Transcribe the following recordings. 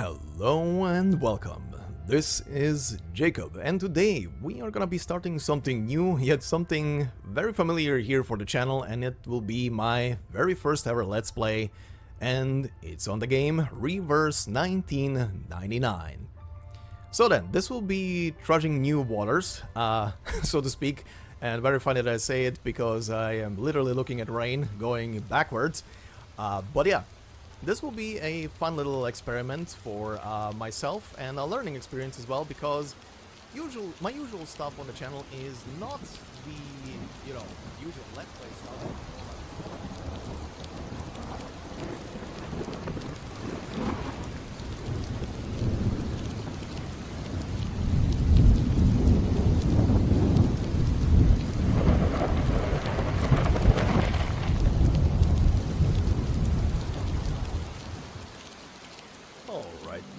Hello and welcome. This is Jacob, and today we are gonna be starting something new, yet something very familiar here for the channel, and it will be my very first ever Let's Play, and it's on the game Reverse 1999. So then, this will be trudging new waters, so to speak, and very funny that I say it because I am literally looking at rain going backwards, but yeah. This will be a fun little experiment for myself and a learning experience as well, because my usual stuff on the channel is not the, usual Let's Play stuff.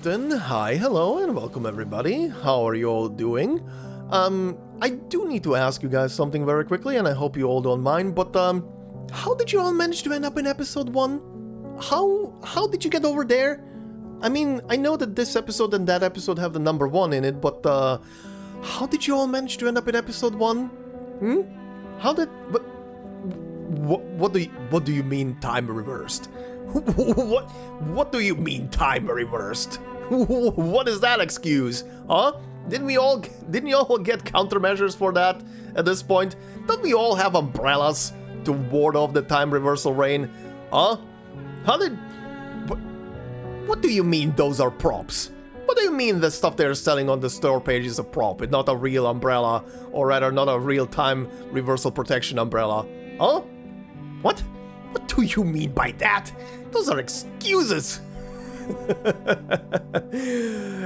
Then, hi, hello, and welcome everybody. How are you all doing? I do need to ask you guys something very quickly, and I hope you all don't mind, but, how did you all manage to end up in episode 1? How did you get over there? I mean, I know that this episode and that episode have the number 1 in it, but, how did you all manage to end up in episode 1? How did... What do you mean time reversed? What do you mean time reversed? What is that excuse? Huh? Didn't you all get countermeasures for that at this point? Don't we all have umbrellas to ward off the time reversal rain? Huh? What do you mean those are props? What do you mean the stuff they're selling on the store page is a prop? It's not a real umbrella, or rather not a real time reversal protection umbrella? Huh? What? What do you mean by that? Those are excuses!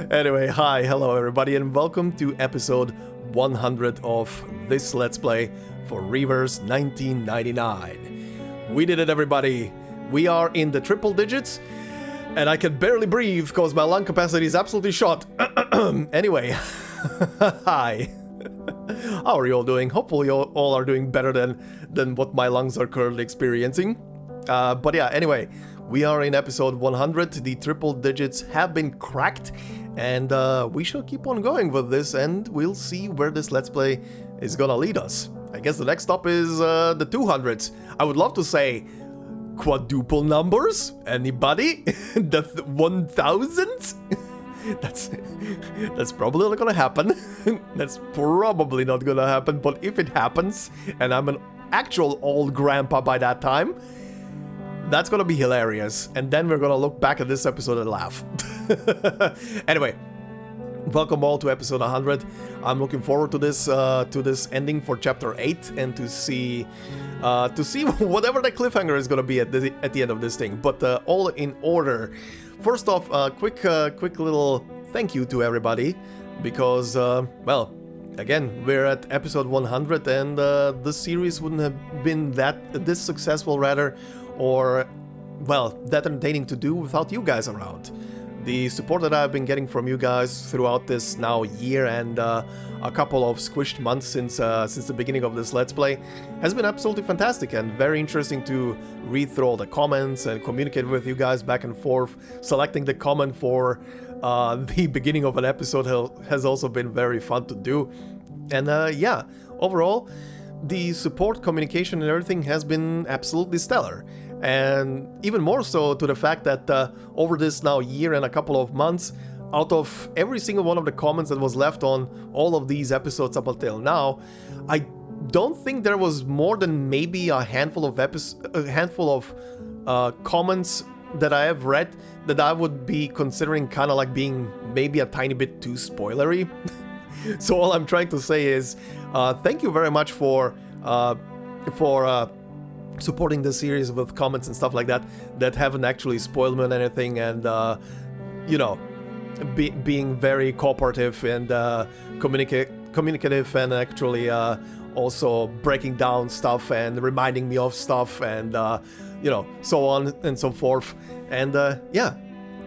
Anyway, hi, hello everybody, and welcome to episode 100 of this Let's Play for Reverse 1999. We did it, everybody! We are in the triple digits, and I can barely breathe because my lung capacity is absolutely shot. Anyway, hi. How are you all doing? Hopefully you all are doing better than what my lungs are currently experiencing. But yeah, anyway, we are in episode 100, the triple digits have been cracked, and we shall keep on going with this, and we'll see where this Let's Play is gonna lead us. I guess the next stop is the 200s. I would love to say quadruple numbers. Anybody? The 1000s? That's probably not gonna happen. That's probably not gonna happen, but if it happens, and I'm an actual old grandpa by that time, that's gonna be hilarious, and then we're gonna look back at this episode and laugh. Anyway, welcome all to episode 100. I'm looking forward to this ending for chapter 8, and to see whatever the cliffhanger is gonna be at the end of this thing. But all in order. First off, quick little thank you to everybody, because well, again, we're at episode 100, and the series wouldn't have been this successful, rather, or, well, that entertaining to do without you guys around. The support that I've been getting from you guys throughout this now year and a couple of squished months since the beginning of this Let's Play has been absolutely fantastic, and very interesting to read through all the comments and communicate with you guys back and forth. Selecting the comment for the beginning of an episode has also been very fun to do. And yeah, overall, the support, communication and everything has been absolutely stellar. And even more so to the fact that over this now year and a couple of months, out of every single one of the comments that was left on all of these episodes up until now, I don't think there was more than maybe a handful of comments that I have read that I would be considering kind of like being maybe a tiny bit too spoilery. So all I'm trying to say is thank you very much for supporting the series with comments and stuff like that haven't actually spoiled me on anything, and being very cooperative and communicative, and actually also breaking down stuff and reminding me of stuff, and so on and so forth. And yeah,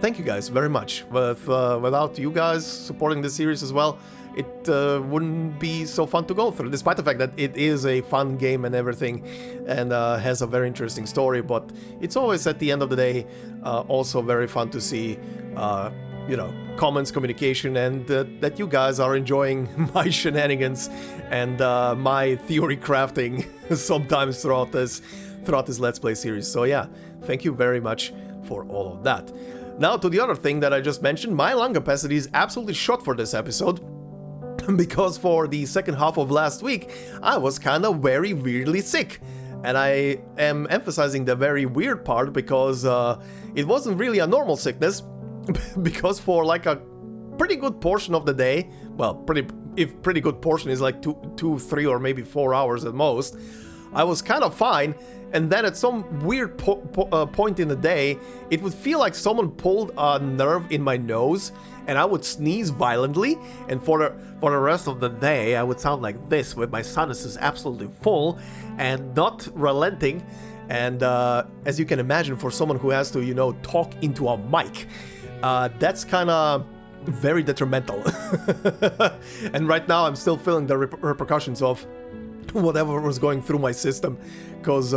thank you guys very much. Without you guys supporting the series as well, it wouldn't be so fun to go through, despite the fact that it is a fun game and everything, and has a very interesting story. But it's always, at the end of the day, also very fun to see comments, communication, and that you guys are enjoying my shenanigans and my theory crafting sometimes throughout this Let's Play series. So yeah, thank you very much for all of that. Now to the other thing that I just mentioned, my lung capacity is absolutely shot for this episode. Because for the second half of last week, I was kind of very weirdly sick. And I am emphasizing the very weird part because it wasn't really a normal sickness. Because for like a pretty good portion of the day, well, pretty good portion is like 2, 3 or maybe 4 hours at most, I was kind of fine. And then at some weird point in the day, it would feel like someone pulled a nerve in my nose, and I would sneeze violently, and for the rest of the day, I would sound like this, with my sinuses absolutely full and not relenting. And as you can imagine, for someone who has to, talk into a mic, that's kind of very detrimental. And right now, I'm still feeling the repercussions of whatever was going through my system, because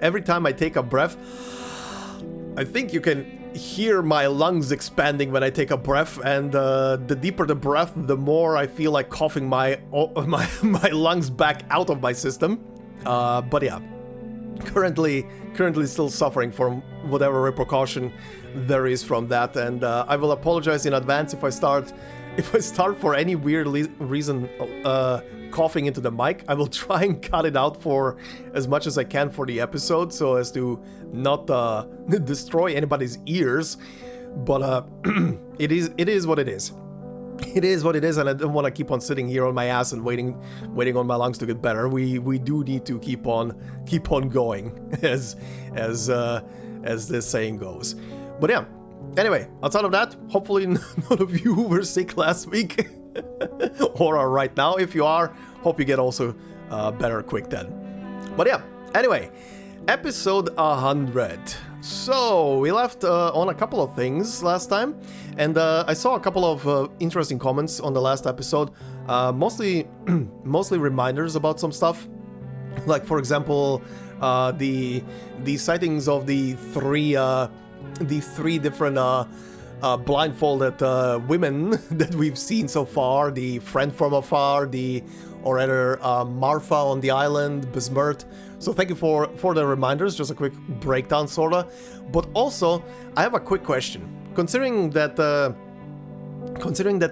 every time I take a breath, I think you can hear my lungs expanding when I take a breath, and the deeper the breath, the more I feel like coughing my lungs back out of my system. But yeah, currently still suffering from whatever repercussion there is from that, and I will apologize in advance if I start for any weird reason coughing into the mic. I will try and cut it out for as much as I can for the episode, so as to not destroy anybody's ears. But it is what it is. It is what it is, and I don't want to keep on sitting here on my ass and waiting on my lungs to get better. We do need to keep on going, as this saying goes. But yeah. Anyway, outside of that, hopefully none of you were sick last week, or are right now. If you are, hope you get also better quick then. But yeah, anyway, episode 100. So, we left on a couple of things last time, and I saw a couple of interesting comments on the last episode, mostly reminders about some stuff. Like, for example, the sightings of the three different blindfolded women that we've seen so far. The friend from afar, Marfa on the island, besmirched. So thank you for the reminders, just a quick breakdown sorta. But also, I have a quick question. Considering that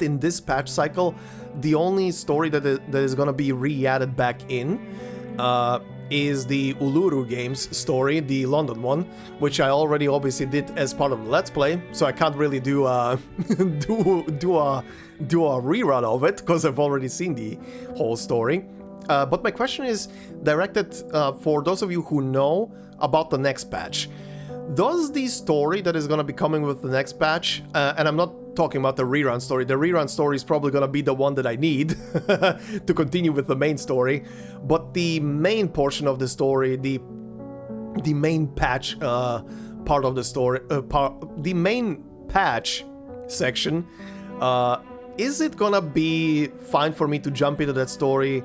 in this patch cycle, the only story that is gonna be re-added back in is the Uluru Games story, the London one, which I already obviously did as part of the Let's Play, so I can't really do a rerun of it, because I've already seen the whole story. But my question is directed for those of you who know about the next patch. Does the story that is going to be coming with the next patch, and I'm not talking about the rerun story, the rerun story is probably going to be the one that I need to continue with the main story, but the main portion of the story, the main patch part of the story, the main patch section, is it gonna be fine for me to jump into that story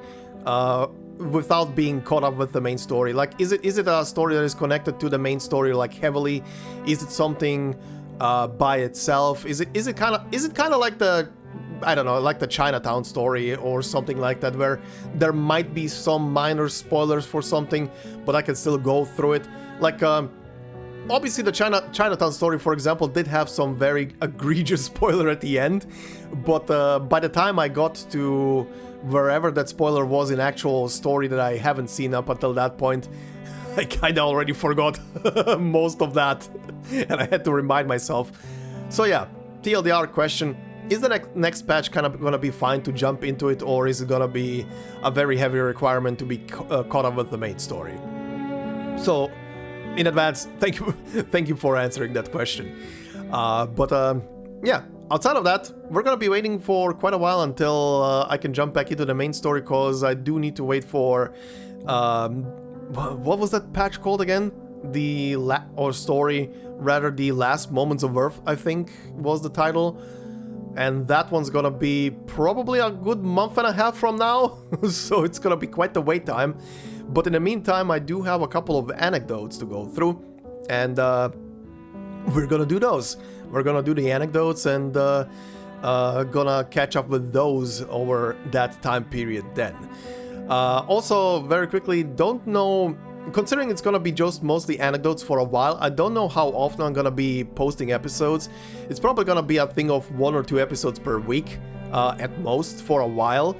without being caught up with the main story? Like, is it a story that is connected to the main story, like, heavily? Is it something by itself? Is it kind of like the, I don't know, like the Chinatown story or something like that, where there might be some minor spoilers for something, but I can still go through it? Like, obviously the Chinatown story, for example, did have some very egregious spoiler at the end, but by the time I got to wherever that spoiler was in actual story that I haven't seen up until that point, I kinda already forgot most of that, and I had to remind myself. So yeah, TLDR question, is the next patch kind of gonna be fine to jump into it, or is it gonna be a very heavy requirement to be caught up with the main story? So, in advance, thank you for answering that question. Yeah, outside of that, we're gonna be waiting for quite a while until I can jump back into the main story, because I do need to wait for what was that patch called again? The Last Moments of Earth, I think was the title. And that one's gonna be probably a good month and a half from now, so it's gonna be quite the wait time. But in the meantime, I do have a couple of anecdotes to go through, and we're gonna do those. We're gonna do the anecdotes and gonna catch up with those over that time period then. Also, very quickly, don't know, considering it's gonna be just mostly anecdotes for a while, I don't know how often I'm gonna be posting episodes. It's probably gonna be a thing of 1 or 2 episodes per week, at most, for a while.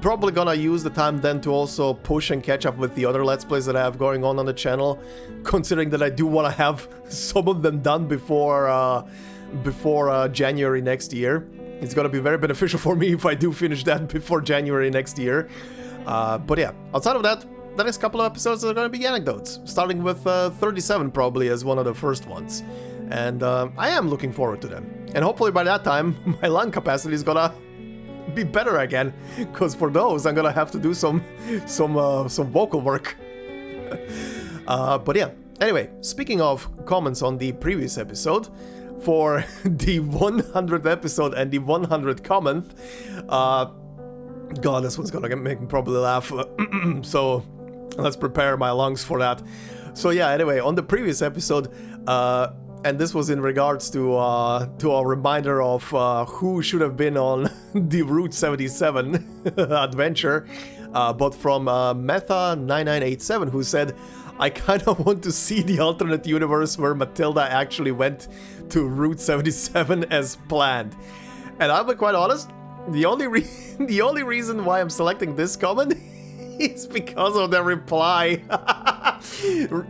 Probably gonna use the time then to also push and catch up with the other Let's Plays that I have going on the channel, considering that I do want to have some of them done before January next year. It's gonna be very beneficial for me if I do finish that before January next year. But yeah, outside of that, the next couple of episodes are gonna be anecdotes, starting with 37 probably as one of the first ones. And I am looking forward to them. And hopefully by that time, my lung capacity is gonna be better again, because for those I'm gonna have to do some vocal work. But yeah, anyway, speaking of comments on the previous episode, for the 100th episode and the 100th comment, god, this one's gonna make me probably laugh. So let's prepare my lungs for that. So yeah, anyway, on the previous episode, and this was in regards to a reminder of who should have been on the Route 77 adventure, but from Metha9987, who said, I kind of want to see the alternate universe where Matilda actually went to Route 77 as planned. And I'll be quite honest, the only reason why I'm selecting this comment is because of the reply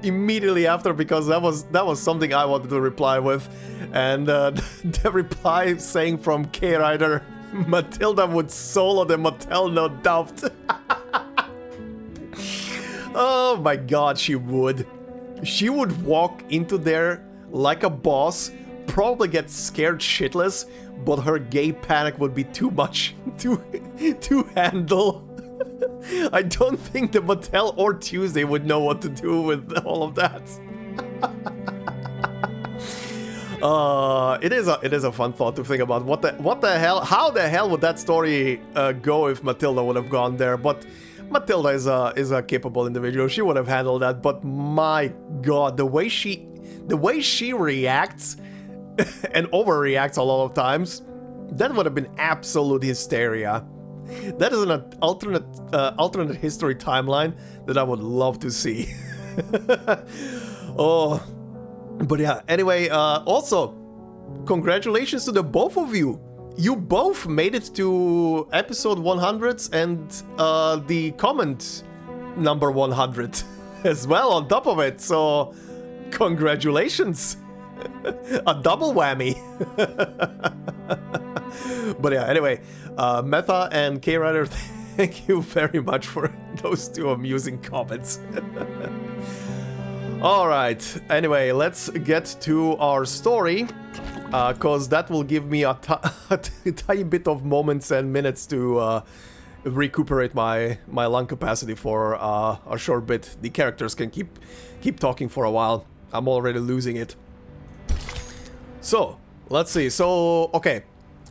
immediately after, because that was something I wanted to reply with, and the reply saying from K-Rider, Matilda would solo the motel, no doubt. Oh my god, she would. She would walk into there like a boss, probably get scared shitless, but her gay panic would be too much to handle. I don't think the motel or Tuesday would know what to do with all of that. It is a fun thought to think about. What the hell? How the hell would that story go if Matilda would have gone there? But Matilda is a capable individual. She would have handled that. But my god, the way she reacts and overreacts a lot of times, that would have been absolute hysteria. That is an alternate history timeline that I would love to see. Oh, but yeah. Anyway, also, congratulations to the both of you. You both made it to episode 100 and the comment number 100 as well on top of it. So, congratulations. A double whammy. But yeah, anyway, Metha and K-Rider, thank you very much for those two amusing comments. Alright, anyway, let's get to our story, because that will give me a tiny bit of moments and minutes to recuperate my lung capacity for a short bit. The characters can keep talking for a while. I'm already losing it. So, let's see. So, okay.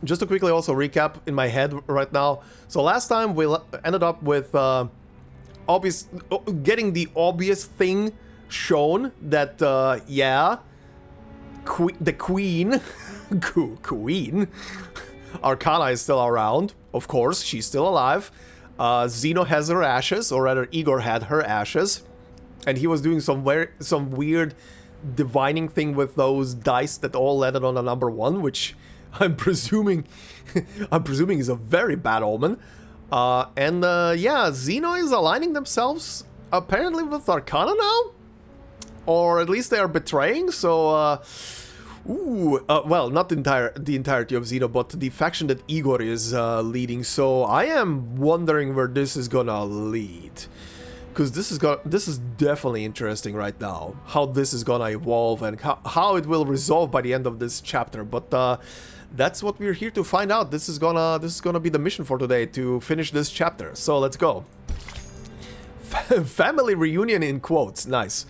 Just to quickly also recap in my head right now. So last time we ended up with getting the obvious thing shown that, yeah, the Queen, Queen, Arcana is still around. Of course, she's still alive. Zeno has her ashes, or rather Igor had her ashes. And he was doing some weird divining thing with those dice that all landed on a number 1, which I'm presuming is a very bad omen. Yeah, Zeno is aligning themselves apparently with Arcana now, or at least they are betraying. So, well, not the entirety of Zeno, but the faction that Igor is leading. So I am wondering where this is gonna lead. Because this is definitely interesting right now, how this is gonna evolve and how it will resolve by the end of this chapter. But that's what we're here to find out. This is gonna be the mission for today, to finish this chapter. So let's go. Family reunion in quotes. Nice.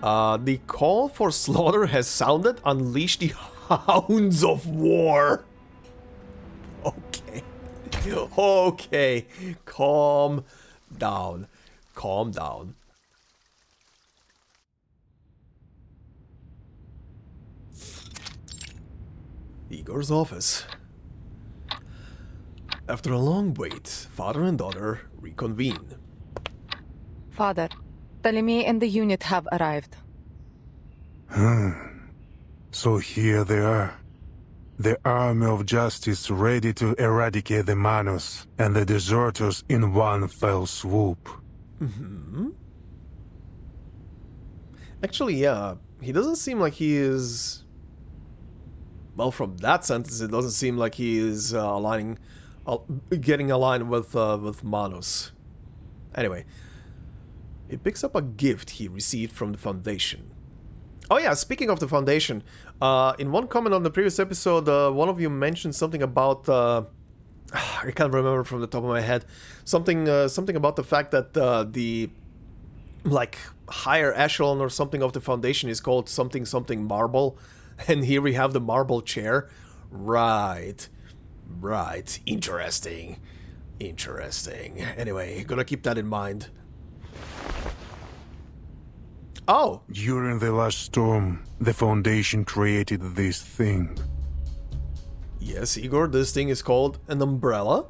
The call for slaughter has sounded. Unleash the hounds of war. Okay. Okay. Calm down. Calm down. Igor's office. After a long wait, father and daughter reconvene. Father, Ptolemy and the unit have arrived. So here they are. The army of justice ready to eradicate the Manus and the deserters in one fell swoop. Actually, yeah, he doesn't seem like he is... Well, from that sentence, it doesn't seem like he is getting aligned with Manus. Anyway, he picks up a gift he received from the Foundation. Oh yeah, speaking of the Foundation, in one comment on the previous episode, one of you mentioned something about... I can't remember from the top of my head. Something about the fact that the... like, higher echelon or something of the Foundation is called something marble. And here we have the marble chair. Right. Interesting. Anyway, gonna keep that in mind. Oh! During the last storm, the Foundation created this thing. Yes, Igor, this thing is called an umbrella.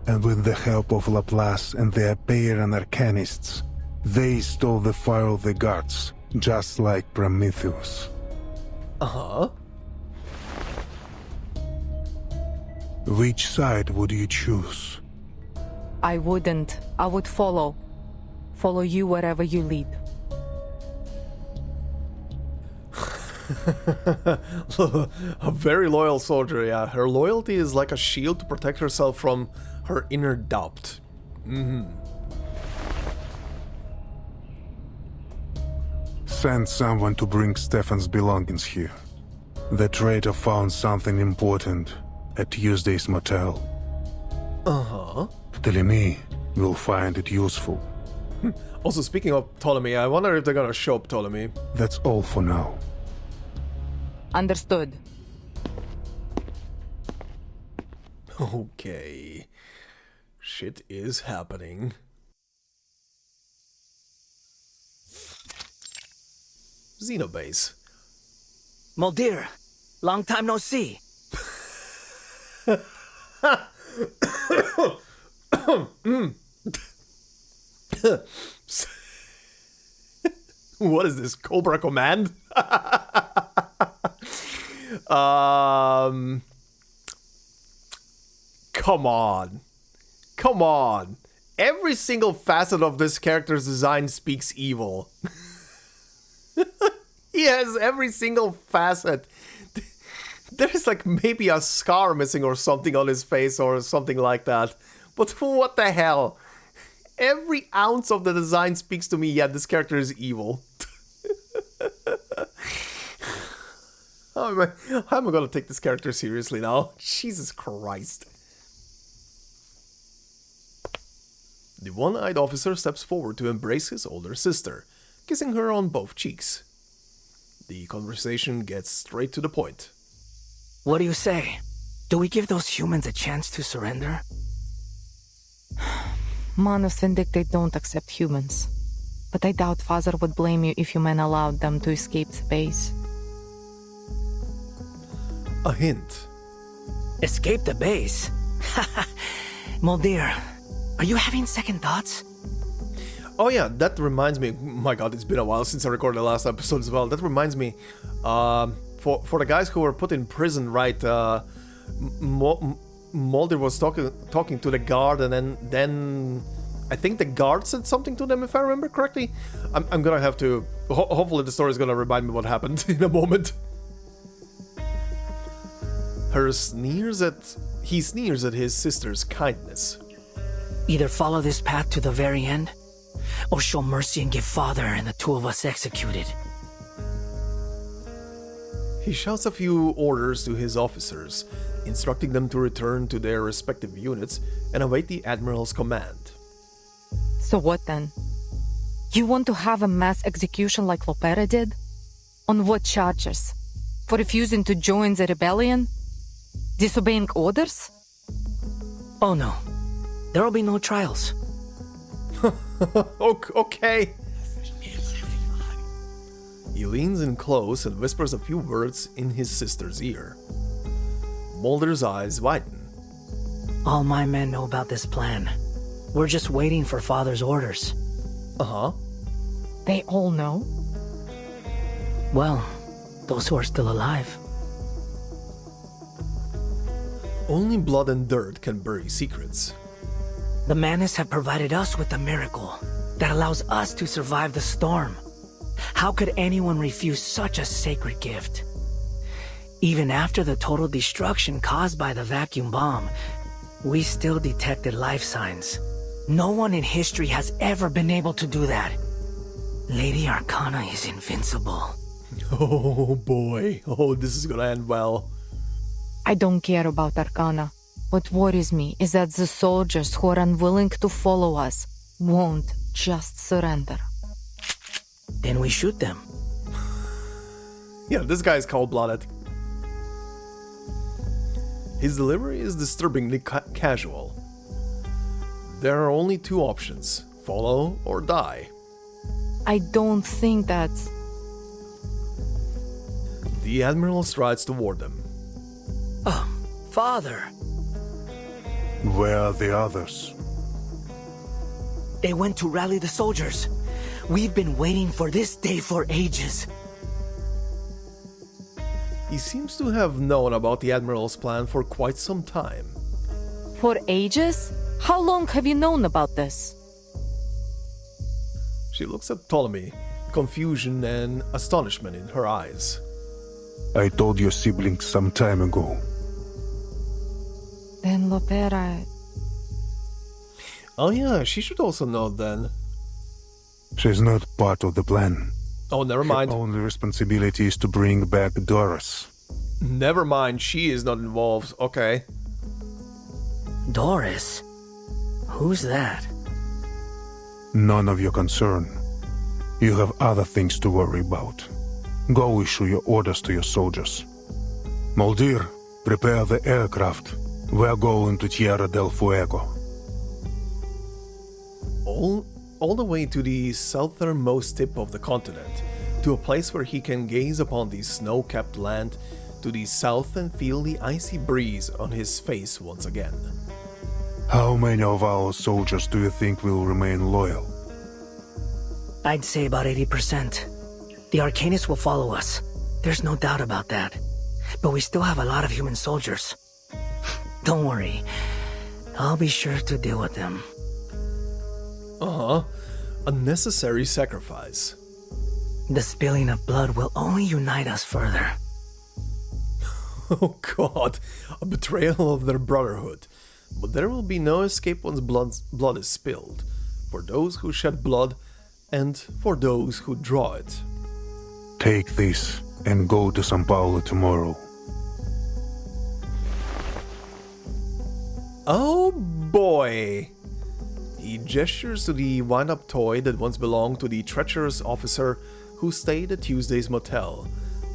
And with the help of Laplace and the Aperan Arcanists, they stole the fire of the gods, just like Prometheus. Uh-huh. Which side would you choose? I wouldn't. I would follow. Follow you wherever you lead. A very loyal soldier, yeah. Her loyalty is like a shield to protect herself from her inner doubt. Send someone to bring Stefan's belongings here. The traitor found something important at Tuesday's motel. Uh-huh. Ptolemy will find it useful. Also, speaking of Ptolemy, I wonder if they're gonna show Ptolemy. That's all for now. Understood. Okay. Shit is happening. Xenobase. Moldir, long time no see. What is this, Cobra Command? Come on. Every single facet of this character's design speaks evil. He has every single facet. There's like maybe a scar missing or something on his face or something like that. But what the hell? Every ounce of the design speaks to me, yeah, this character is evil. How am I gonna take this character seriously now? Jesus Christ. The one-eyed officer steps forward to embrace his older sister, kissing her on both cheeks. The conversation gets straight to the point. What do you say? Do we give those humans a chance to surrender? Manus Vindicate don't accept humans. But I doubt Father would blame you if you men allowed them to escape the base. A hint. Escape the base? Moldir, are you having second thoughts? Oh yeah, that reminds me. My god, it's been a while since I recorded the last episode as well. That reminds me, for the guys who were put in prison, right? Moldir was talking to the guard, and then I think the guard said something to them, if I remember correctly. I'm gonna have to. Hopefully, the story is gonna remind me what happened in a moment. He sneers at his sister's kindness. Either follow this path to the very end, or show mercy and give Father and the two of us executed. He shouts a few orders to his officers, instructing them to return to their respective units and await the Admiral's command. So what then? You want to have a mass execution like Lopera did? On what charges? For refusing to join the rebellion? Disobeying orders? Oh no. There will be no trials. Okay. He leans in close and whispers a few words in his sister's ear. Moldir's eyes widen. All my men know about this plan. We're just waiting for Father's orders. Uh-huh. They all know? Well, those who are still alive. Only blood and dirt can bury secrets. The Manis have provided us with a miracle that allows us to survive the storm. How could anyone refuse such a sacred gift? Even after the total destruction caused by the vacuum bomb, we still detected life signs. No one in history has ever been able to do that. Lady Arcana is invincible. Oh boy. Oh, this is gonna end well. I don't care about Arcana. What worries me is that the soldiers who are unwilling to follow us won't just surrender. Then we shoot them. Yeah, this guy is cold-blooded. His delivery is disturbingly casual. There are only two options: follow or die. I don't think that's... The Admiral strides toward them. Oh, Father. Where are the others? They went to rally the soldiers. We've been waiting for this day for ages. He seems to have known about the Admiral's plan for quite some time. For ages? How long have you known about this? She looks at Ptolemy, confusion and astonishment in her eyes. I told your siblings some time ago. Then Lopera... Oh yeah, she should also know then. She's not part of the plan. Oh, never mind. Her only responsibility is to bring back Doris. Never mind, she is not involved. Okay. Doris? Who's that? None of your concern. You have other things to worry about. Go issue your orders to your soldiers. Moldir, prepare the aircraft. We're going to Tierra del Fuego. All the way to the southernmost tip of the continent, to a place where he can gaze upon the snow-capped land to the south and feel the icy breeze on his face once again. How many of our soldiers do you think will remain loyal? I'd say about 80%. The Arcanists will follow us. There's no doubt about that. But we still have a lot of human soldiers. Don't worry. I'll be sure to deal with them. Uh-huh. A necessary sacrifice. The spilling of blood will only unite us further. Oh god, a betrayal of their brotherhood. But there will be no escape once blood is spilled. For those who shed blood, and for those who draw it. Take this and go to São Paulo tomorrow. Oh boy! He gestures to the wind-up toy that once belonged to the treacherous officer who stayed at Tuesday's motel.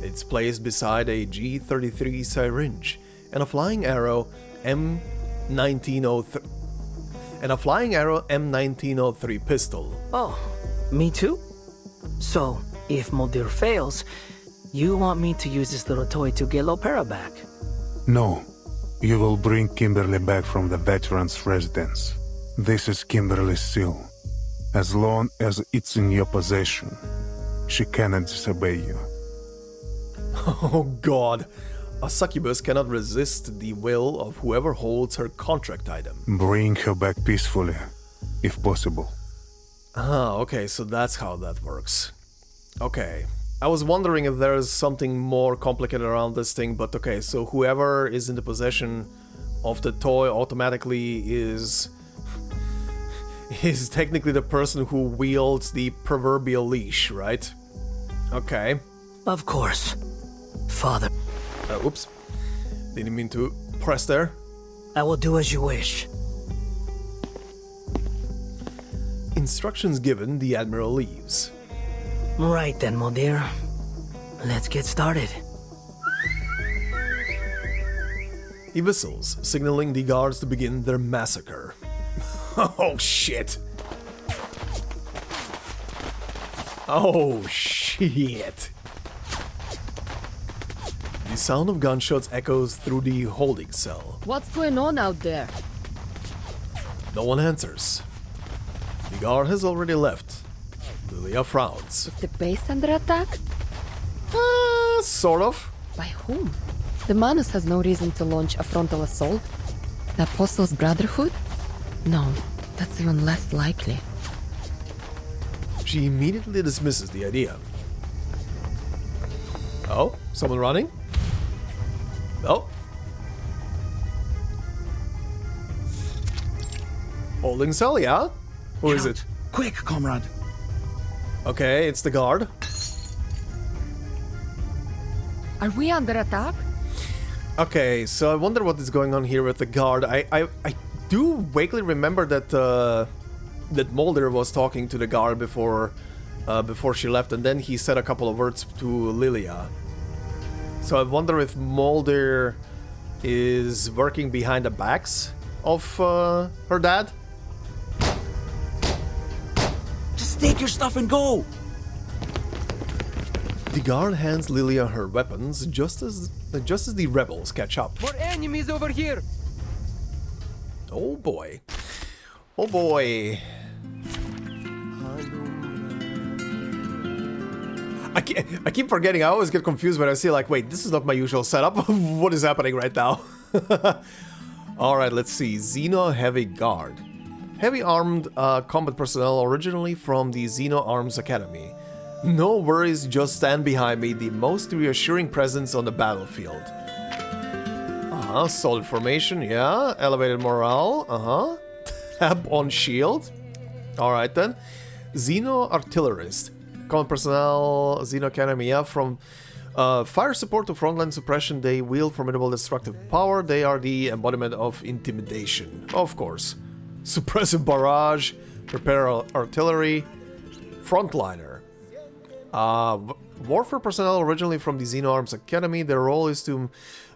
It's placed beside a G33 syringe and a flying arrow M1903 pistol. Oh, me too? So, if Moldir fails, you want me to use this little toy to get Lopera back? No, you will bring Kimberly back from the veterans' residence. This is Kimberly's seal. As long as it's in your possession, she cannot disobey you. Oh god, a succubus cannot resist the will of whoever holds her contract item. Bring her back peacefully, if possible. Ah, okay, so that's how that works. Okay, I was wondering if there's something more complicated around this thing, but okay, so whoever is in the possession of the toy automatically is technically the person who wields the proverbial leash, right? Okay. Of course. Father. Oops. Didn't mean to press there. I will do as you wish. Instructions given, the Admiral leaves. Right then, Moldir. Let's get started. He whistles, signaling the guards to begin their massacre. Oh shit! Oh shit! The sound of gunshots echoes through the holding cell. What's going on out there? No one answers. The guard has already left. Lilia frowns. Is the base under attack? Sort of. By whom? The Manus has no reason to launch a frontal assault. The Apostles' Brotherhood? No, that's even less likely. She immediately dismisses the idea. Oh, someone running? Oh. Holding cell, yeah? Who is it? Quick, comrade. Okay, it's the guard. Are we under attack? Okay, so I wonder what is going on here with the guard. I do vaguely remember that that Moldir was talking to the guard before she left, and then he said a couple of words to Lilia. So I wonder if Moldir is working behind the backs of her dad. Just take your stuff and go! The guard hands Lilia her weapons just as the rebels catch up. More enemies over here! Oh boy. Oh boy. I keep forgetting. I always get confused when I see like, wait, this is not my usual setup. What is happening right now? Alright, let's see. Xeno Heavy Guard. Heavy armed combat personnel originally from the Xeno Arms Academy. No worries, just stand behind me, the most reassuring presence on the battlefield. Solid formation, yeah. Elevated morale, Tap on shield. Alright then. Xeno Artillerist. Common personnel, Xeno Academy, yeah. From fire support to frontline suppression, they wield formidable destructive power. They are the embodiment of intimidation, of course. Suppressive barrage, repair artillery, frontliner. Warfare personnel originally from the Xeno Arms Academy, their role is to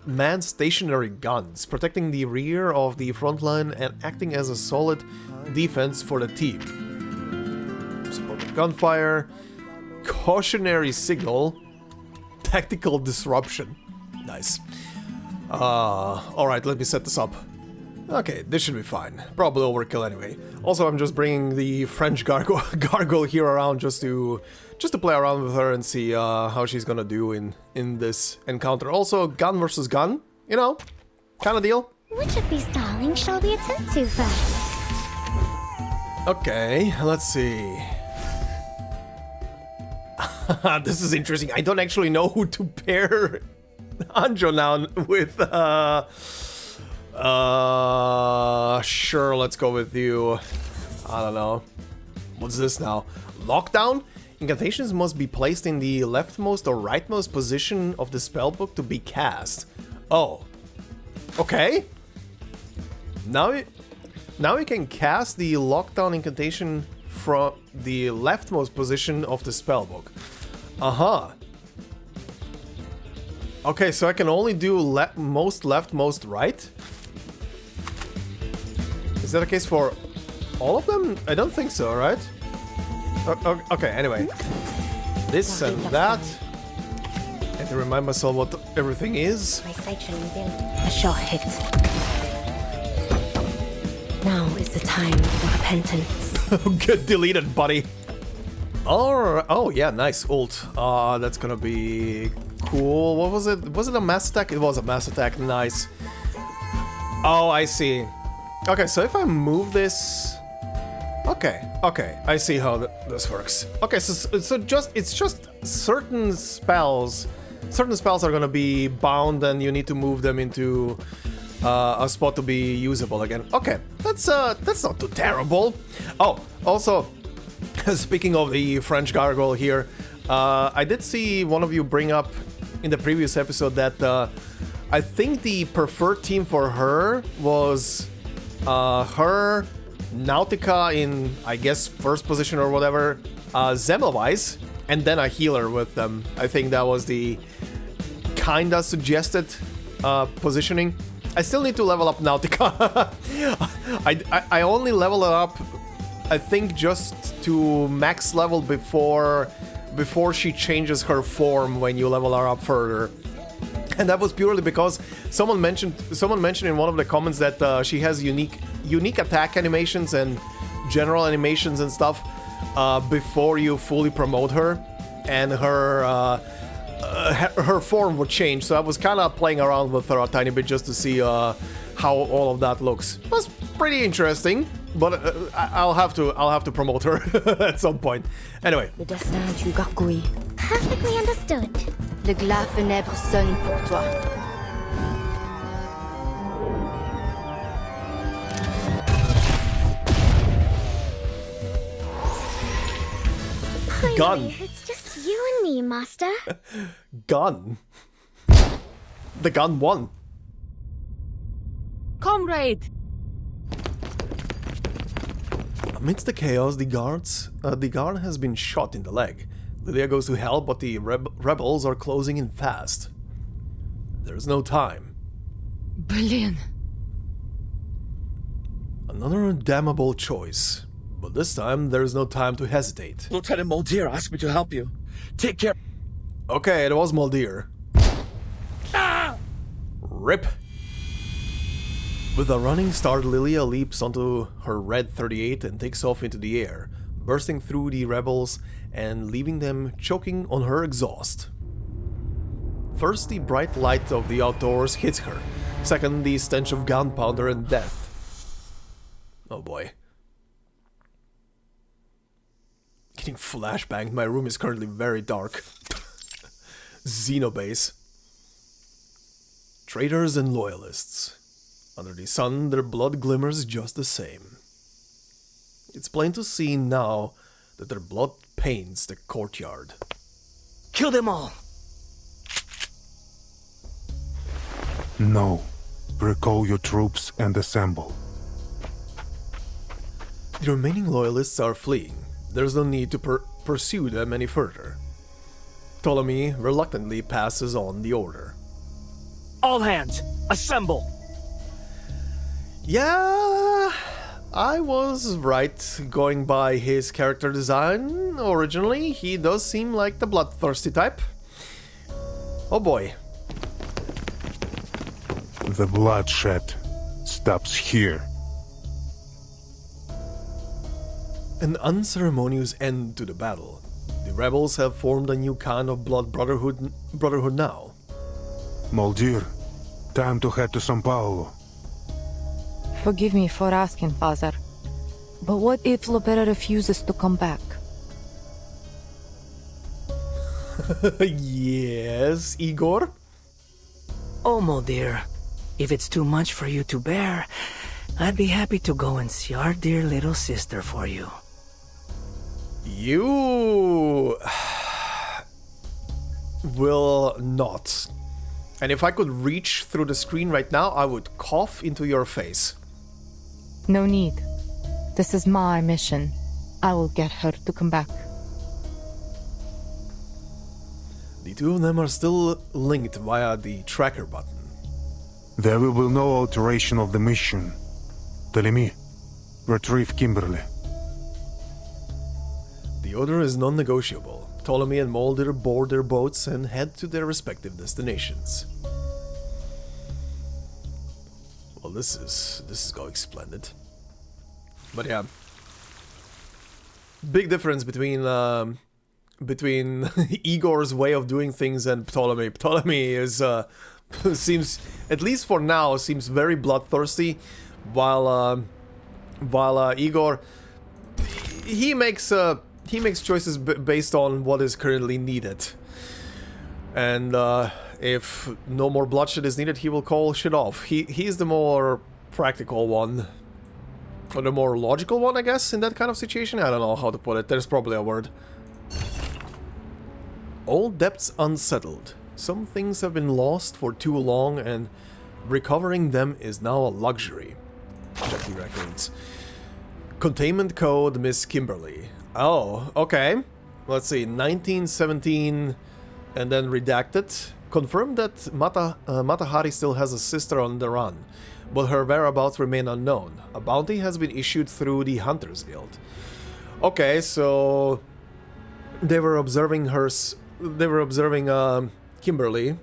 man stationary guns, protecting the rear of the front line and acting as a solid defense for the team. Support gunfire, cautionary signal, tactical disruption. Nice. Alright, let me set this up. Okay, this should be fine. Probably overkill anyway. Also, I'm just bringing the French gargoyle here around just to play around with her and see how she's gonna do in this encounter. Also, gun versus gun, you know, kind of deal. Which of these darlings shall we attend to first? Okay, let's see. This is interesting. I don't actually know who to pair Anjo now with. Sure, let's go with you. I don't know. What's this now? Lockdown? Incantations must be placed in the leftmost or rightmost position of the spellbook to be cast. Oh. Okay. Now we can cast the lockdown incantation from the leftmost position of the spellbook. Okay, so I can only do most left, most right? Is that the case for all of them? I don't think so, right? Okay, anyway. This and that. And to remind myself what everything is. My sight shall reveal a shot hit. Now is the time for repentance. Get deleted, buddy. Oh, yeah, nice ult. That's gonna be cool. What was it? Was it a mass attack? It was a mass attack. Nice. Oh, I see. Okay, so if I move this... Okay, I see how this works. Okay, so it's just certain spells. Certain spells are gonna be bound, and you need to move them into a spot to be usable again. Okay, that's not too terrible. Oh, also, speaking of the French gargoyle here, I did see one of you bring up in the previous episode that I think the preferred team for her was her, Nautica in, I guess, first position or whatever, Zemmelweis, and then a healer with them. I think that was the kinda suggested positioning. I still need to level up Nautica. I only level it up, I think, just to max level before she changes her form when you level her up further. And that was purely because someone mentioned in one of the comments that she has unique attack animations and general animations and stuff before you fully promote her, and her form would change. So I was kind of playing around with her a tiny bit just to see how all of that looks. It was pretty interesting, but I'll have to promote her at some point. Anyway. Le destin est une gargouille. Perfectly understood. Le glas funèbre sonne pour toi. Gun. Finally, it's just you and me, Master. Gun. The gun won. Comrade! Amidst the chaos, the guard has been shot in the leg. Lilia goes to help, but the rebels are closing in fast. There's no time. Brilliant. Another damnable choice. But this time, there's no time to hesitate. Lieutenant Moldir asked me to help you. Take care. Okay, it was Moldir. RIP. With a running start, Lilia leaps onto her red 38 and takes off into the air, bursting through the rebels and leaving them choking on her exhaust. First, the bright light of the outdoors hits her. Second, the stench of gunpowder and death. Oh boy. Getting flashbanged. My room is currently very dark. Xenobase. Traitors and loyalists. Under the sun, their blood glimmers just the same. It's plain to see now that their blood paints the courtyard. Kill them all! No. Recall your troops and assemble. The remaining loyalists are fleeing. There's no need to pursue them any further. Ptolemy reluctantly passes on the order. All hands, assemble! Yeah, I was right going by his character design originally. He does seem like the bloodthirsty type. Oh boy. The bloodshed stops here. An unceremonious end to the battle. The rebels have formed a new kind of blood brotherhood now. Moldir, time to head to São Paulo. Forgive me for asking, Father, but what if Lopera refuses to come back? Yes, Igor? Oh, Moldir, if it's too much for you to bear, I'd be happy to go and see our dear little sister for you. You will not. And if I could reach through the screen right now, I would cough into your face. No need. This is my mission. I will get her to come back. The two of them are still linked via the tracker button. There will be no alteration of the mission. Ptolemy, retrieve Kimberly. The order is non-negotiable. Ptolemy and Moldir board their boats and head to their respective destinations. Well, this is going splendid. But yeah, big difference between Igor's way of doing things and Ptolemy. Ptolemy is seems, at least for now, seems very bloodthirsty, while Igor he makes choices based on what is currently needed. And if no more bloodshed is needed, he will call shit off. He's the more practical one. Or the more logical one, I guess, in that kind of situation. I don't know how to put it. There's probably a word. All depths unsettled. Some things have been lost for too long, and recovering them is now a luxury. Check the records. Containment code Miss Kimberly. Oh, okay. Let's see, 1917 and then redacted. Confirmed that Matahari still has a sister on the run, but her whereabouts remain unknown. A bounty has been issued through the Hunters Guild. Okay, so they were observing Kimberly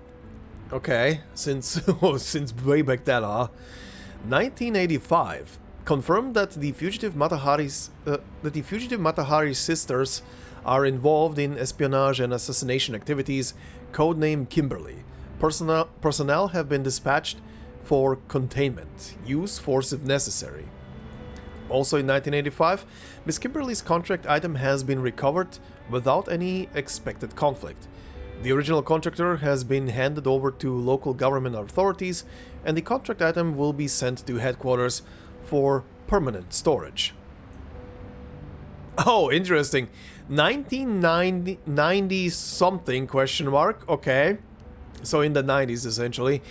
Okay, since since way back then, huh? 1985 confirmed that the fugitive Matahari sisters are involved in espionage and assassination activities, codename Kimberly. Personnel have been dispatched for containment. Use force if necessary. Also in 1985, Miss Kimberly's contract item has been recovered without any expected conflict. The original contractor has been handed over to local government authorities, and the contract item will be sent to headquarters for permanent storage. Oh, interesting. 1990 something question mark. Okay. So in the 90s essentially.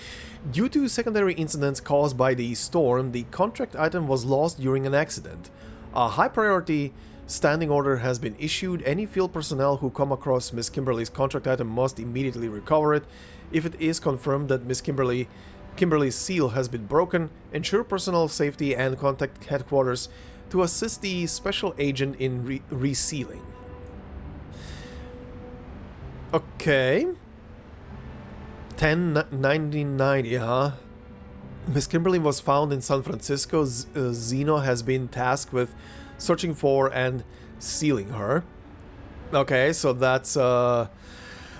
Due to secondary incidents caused by the storm, the contract item was lost during an accident. A high priority standing order has been issued. Any field personnel who come across Miss Kimberly's contract item must immediately recover it. If it is confirmed that Miss Kimberly's seal has been broken, ensure personnel safety and contact headquarters to assist the special agent in resealing. Okay. 1990, huh? Miss Kimberly was found in San Francisco. Zeno has been tasked with searching for and sealing her. Okay, so that's around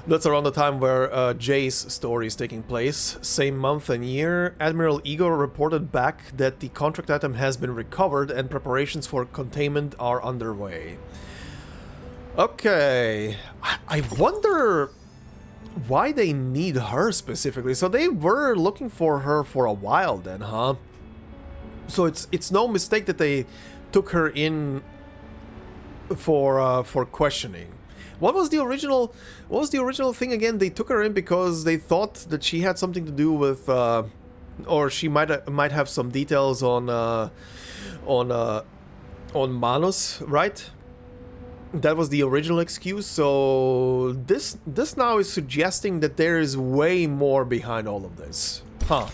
the time where Jay's story is taking place. Same month and year, Admiral Igor reported back that the contract item has been recovered and preparations for containment are underway. Okay, I wonder why they need her specifically. So they were looking for her for a while then, huh? So it's no mistake that they took her in for questioning. What was the original thing again? They took her in because they thought that she had something to do with or she might have some details on Manus, right? That was the original excuse. So this now is suggesting that there is way more behind all of this. Huh.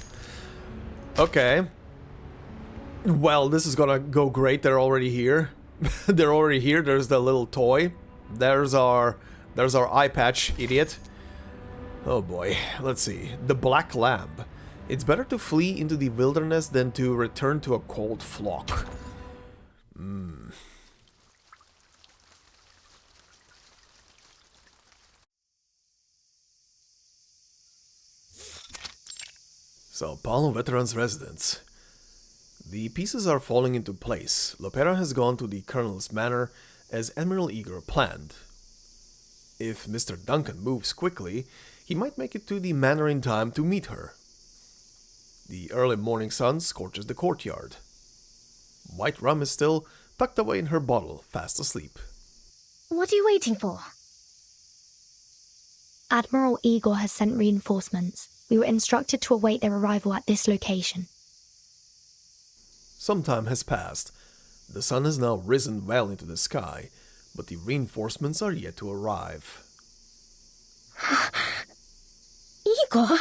Okay. Well, this is gonna go great. They're already here. They're already here. There's the little toy. There's our eye patch, idiot. Oh boy. Let's see. The Black Lamb. It's better to flee into the wilderness than to return to a cold flock. So, Apollo Veteran's residence. The pieces are falling into place. Lopera has gone to the Colonel's manor as Admiral Igor planned. If Mr. Duncan moves quickly, he might make it to the manor in time to meet her. The early morning sun scorches the courtyard. White rum is still tucked away in her bottle, fast asleep. What are you waiting for? Admiral Igor has sent reinforcements. We were instructed to await their arrival at this location. Some time has passed. The sun has now risen well into the sky, but the reinforcements are yet to arrive. Igor?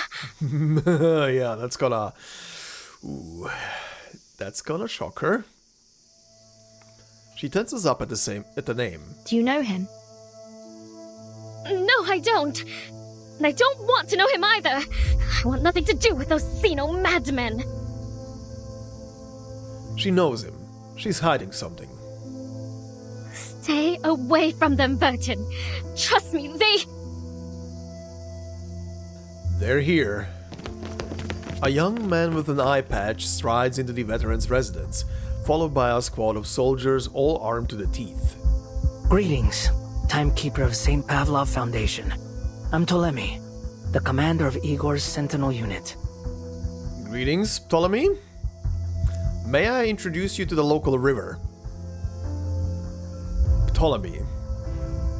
Yeah, that's gonna... Ooh, that's gonna shock her. She tenses up at the name. Do you know him? No, I don't. And I don't want to know him either. I want nothing to do with those Xeno madmen. She knows him. She's hiding something. Stay away from them, Vertin. Trust me, They're here. A young man with an eye patch strides into the veteran's residence, followed by a squad of soldiers all armed to the teeth. Greetings, Timekeeper of St. Pavlov Foundation. I'm Ptolemy, the commander of Igor's Sentinel unit. Greetings, Ptolemy. May I introduce you to the local river? Ptolemy.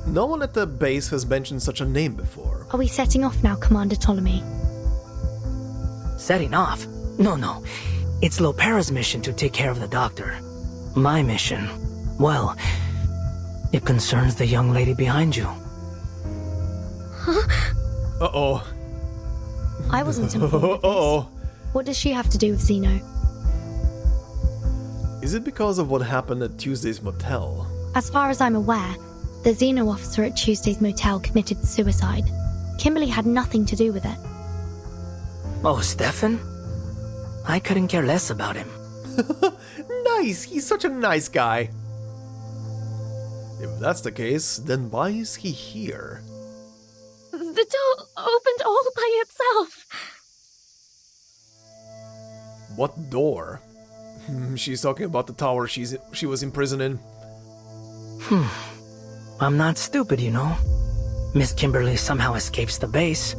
No one at the base has mentioned such a name before. Are we setting off now, Commander Ptolemy? Setting off? No. It's Lopera's mission to take care of the doctor. My mission, well, it concerns the young lady behind you. Huh? Uh-oh. I wasn't informed of this. Uh-oh. What does she have to do with Zeno? Is it because of what happened at Tuesday's motel? As far as I'm aware, the Xeno officer at Tuesday's motel committed suicide. Kimberly had nothing to do with it. Oh, Stefan? I couldn't care less about him. Nice, he's such a nice guy. If that's the case, then why is he here? The door opened all by itself. What door? She's talking about the tower she was imprisoned in. I'm not stupid, you know. Miss Kimberly somehow escapes the base.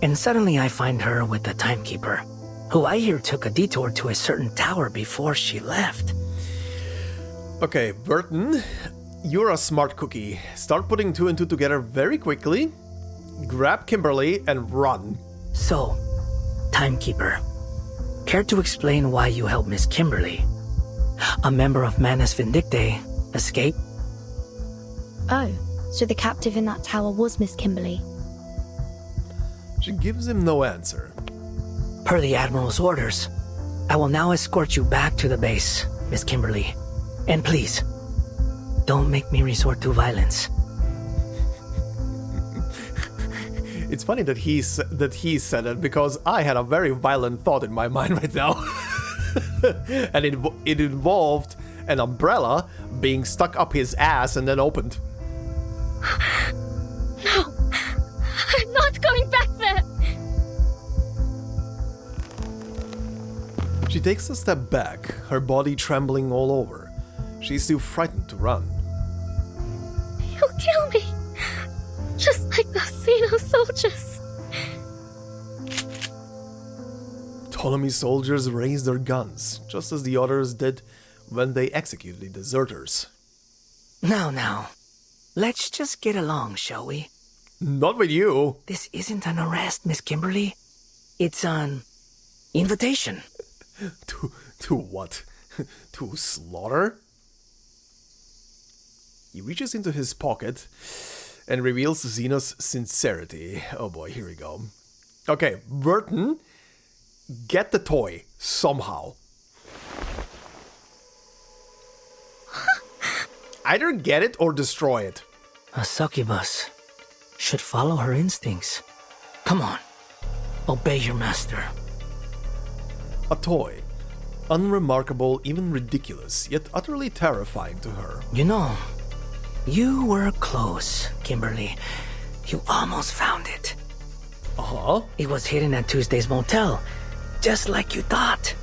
And suddenly I find her with the Timekeeper, who I hear took a detour to a certain tower before she left. Okay, Vertin, you're a smart cookie. Start putting two and two together very quickly. Grab Kimberly and run. So, Timekeeper, care to explain why you helped Miss Kimberly, a member of Manus Vindictae, escape? Oh, so the captive in that tower was Miss Kimberly. She gives him no answer. Per the Admiral's orders, I will now escort you back to the base, Miss Kimberly. And please, don't make me resort to violence. It's funny that he said it because I had a very violent thought in my mind right now. And it involved an umbrella being stuck up his ass and then opened. No, I'm not going back there. She takes a step back, her body trembling all over. She's too frightened to run. You'll kill me, just like those Xeno soldiers. Ptolemy's soldiers raised their guns, just as the others did when they executed the deserters. Now, let's just get along, shall we? Not with you. This isn't an arrest, Miss Kimberly. It's an invitation. To what? To slaughter? He reaches into his pocket and reveals Xeno's sincerity. Oh boy, here we go. Okay, Vertin, get the toy, somehow. Either get it or destroy it. A succubus should follow her instincts. Come on, obey your master. A toy. Unremarkable, even ridiculous, yet utterly terrifying to her. You know, you were close, Kimberly. You almost found it. Uh-huh. It was hidden at Tuesday's motel, just like you thought.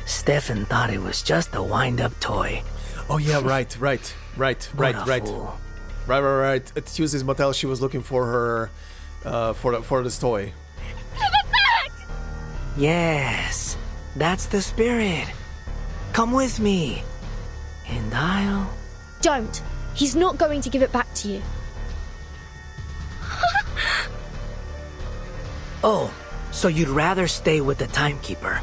Stefan thought it was just a wind-up toy. Oh yeah, right. What a fool. Right. At Tuesday's motel, she was looking for her, for this toy. Give it back! Yes, that's the spirit. Come with me, and I'll... Don't! He's not going to give it back to you. Oh, so you'd rather stay with the Timekeeper.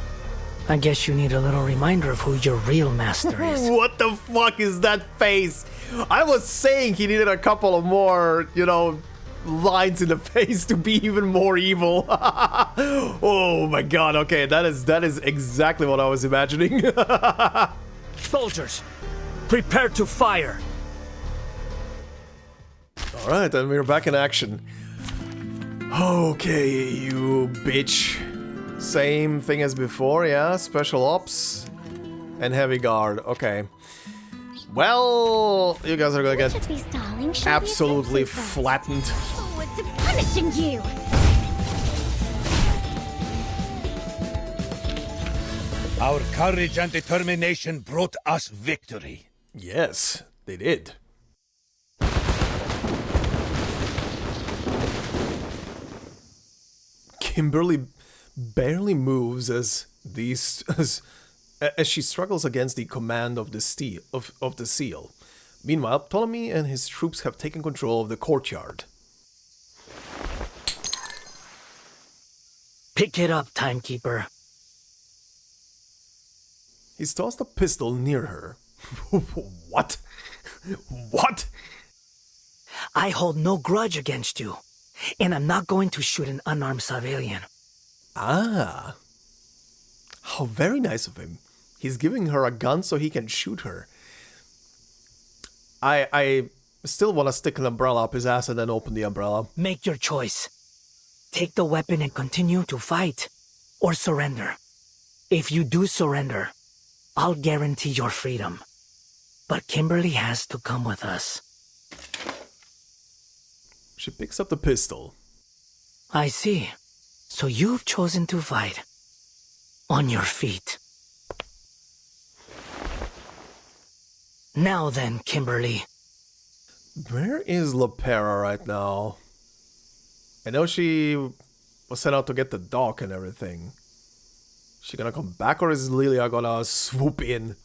I guess you need a little reminder of who your real master is. What the fuck is that face? I was saying he needed a couple of more, lines in the face to be even more evil. Oh my god, okay, that is exactly what I was imagining. Soldiers, prepare to fire. Alright, then we're back in action. Okay, you bitch. Same thing as before, yeah? Special ops and heavy guard, okay. Well, you guys are gonna get absolutely flattened. Forward to punishing you. Our courage and determination brought us victory. Yes, they did. Kimberly barely moves as she struggles against the command of the seal. Meanwhile, Ptolemy and his troops have taken control of the courtyard. Pick it up, Timekeeper. He's tossed a pistol near her. What? What? I hold no grudge against you, and I'm not going to shoot an unarmed civilian. Ah. How very nice of him. He's giving her a gun so he can shoot her. I still want to stick an umbrella up his ass and then open the umbrella. Make your choice. Take the weapon and continue to fight. or surrender. If you do surrender, I'll guarantee your freedom. But Kimberly has to come with us. She picks up the pistol. I see. So you've chosen to fight. On your feet. Now then, Kimberly. Where is Lopera right now? I know she was sent out to get the dock and everything. She gonna come back, or is Lilia gonna swoop in?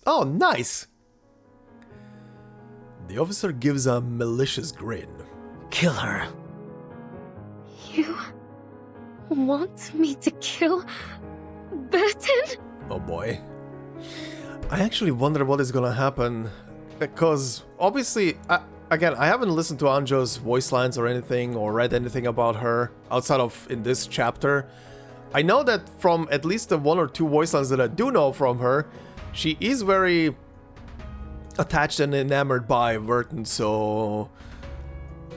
Oh, nice! The officer gives a malicious grin. Kill her. You want me to kill Vertin? Oh boy. I actually wonder what is gonna happen, because obviously, again, I haven't listened to Anjo's voice lines or anything, or read anything about her outside of in this chapter. I know that from at least the one or two voice lines that I do know from her, she is very attached and enamored by Vertin, so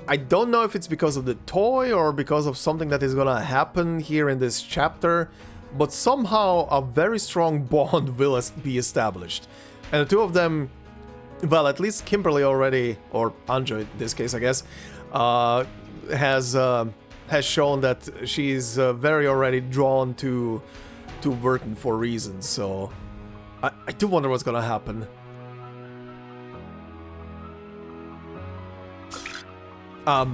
I don't know if it's because of the toy or because of something that is gonna happen here in this chapter, but somehow a very strong bond will be established. And the two of them, well, at least Kimberly already, or Anjo in this case, I guess, has shown that she's very already drawn to Vertin for reasons, so I do wonder what's gonna happen. A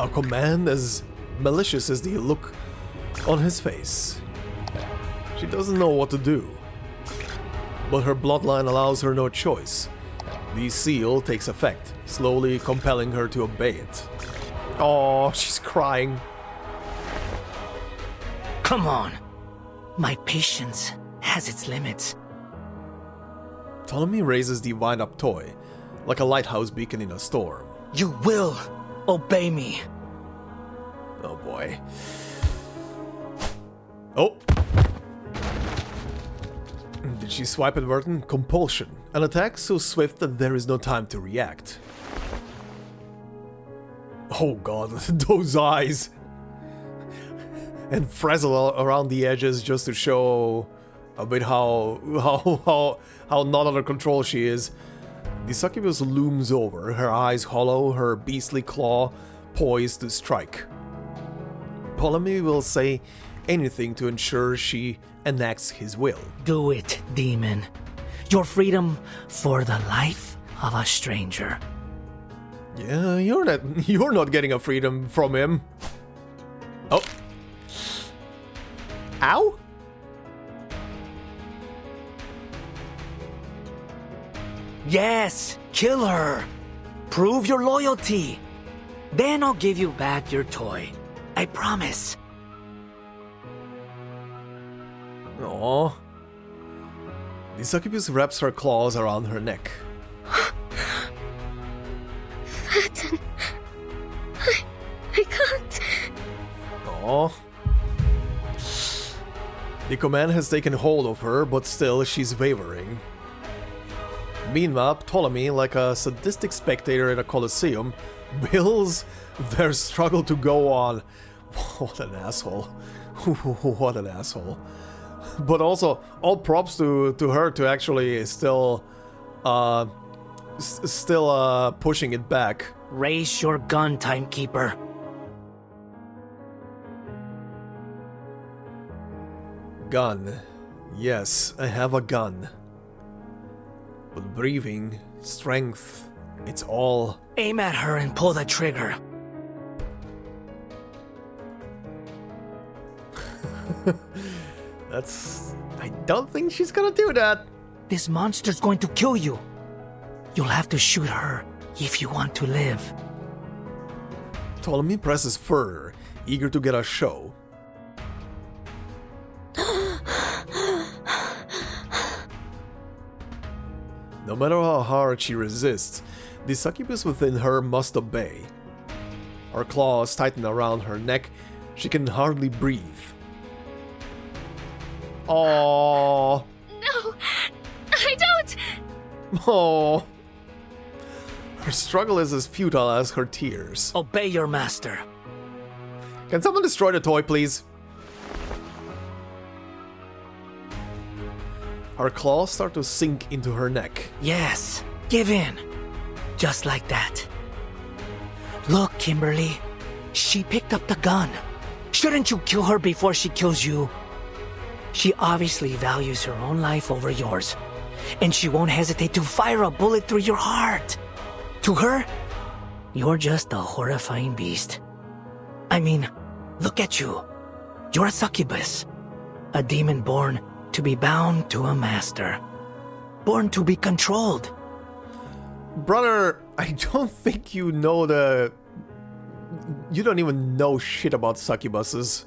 command as malicious as the look on his face. She doesn't know what to do, but her bloodline allows her no choice. The seal takes effect, slowly compelling her to obey it. Oh, she's crying. Come on. My patience has its limits. Ptolemy raises the wind-up toy, like a lighthouse beacon in a storm. You will obey me. Oh boy. Oh! Did she swipe at Vertin? Compulsion. An attack so swift that there is no time to react. Oh god, those eyes! And frazzle around the edges just to show a bit how not under control she is. The succubus looms over, her eyes hollow, her beastly claw poised to strike. Ptolemy will say anything to ensure she enacts his will. Do it, demon. Your freedom for the life of a stranger. Yeah, you're not getting a freedom from him. Oh. Ow? Yes, kill her. Prove your loyalty. Then I'll give you back your toy. I promise. Aww. The succubus wraps her claws around her neck. Vertin. I can't. Aww. The command has taken hold of her, but still she's wavering. Meanwhile, Ptolemy, like a sadistic spectator in a coliseum, wills their struggle to go on. What an asshole. What an asshole. But also, all props to her to actually still pushing it back. Raise your gun, Timekeeper. Gun. Yes, I have a gun. But breathing, strength, it's all... Aim at her and pull the trigger. I don't think she's gonna do that. This monster's going to kill you. You'll have to shoot her if you want to live. Ptolemy presses further, eager to get a show. No matter how hard she resists, the succubus within her must obey. Her claws tighten around her neck, she can hardly breathe. Aww. No, I don't. Aww. Her struggle is as futile as her tears. Obey your master. Can someone destroy the toy, please? Her claws start to sink into her neck. Yes, give in. Just like that. Look, Kimberly. She picked up the gun. Shouldn't you kill her before she kills you? She obviously values her own life over yours. And she won't hesitate to fire a bullet through your heart. To her, you're just a horrifying beast. I mean, look at you. You're a succubus. A demon born to be bound to a master. Born to be controlled. Brother, I don't think you know you don't even know shit about succubuses.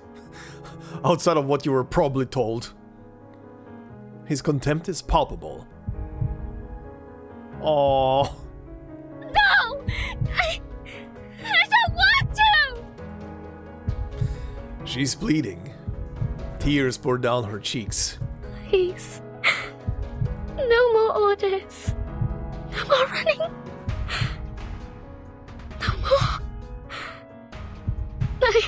Outside of what you were probably told. His contempt is palpable. Aww. No! I don't want to! She's bleeding. Tears pour down her cheeks. Please. No more orders. No more running. No more. I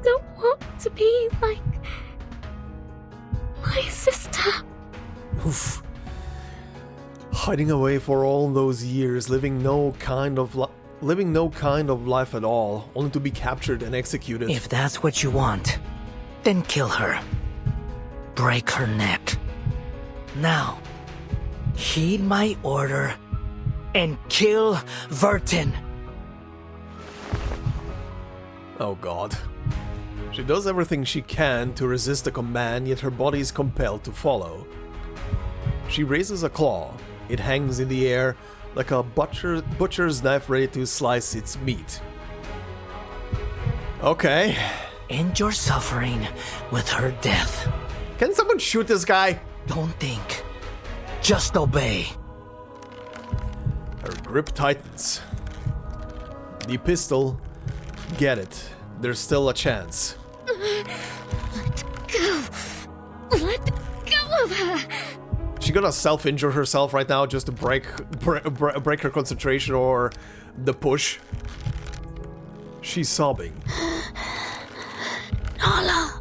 don't want to be like my sister. Oof. Hiding away for all those years, living no kind of life at all, only to be captured and executed. If that's what you want, then kill her. Break her neck. Now, heed my order and kill Vertin. Oh god. She does everything she can to resist the command, yet her body is compelled to follow. She raises a claw. It hangs in the air like a butcher's knife ready to slice its meat. Okay. End your suffering with her death. Can someone shoot this guy? Don't think. Just obey. Her grip tightens. The pistol. Get it. There's still a chance. Let go. Let go of her. She gonna self-injure herself right now just to break her concentration or the push? She's sobbing. Nala.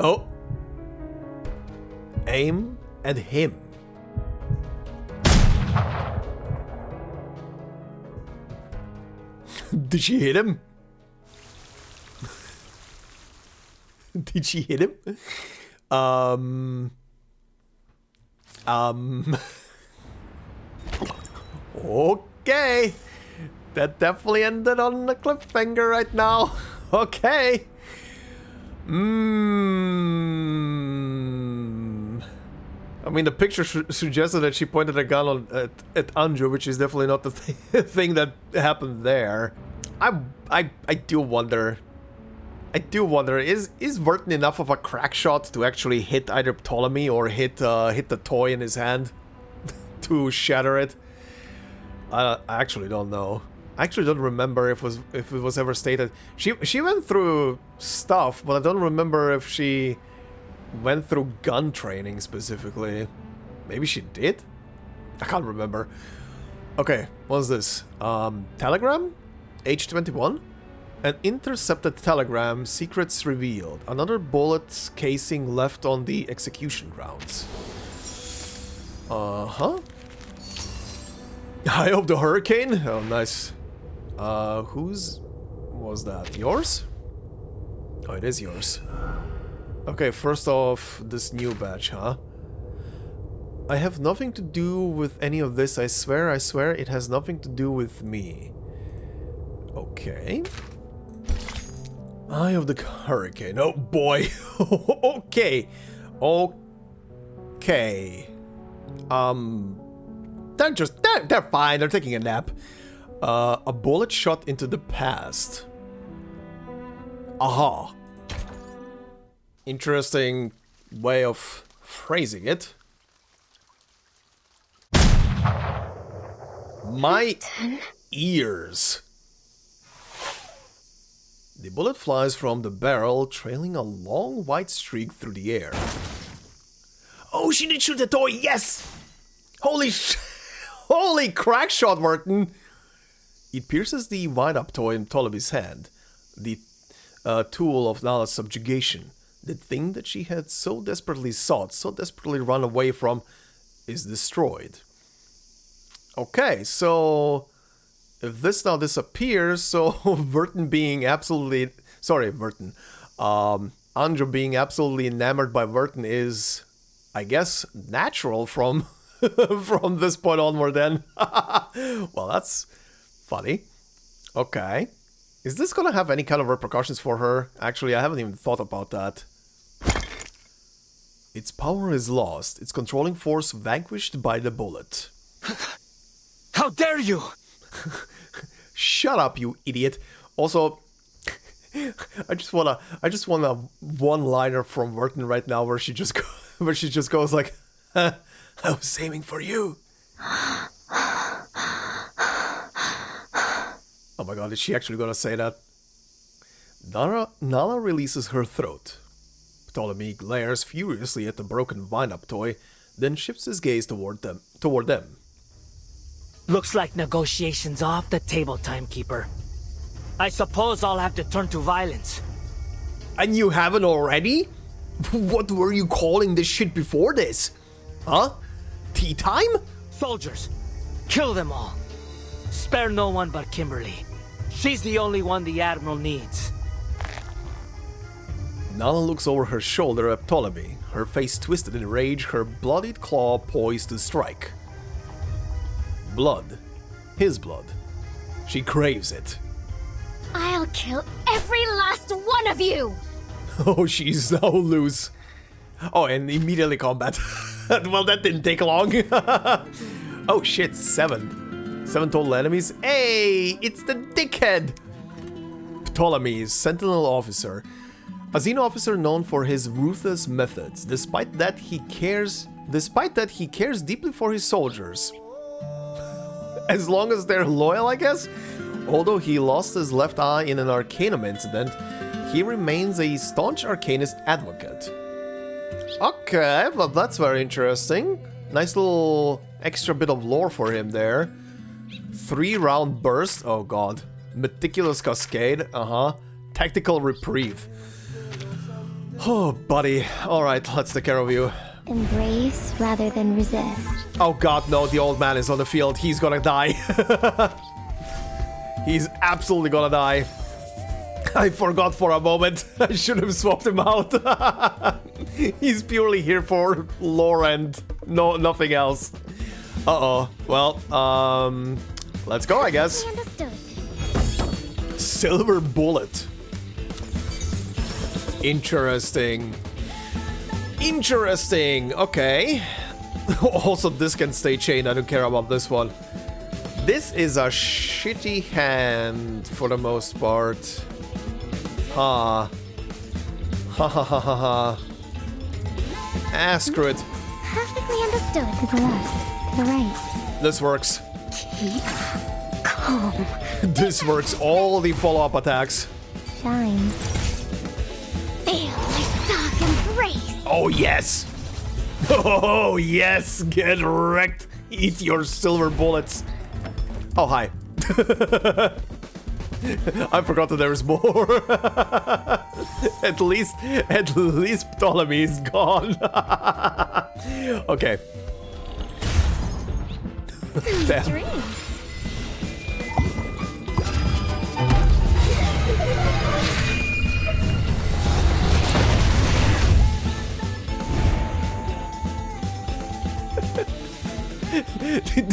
Oh. Aim at him. Did she hit him? Did she hit him? Okay. That definitely ended on a cliffhanger right now. Okay. I mean, the picture suggested that she pointed a gun at Andrew, which is definitely not the thing that happened there. I do wonder. Is Vertin enough of a crack shot to actually hit either Ptolemy or hit the toy in his hand to shatter it? I actually don't know. I actually don't remember if it was ever stated. She went through stuff, but I don't remember if she went through gun training specifically. Maybe she did? I can't remember. Okay, what's this? Telegram? H21? An intercepted telegram, secrets revealed. Another bullet casing left on the execution grounds. Uh-huh. Eye of the Hurricane? Oh, nice. Whose was that? Yours? Oh, it is yours. Okay, first off, this new badge, huh? I have nothing to do with any of this, I swear it has nothing to do with me. Okay. Eye of the Hurricane. Oh boy. Okay. Okay. They're fine. They're taking a nap. A bullet shot into the past. Aha. Interesting way of phrasing it. My ears. The bullet flies from the barrel, trailing a long white streak through the air. Oh, she did shoot the toy, yes! Holy crack shot, Vertin! It pierces the wind-up toy in Ptolemy's hand. The tool of Nala's subjugation. The thing that she had so desperately sought, so desperately run away from, is destroyed. Okay, so if this now disappears, so Vertin being absolutely... Sorry, Vertin. Andrew being absolutely enamored by Vertin is, I guess, natural from from this point onward then. Well, that's funny. Okay. Is this gonna have any kind of repercussions for her? Actually, I haven't even thought about that. Its power is lost. Its controlling force vanquished by the bullet. How dare you! Shut up, you idiot. Also, I just want a one-liner from Vertin right now where she just goes like, I was aiming for you. Oh my god, is she actually gonna say that? Nala releases her throat. Ptolemy glares furiously at the broken wind-up toy, then shifts his gaze toward them. Looks like negotiations off the table, Timekeeper. I suppose I'll have to turn to violence. And you haven't already? What were you calling this shit before this? Huh? Tea time? Soldiers, kill them all. Spare no one but Kimberly. She's the only one the Admiral needs. Nala looks over her shoulder at Ptolemy, her face twisted in rage, her bloodied claw poised to strike. Blood. His blood. She craves it. I'll kill every last one of you! Oh, she's so loose. Oh, and immediately combat. Well, that didn't take long. Oh shit, 7. 7 total enemies. Hey, it's the dickhead! Ptolemy, Sentinel Officer. A Xeno officer known for his ruthless methods. Despite that, he cares deeply for his soldiers. As long as they're loyal, I guess? Although he lost his left eye in an Arcanum incident, he remains a staunch Arcanist advocate. Okay, well that's very interesting. Nice little extra bit of lore for him there. 3-round burst, oh god. Meticulous cascade, Tactical reprieve. Oh, buddy. Alright, let's take care of you. Embrace rather than resist. Oh god, no, the old man is on the field. He's gonna die. He's absolutely gonna die. I forgot for a moment. I should have swapped him out. He's purely here for lore and nothing else. Uh-oh. Well, let's go, I guess. Silver bullet. Interesting. Interesting. Okay. Also, this can stay chained. I don't care about this one. This is a shitty hand for the most part. Ha. Ha ha ha ha ha. Ah, screw it. Perfectly understood. To the left. To the right. This works. Keep calm. This works. All the follow-up attacks. Shine. Feel my dark embrace! Oh, yes! Oh, yes! Get wrecked! Eat your silver bullets! Oh, hi. I forgot that there's more. At least Ptolemy is gone. Okay. Damn.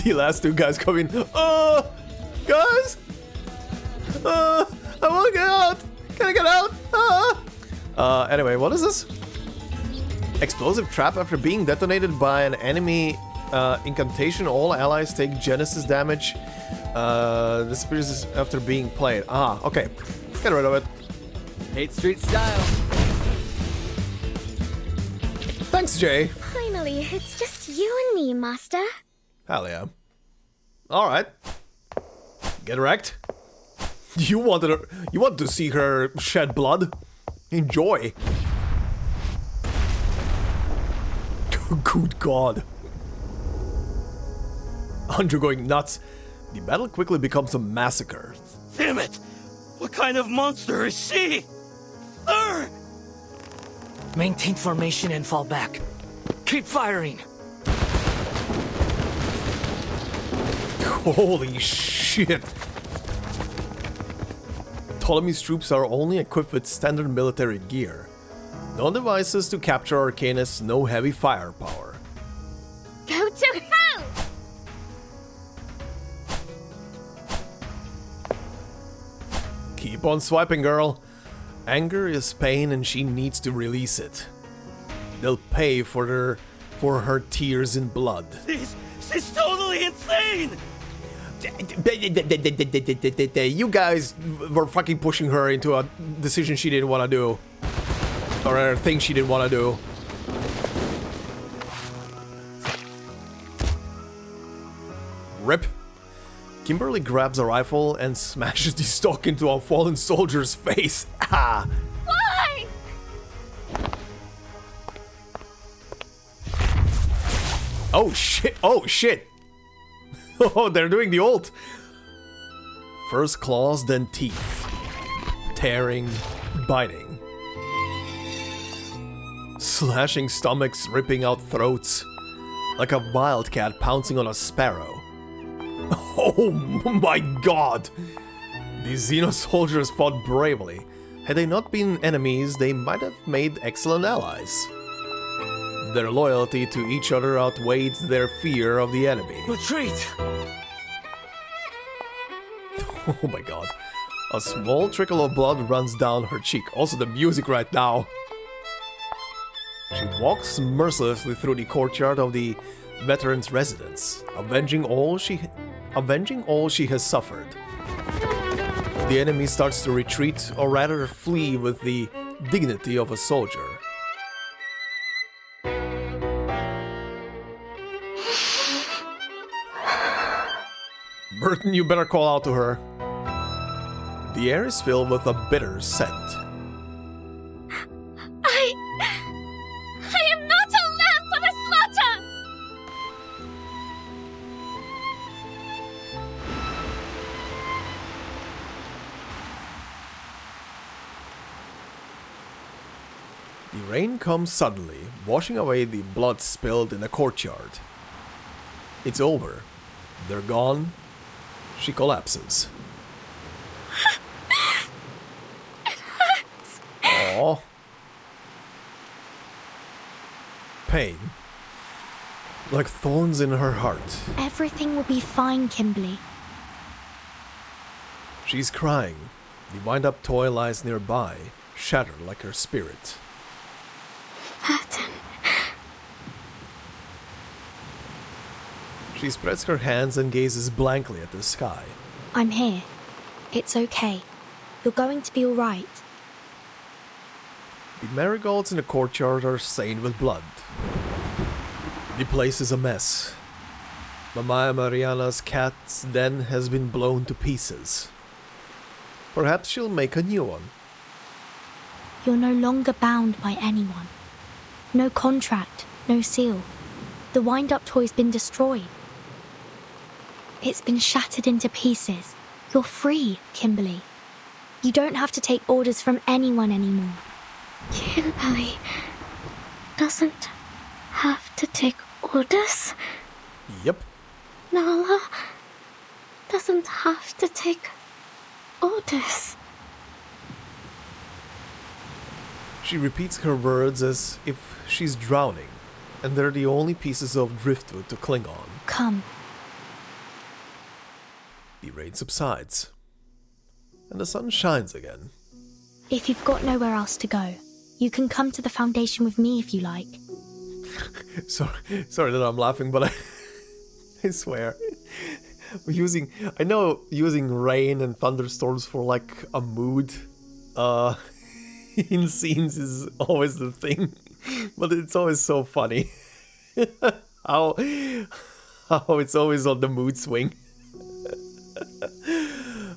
The last two guys come in. Guys! I wanna get out! Can I get out? Anyway, what is this? Explosive trap after being detonated by an enemy incantation. All allies take Genesis damage. Disappears after being played. Ah, okay. Get rid of it. Hate Street style. Thanks, Jay. Finally, it's just you and me, Master. Hell yeah. Alright. Get wrecked. You want to see her shed blood? Enjoy. Good God. Andrew going nuts. The battle quickly becomes a massacre. Damn it! What kind of monster is she? Maintain formation and fall back. Keep firing! Holy shit! Ptolemy's troops are only equipped with standard military gear. No devices to capture Arcanists, no heavy firepower. Go to hell! Keep on swiping, girl. Anger is pain and she needs to release it. They'll pay for her tears in blood. She's totally insane! You guys were fucking pushing her into a decision she didn't want to do. Or a thing she didn't want to do. Rip. Kimberly grabs a rifle and smashes the stock into a fallen soldier's face. Ah! Why? Oh shit! Oh shit! Oh, they're doing the ult! First claws, then teeth. Tearing, biting. Slashing stomachs, ripping out throats. Like a wildcat pouncing on a sparrow. Oh my god! These Xeno soldiers fought bravely. Had they not been enemies, they might have made excellent allies. Their loyalty to each other outweighed their fear of the enemy. Retreat! Oh my god. A small trickle of blood runs down her cheek. Also the music right now. She walks mercilessly through the courtyard of the veteran's residence, avenging all she has suffered. The enemy starts to retreat, or rather flee with the dignity of a soldier. Vertin, you better call out to her. The air is filled with a bitter scent. I am not a lamb for the slaughter! The rain comes suddenly, washing away the blood spilled in the courtyard. It's over. They're gone. She collapses. It hurts. Aww. Pain. Like thorns in her heart. Everything will be fine, Kimberly. She's crying. The wind-up toy lies nearby, shattered like her spirit. Vertin. She spreads her hands and gazes blankly at the sky. I'm here. It's okay. You're going to be alright. The marigolds in the courtyard are stained with blood. The place is a mess. Mamma Mariana's cat's den has been blown to pieces. Perhaps she'll make a new one. You're no longer bound by anyone. No contract, no seal. The wind-up toy's been destroyed. It's been shattered into pieces. You're free, Kimberly. You don't have to take orders from anyone anymore. Kimberly doesn't have to take orders. Yep. Nala doesn't have to take orders. She repeats her words as if she's drowning, and they're the only pieces of driftwood to cling on. Come. The rain subsides, and the sun shines again. If you've got nowhere else to go, you can come to the Foundation with me if you like. Sorry that I'm laughing, but I swear. I know using rain and thunderstorms for like a mood in scenes is always the thing, but it's always so funny how it's always on the mood swing.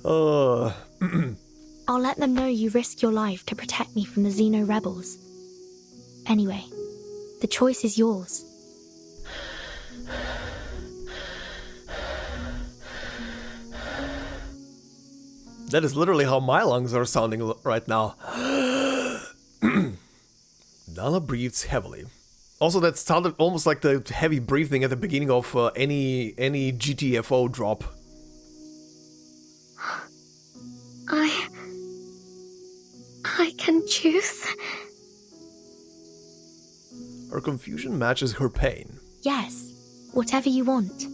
I'll let them know you risk your life to protect me from the Xeno rebels. Anyway, the choice is yours. That is literally how my lungs are sounding right now. Nala breathes heavily. Also, that sounded almost like the heavy breathing at the beginning of any GTFO drop. I can choose. Her confusion matches her pain. Yes, whatever you want.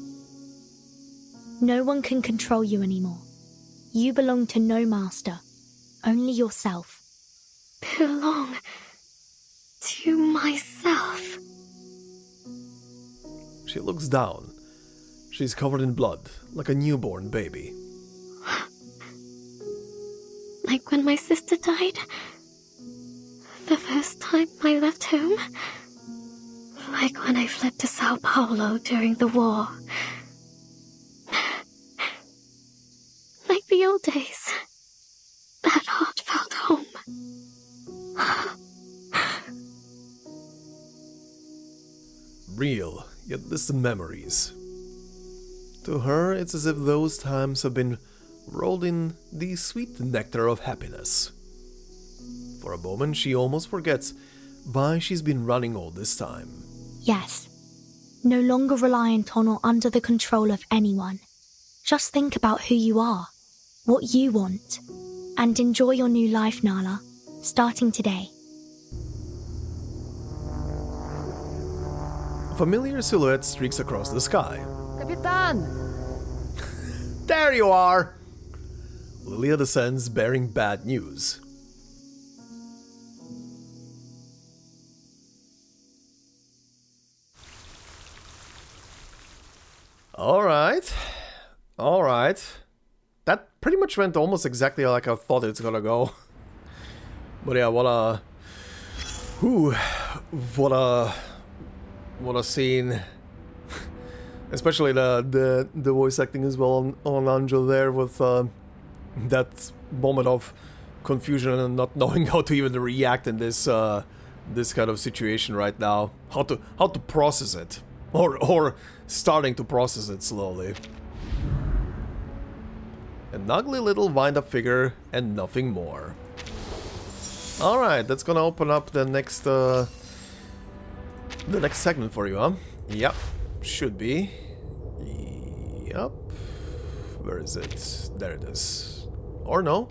No one can control you anymore. You belong to no master, only yourself. Belong to myself. She looks down. She's covered in blood, like a newborn baby. Like when my sister died. The first time I left home. Like when I fled to Sao Paulo during the war. Like the old days. That heartfelt home. Real, yet distant memories. To her, it's as if those times have been rolled in the sweet nectar of happiness. For a moment, she almost forgets why she's been running all this time. Yes. No longer reliant on or under the control of anyone. Just think about who you are, what you want, and enjoy your new life, Nala, starting today. A familiar silhouette streaks across the sky. Kapitan! There you are! Lilia descends bearing bad news. Alright. That pretty much went almost exactly like I thought it's gonna go. But yeah, what a scene. Especially the voice acting as well on Angel there with that moment of confusion and not knowing how to even react in this this kind of situation right now. How to process it. Or starting to process it slowly. An ugly little wind-up figure and nothing more. Alright, that's gonna open up the next segment for you, huh? Yep, should be. Yep. Where is it? There it is. Or no?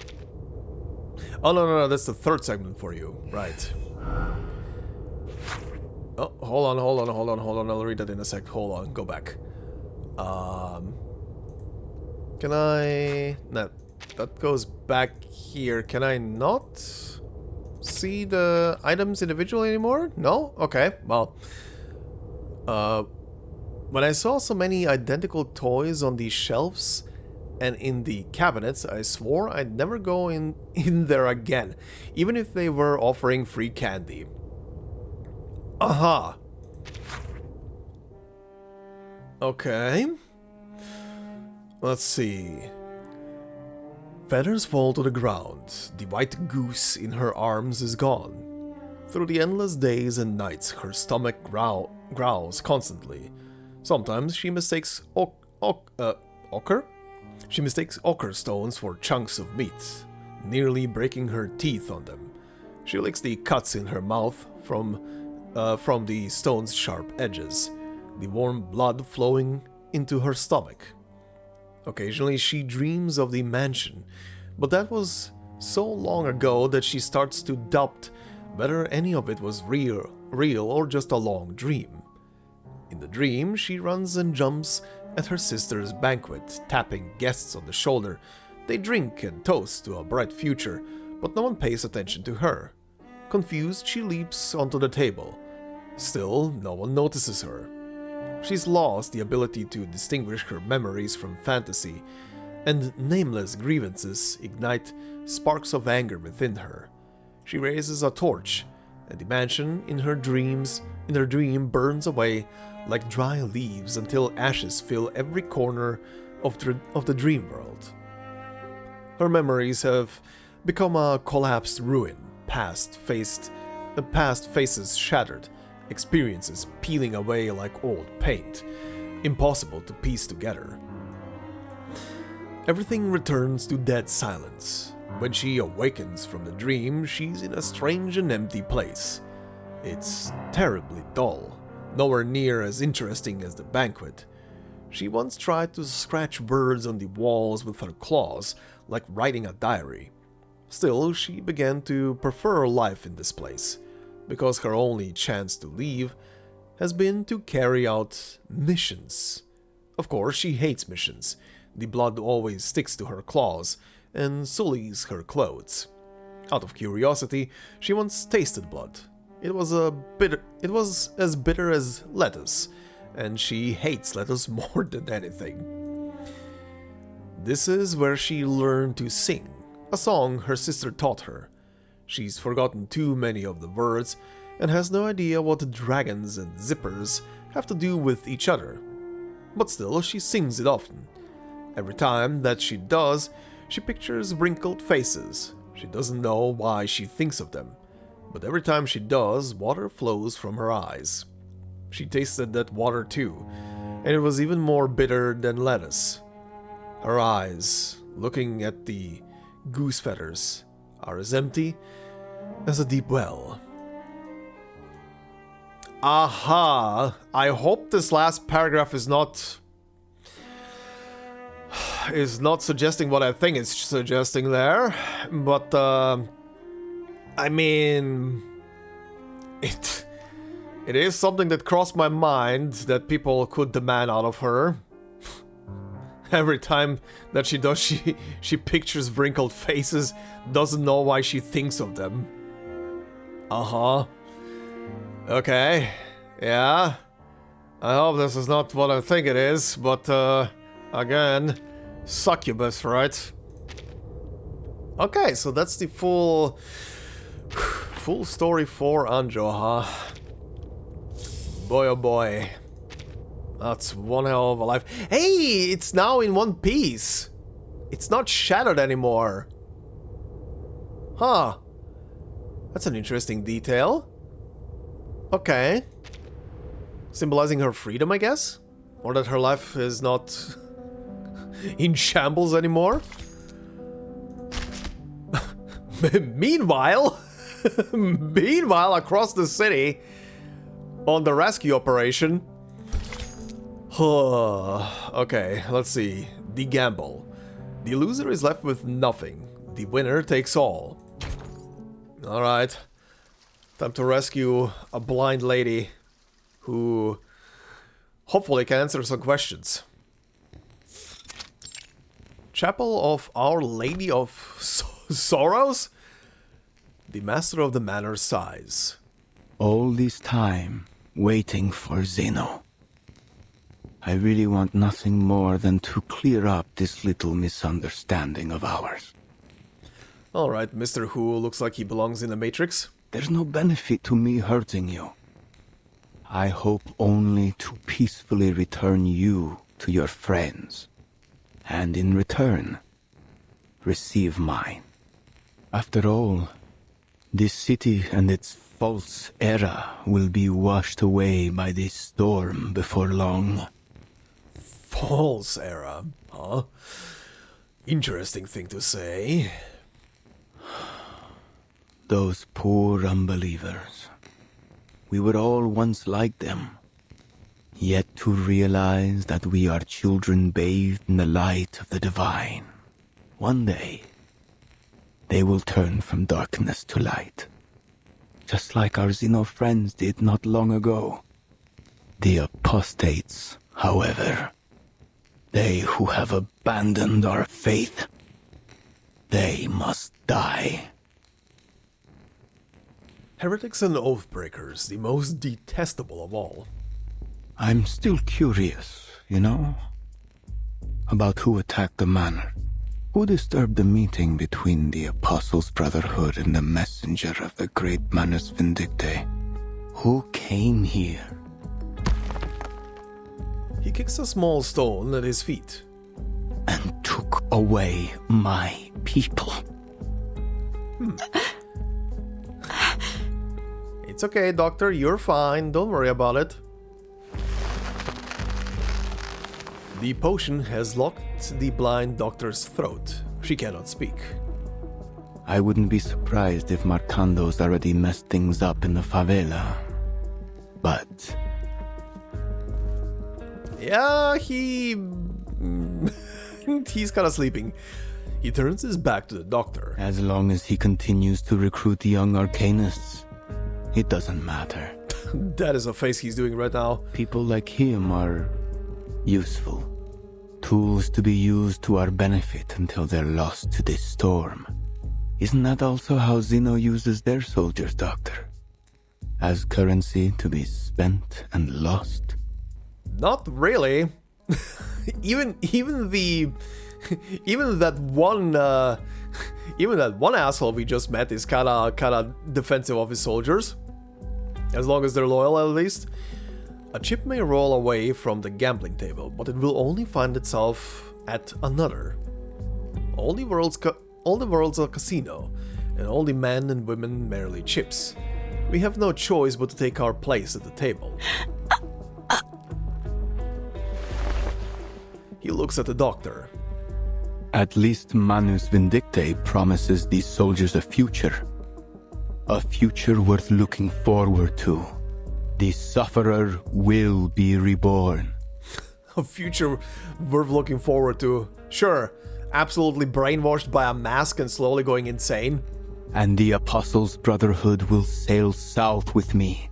Oh, no, that's the third segment for you. Right. Oh, hold on. I'll read that in a sec. Hold on, go back. Can I... No, that goes back here. Can I not see the items individually anymore? No? Okay, well... when I saw so many identical toys on these shelves and in the cabinets, I swore I'd never go in there again, even if they were offering free candy. Aha! Okay. Let's see. Feathers fall to the ground. The white goose in her arms is gone. Through the endless days and nights, her stomach growls constantly. Sometimes she mistakes ochre? She mistakes ochre stones for chunks of meat, nearly breaking her teeth on them. She licks the cuts in her mouth from the stone's sharp edges, the warm blood flowing into her stomach. Occasionally she dreams of the mansion, but that was so long ago that she starts to doubt whether any of it was real or just a long dream. In the dream, she runs and jumps at her sister's banquet, tapping guests on the shoulder. They drink and toast to a bright future, but no one pays attention to her. Confused, she leaps onto the table. Still, no one notices her. She's lost the ability to distinguish her memories from fantasy, and nameless grievances ignite sparks of anger within her. She raises a torch, and the mansion in her dream burns away like dry leaves until ashes fill every corner of the dream world. Her memories have become a collapsed ruin, past faces shattered, experiences peeling away like old paint, impossible to piece together. Everything returns to dead silence. When she awakens from the dream, she's in a strange and empty place. It's terribly dull, nowhere near as interesting as the banquet. She once tried to scratch birds on the walls with her claws, like writing a diary. Still, she began to prefer life in this place, because her only chance to leave has been to carry out missions. Of course, she hates missions. The blood always sticks to her claws and sullies her clothes. Out of curiosity, she once tasted blood. It was as bitter as lettuce, and she hates lettuce more than anything. This is where she learned to sing, a song her sister taught her. She's forgotten too many of the words and has no idea what dragons and zippers have to do with each other. But still, she sings it often. Every time that she does, she pictures wrinkled faces. She doesn't know why she thinks of them, but every time she does, water flows from her eyes. She tasted that water too, and it was even more bitter than lettuce. Her eyes, looking at the goose feathers, are as empty as a deep well. Aha! I hope this last paragraph is not suggesting what I think it's suggesting there, but I mean, it is something that crossed my mind that people could demand out of her. Every time that she does, she pictures wrinkled faces, doesn't know why she thinks of them. Uh-huh. Okay. Yeah. I hope this is not what I think it is, but again, succubus, right? Okay, so that's the full story for Anjo, huh? Boy oh boy. That's one hell of a life. Hey, it's now in one piece. It's not shattered anymore. Huh. That's an interesting detail. Okay. Symbolizing her freedom, I guess? Or that her life is not in shambles anymore? Meanwhile, across the city, on the rescue operation. Okay, let's see. The gamble. The loser is left with nothing. The winner takes all. Alright. Time to rescue a blind lady who hopefully can answer some questions. Chapel of Our Lady of Sorrows? The master of the manor sighs. All this time, waiting for Zeno. I really want nothing more than to clear up this little misunderstanding of ours. Alright, Mr. Who looks like he belongs in the Matrix. There's no benefit to me hurting you. I hope only to peacefully return you to your friends. And in return, receive mine. After all, this city and its false era will be washed away by this storm before long. False era, huh? Interesting thing to say. Those poor unbelievers. We were all once like them. Yet to realize that we are children bathed in the light of the divine. One day, they will turn from darkness to light. Just like our Xeno friends did not long ago. The apostates, however, they who have abandoned our faith, they must die. Heretics and oathbreakers, the most detestable of all. I'm still curious, you know, about who attacked the manor. Who disturbed the meeting between the Apostles' Brotherhood and the messenger of the great Manus Vindicte? Who came here? He kicks a small stone at his feet. And took away my people. It's okay, Doctor, you're fine. Don't worry about it. The potion has locked the blind doctor's throat. She cannot speak. I wouldn't be surprised if Marcando's already messed things up in the favela. But... yeah, he's kind of sleeping. He turns his back to the doctor. As long as he continues to recruit young Arcanists, it doesn't matter. That is a face he's doing right now. People like him are useful. Tools to be used to our benefit until they're lost to this storm. Isn't that also how Zeno uses their soldiers, Doctor? As currency to be spent and lost? Not really. even that one asshole we just met is kinda defensive of his soldiers. As long as they're loyal, at least. A chip may roll away from the gambling table, but it will only find itself at another. All the world's a casino, and all the men and women merely chips. We have no choice but to take our place at the table. He looks at the doctor. At least Manus Vindicte promises these soldiers a future. A future worth looking forward to. The sufferer will be reborn. A future worth looking forward to. Sure, absolutely brainwashed by a mask and slowly going insane. And the Apostles' Brotherhood will sail south with me.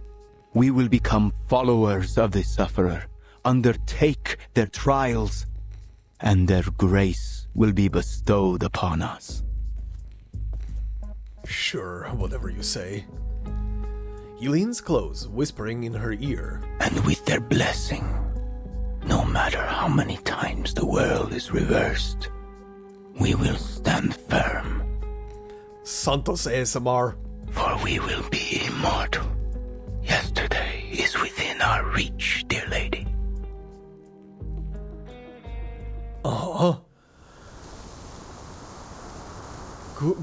We will become followers of the sufferer, undertake their trials, and their grace will be bestowed upon us. Sure, whatever you say. He leans close, whispering in her ear. And with their blessing, no matter how many times the world is reversed, we will stand firm. Santos ASMR. For we will be immortal. Yesterday is within our reach, dear lady. Uh-huh.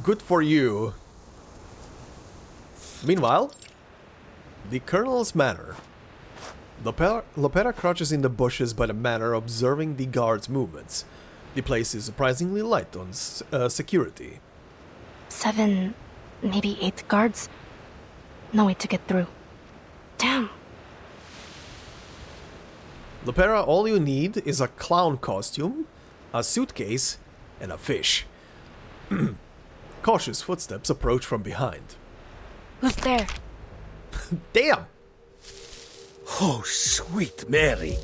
Good for you. Meanwhile, the Colonel's manor. Lopera crouches in the bushes by the manor, observing the guards' movements. The place is surprisingly light on security. 7, maybe 8 guards. No way to get through. Damn. Lopera, all you need is a clown costume, a suitcase, and a fish. Cautious footsteps approach from behind. Who's there? Damn! Oh, sweet Mary.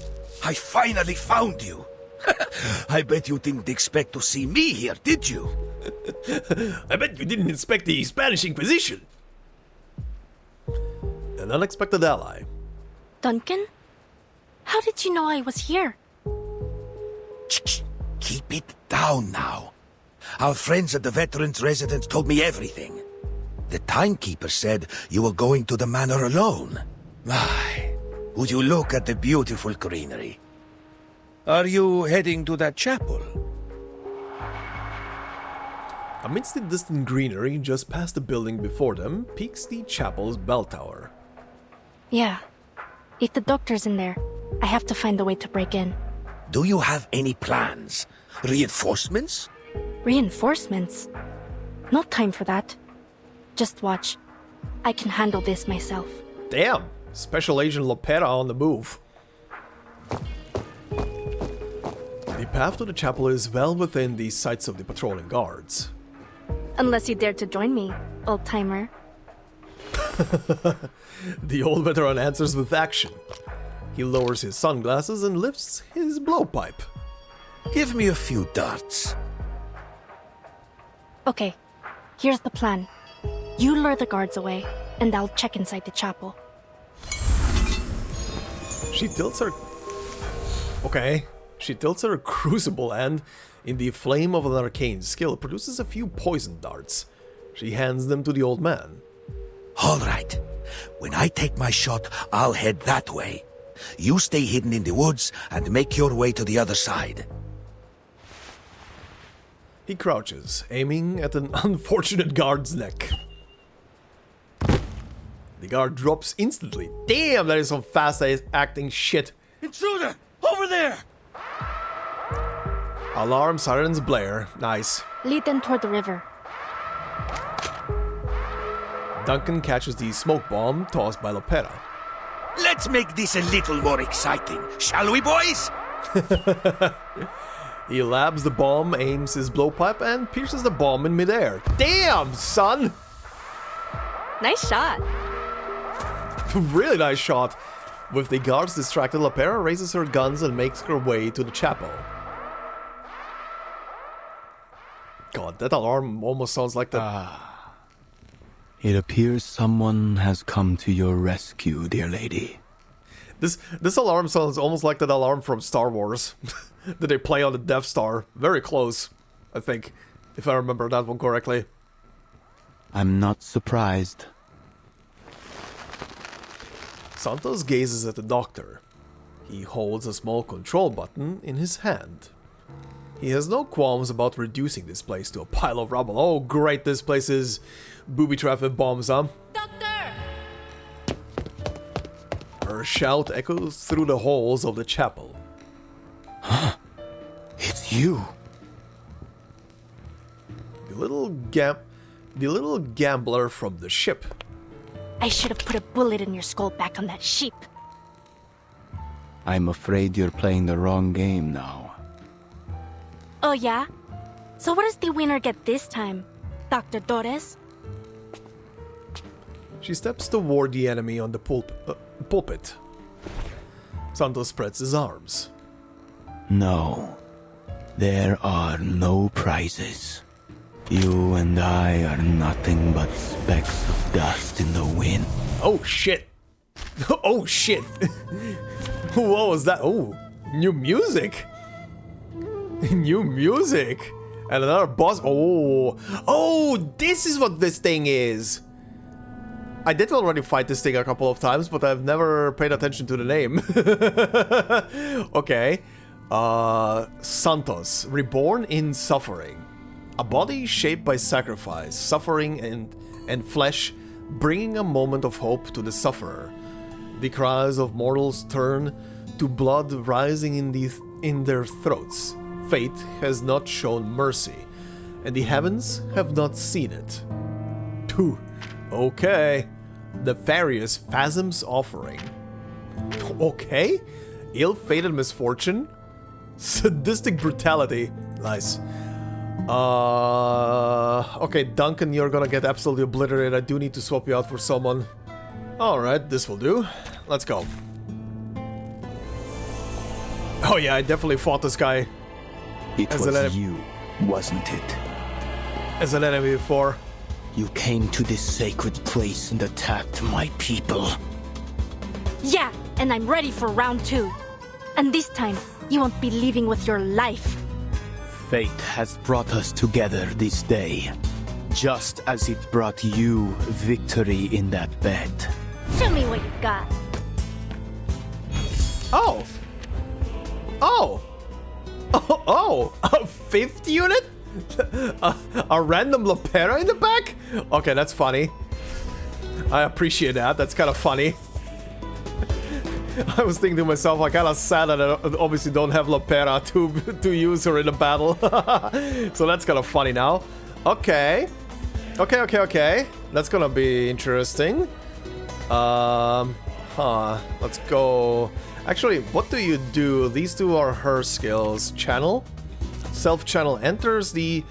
I finally found you. I bet you didn't expect to see me here, did you? I bet you didn't expect the Spanish Inquisition. An unexpected ally. Duncan? How did you know I was here? Keep it down now. Our friends at the Veterans Residence told me everything. The Timekeeper said you were going to the manor alone. Why, would you look at the beautiful greenery? Are you heading to that chapel? Amidst the distant greenery, just past the building before them, peeks the chapel's bell tower. Yeah. If the doctor's in there, I have to find a way to break in. Do you have any plans? Reinforcements? Reinforcements? No time for that. Just watch. I can handle this myself. Damn! Special Agent Lopera on the move. The path to the chapel is well within the sights of the patrolling guards. Unless you dare to join me, old-timer. The old veteran answers with action. He lowers his sunglasses and lifts his blowpipe. Give me a few darts. Okay, here's the plan. You lure the guards away, and I'll check inside the chapel. She tilts her... Okay. She tilts her crucible and, in the flame of an arcane skill, produces a few poison darts. She hands them to the old man. All right. When I take my shot, I'll head that way. You stay hidden in the woods and make your way to the other side. He crouches, aiming at an unfortunate guard's neck. The guard drops instantly. Damn, that is some fast-acting shit. Intruder! Over there! Alarm sirens blare. Nice. Lead them toward the river. Duncan catches the smoke bomb tossed by Lopera. Let's make this a little more exciting, shall we, boys? He labs the bomb, aims his blowpipe, and pierces the bomb in midair. Damn, son! Nice shot. Really nice shot. With the guards distracted, Lopera raises her guns and makes her way to the chapel. God, that alarm almost sounds like the... It appears someone has come to your rescue, dear lady. This alarm sounds almost like that alarm from Star Wars that they play on the Death Star. Very close, I think, if I remember that one correctly. I'm not surprised. Santos gazes at the doctor. He holds a small control button in his hand. He has no qualms about reducing this place to a pile of rubble. Oh great, this place is booby-trapped with bombs, huh? Doctor! Her shout echoes through the halls of the chapel. Huh? It's you! The little gambler from the ship. I should have put a bullet in your skull back on that sheep. I'm afraid you're playing the wrong game now. Oh yeah? So what does the winner get this time, Dr. Torres? She steps toward the enemy on the pulpit. Santos spreads his arms. No, there are no prizes. You and I are nothing but specks of dust in the wind. Oh shit! Oh shit! What was that? Oh, new music! New music! And another boss. Oh! Oh, this is what this thing is! I did already fight this thing a couple of times, but I've never paid attention to the name. Okay. Santos, reborn in suffering. A body shaped by sacrifice, suffering and flesh, bringing a moment of hope to the sufferer. The cries of mortals turn to blood rising in their throats. Fate has not shown mercy, and the heavens have not seen it. Phew. Okay. Nefarious Phasm's offering. Okay. Ill-fated misfortune. Sadistic brutality. Nice. Okay, Duncan, you're gonna get absolutely obliterated. I do need to swap you out for someone. Alright, this will do. Let's go. Oh yeah, I definitely fought this guy. It was you, wasn't it? As an enemy before. You came to this sacred place and attacked my people. Yeah, and I'm ready for round 2. And this time, you won't be leaving with your life. Fate has brought us together this day, just as it brought you victory in that bed. Show me what you got. Oh! Oh! Oh! A 5th unit? A random Lopera in the back? Okay, that's funny. I appreciate that. That's kind of funny. I was thinking to myself, I'm kind of sad that I obviously don't have Lopera to use her in a battle. So that's kind of funny now. Okay. Okay. That's gonna be interesting. Let's go. Actually, what do you do? These two are her skills. Channel. Self-channel enters the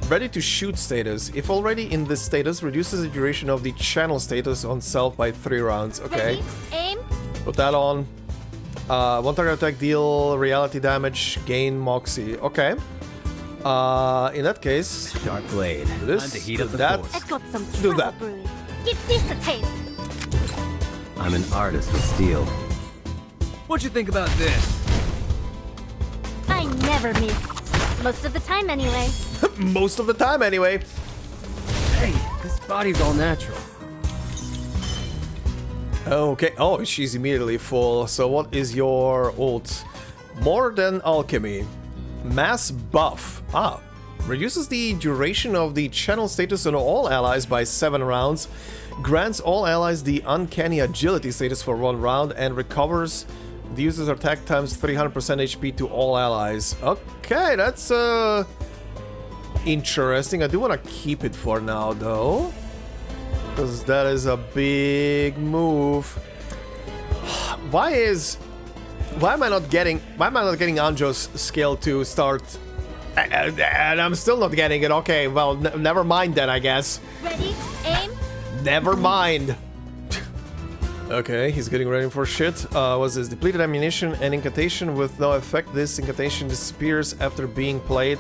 ready to shoot status. If already in this status, reduces the duration of the channel status on self by 3 rounds. Okay. Ready, aim. Put that on. One target attack, deal reality damage, gain moxie. Okay. In that case, sharp blade. Do this. Time to heat do up the that. force. I've got some Do that. brewing. Give this a taste. I'm an artist with steel. What'd you think about this? I never miss. Most of the time, anyway. Most of the time, anyway. Hey, this body's all natural. Okay. Oh, she's immediately full. So what is your ult? More than alchemy. Mass buff. Ah. Reduces the duration of the channel status on all allies by 7 rounds. Grants all allies the uncanny agility status for 1 round and recovers Deals attack times 300% HP to all allies. Okay, that's interesting. I do want to keep it for now though, because that is a big move. Why am I not getting Anjo's skill to start? And I'm still not getting it. Okay, well, never mind then, I guess. Ready? Aim? Never mind. Okay, he's getting ready for shit. What's this? Depleted ammunition and incantation with no effect. This incantation disappears after being played,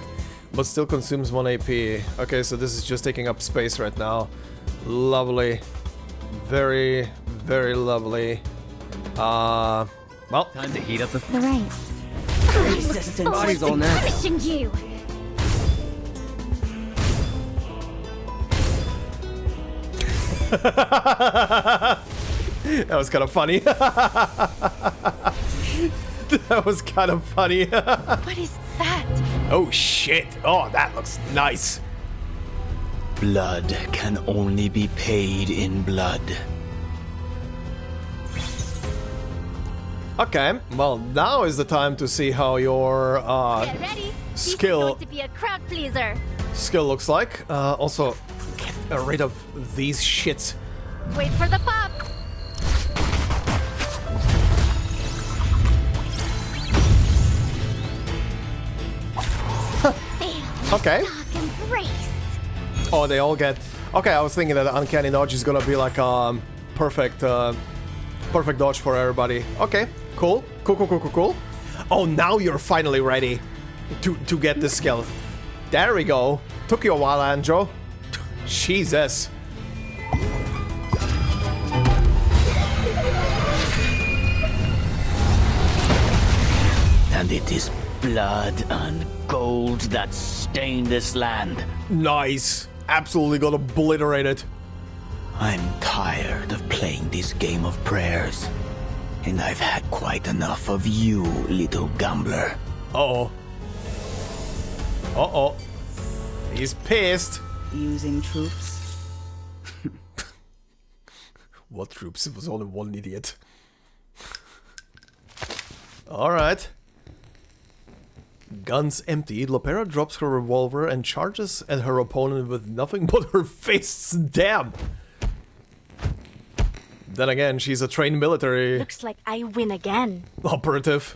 but still consumes 1 AP. Okay, so this is just taking up space right now. Lovely. Very, very lovely. Well. Time to heat up the rain. Resistance. Body's all now. Punishing you. That was kind of funny. That was kind of funny. What is that? Oh shit. Oh, that looks nice. Blood can only be paid in blood. Okay, well, now is the time to see how your Get ready. skill This is going to be a crowd pleaser. skill looks like. Also, get rid of these shits. Wait for the pop. Okay. Embrace. Oh, they all get. Okay, I was thinking that uncanny dodge is gonna be like perfect, perfect dodge for everybody. Okay, cool, cool. Oh, now you're finally ready to get this skill. There we go. Took you a while, Andrew. Jesus. And it is blood and gold that stain this land. Nice. Absolutely gonna obliterate it. I'm tired of playing this game of prayers. And I've had quite enough of you, little gambler. Uh-oh. Uh-oh. He's pissed. Using troops? What troops? It was only one idiot. Alright. Guns emptied, Lopera drops her revolver and charges at her opponent with nothing but her fists. Damn! Then again, she's a trained military Looks like I win again. operative.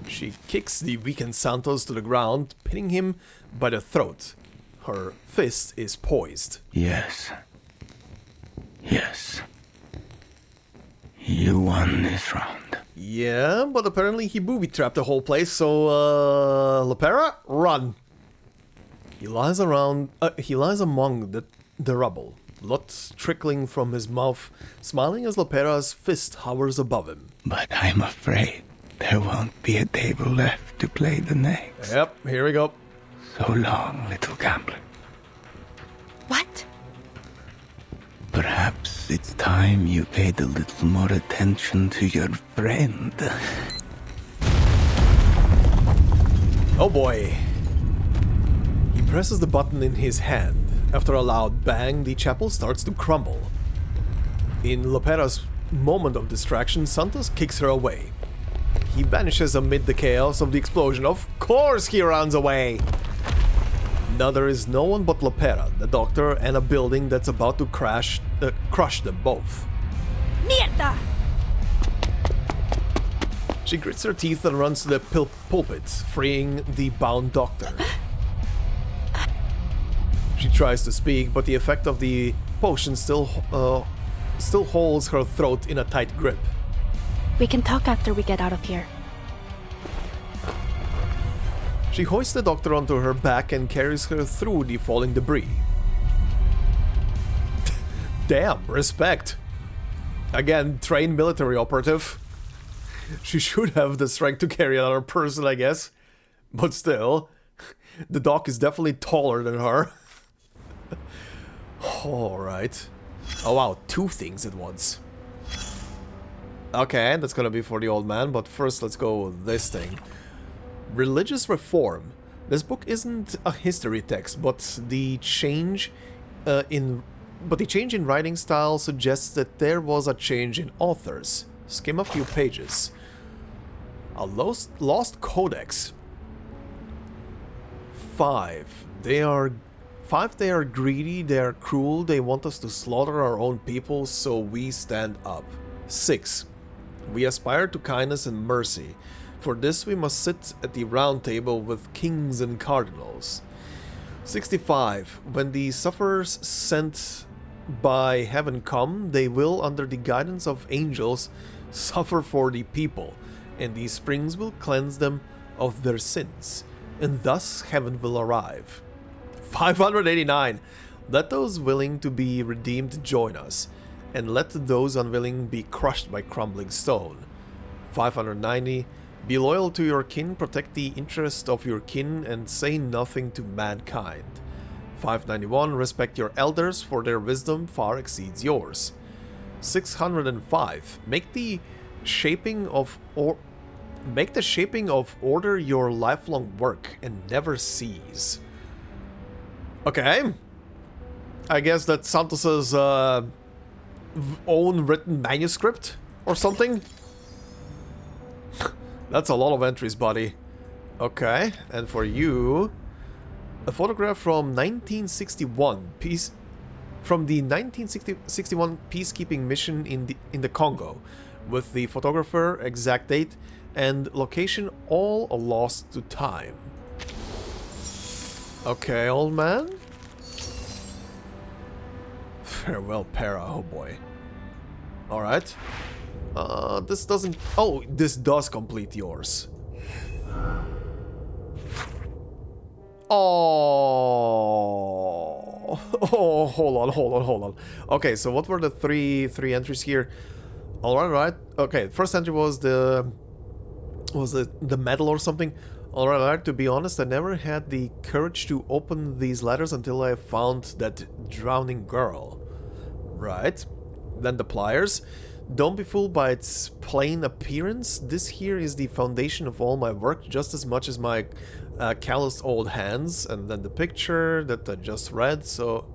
She kicks the weakened Santos to the ground, pinning him by the throat. Her fist is poised. Yes. Yes. You won this round. Yeah, but apparently he booby-trapped the whole place, so, Lopera, run! He lies among the rubble, blood trickling from his mouth, smiling as Lopera's fist hovers above him. But I'm afraid there won't be a table left to play the next. Yep, here we go. So long, little gambler. What? Perhaps it's time you paid a little more attention to your friend. Oh boy. He presses the button in his hand. After a loud bang, the chapel starts to crumble. In Lopera's moment of distraction, Santos kicks her away. He vanishes amid the chaos of the explosion. Of course he runs away! Now there is no one but Lopera, the doctor, and a building that's about to crush them both. Mierda! She grits her teeth and runs to the pulpit, freeing the bound doctor. She tries to speak, but the effect of the potion still holds her throat in a tight grip. We can talk after we get out of here. She hoists the doctor onto her back and carries her through the falling debris. Damn, respect. Again, trained military operative. She should have the strength to carry another person, I guess. But still, the doc is definitely taller than her. Alright. Oh wow, 2 things at once. Okay, that's gonna be for the old man, but first let's go with this thing. Religious reform. This book isn't a history text, but the change in but the change in writing style suggests that there was a change in authors. Skim a few pages. A lost codex. 5. They are greedy, they are cruel, they want us to slaughter our own people, so we stand up. 6. We aspire to kindness and mercy. For this we must sit at the round table with kings and cardinals. 65. When the sufferers sent by heaven come, they will, under the guidance of angels, suffer for the people, and the springs will cleanse them of their sins, and thus heaven will arrive. 589. Let those willing to be redeemed join us, and let those unwilling be crushed by crumbling stone. 590. Be loyal to your kin, protect the interest of your kin, and say nothing to mankind. 591. Respect your elders, for their wisdom far exceeds yours. 605. Make the shaping of order your lifelong work and never cease. Okay. I guess that's Santos's own written manuscript or something. That's a lot of entries, buddy. Okay, and for you, a photograph from 1961 from the 1961 peacekeeping mission in the Congo, with the photographer, exact date, and location all lost to time. Okay, old man. Farewell, Para. Oh boy. All right. This doesn't... Oh, this does complete yours. Oh, hold on. Okay, so what were the three entries here? All right. Okay, first entry was the medal or something. All right. To be honest, I never had the courage to open these letters until I found that drowning girl. Right. Then the pliers. Don't be fooled by its plain appearance. This here is the foundation of all my work, just as much as my calloused old hands. And then the picture that I just read, so...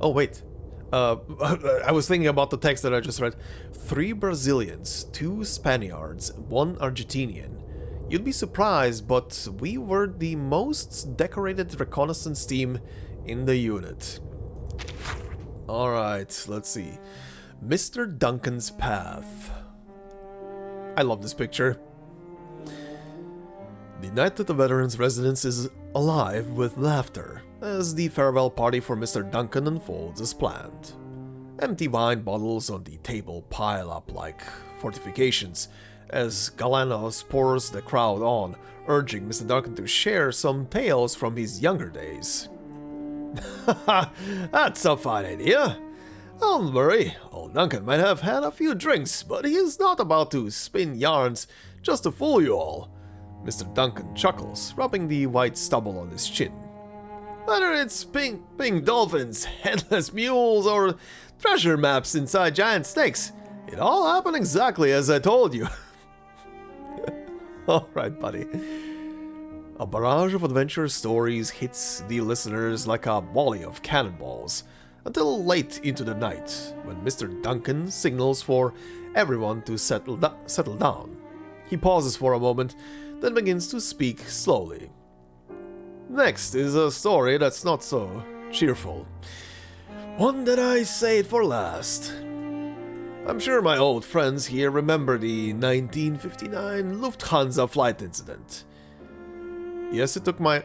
Oh, wait. I was thinking about the text that I just read. 3 Brazilians, 2 Spaniards, 1 Argentinian. You'd be surprised, but we were the most decorated reconnaissance team in the unit. Alright, let's see. Mr. Duncan's Path. I love this picture. The night at the veterans' residence is alive with laughter as the farewell party for Mr. Duncan unfolds as planned. Empty wine bottles on the table pile up like fortifications as Galanos pours the crowd on, urging Mr. Duncan to share some tales from his younger days. That's a fine idea. Don't worry, old Duncan might have had a few drinks, but he is not about to spin yarns just to fool you all. Mr. Duncan chuckles, rubbing the white stubble on his chin. Whether it's pink dolphins, headless mules, or treasure maps inside giant snakes, it all happened exactly as I told you. Alright, buddy. A barrage of adventure stories hits the listeners like a volley of cannonballs, until late into the night, when Mr. Duncan signals for everyone to settle down. He pauses for a moment, then begins to speak slowly. Next is a story that's not so cheerful. One that I saved for last. I'm sure my old friends here remember the 1959 Lufthansa flight incident. Yes, it took my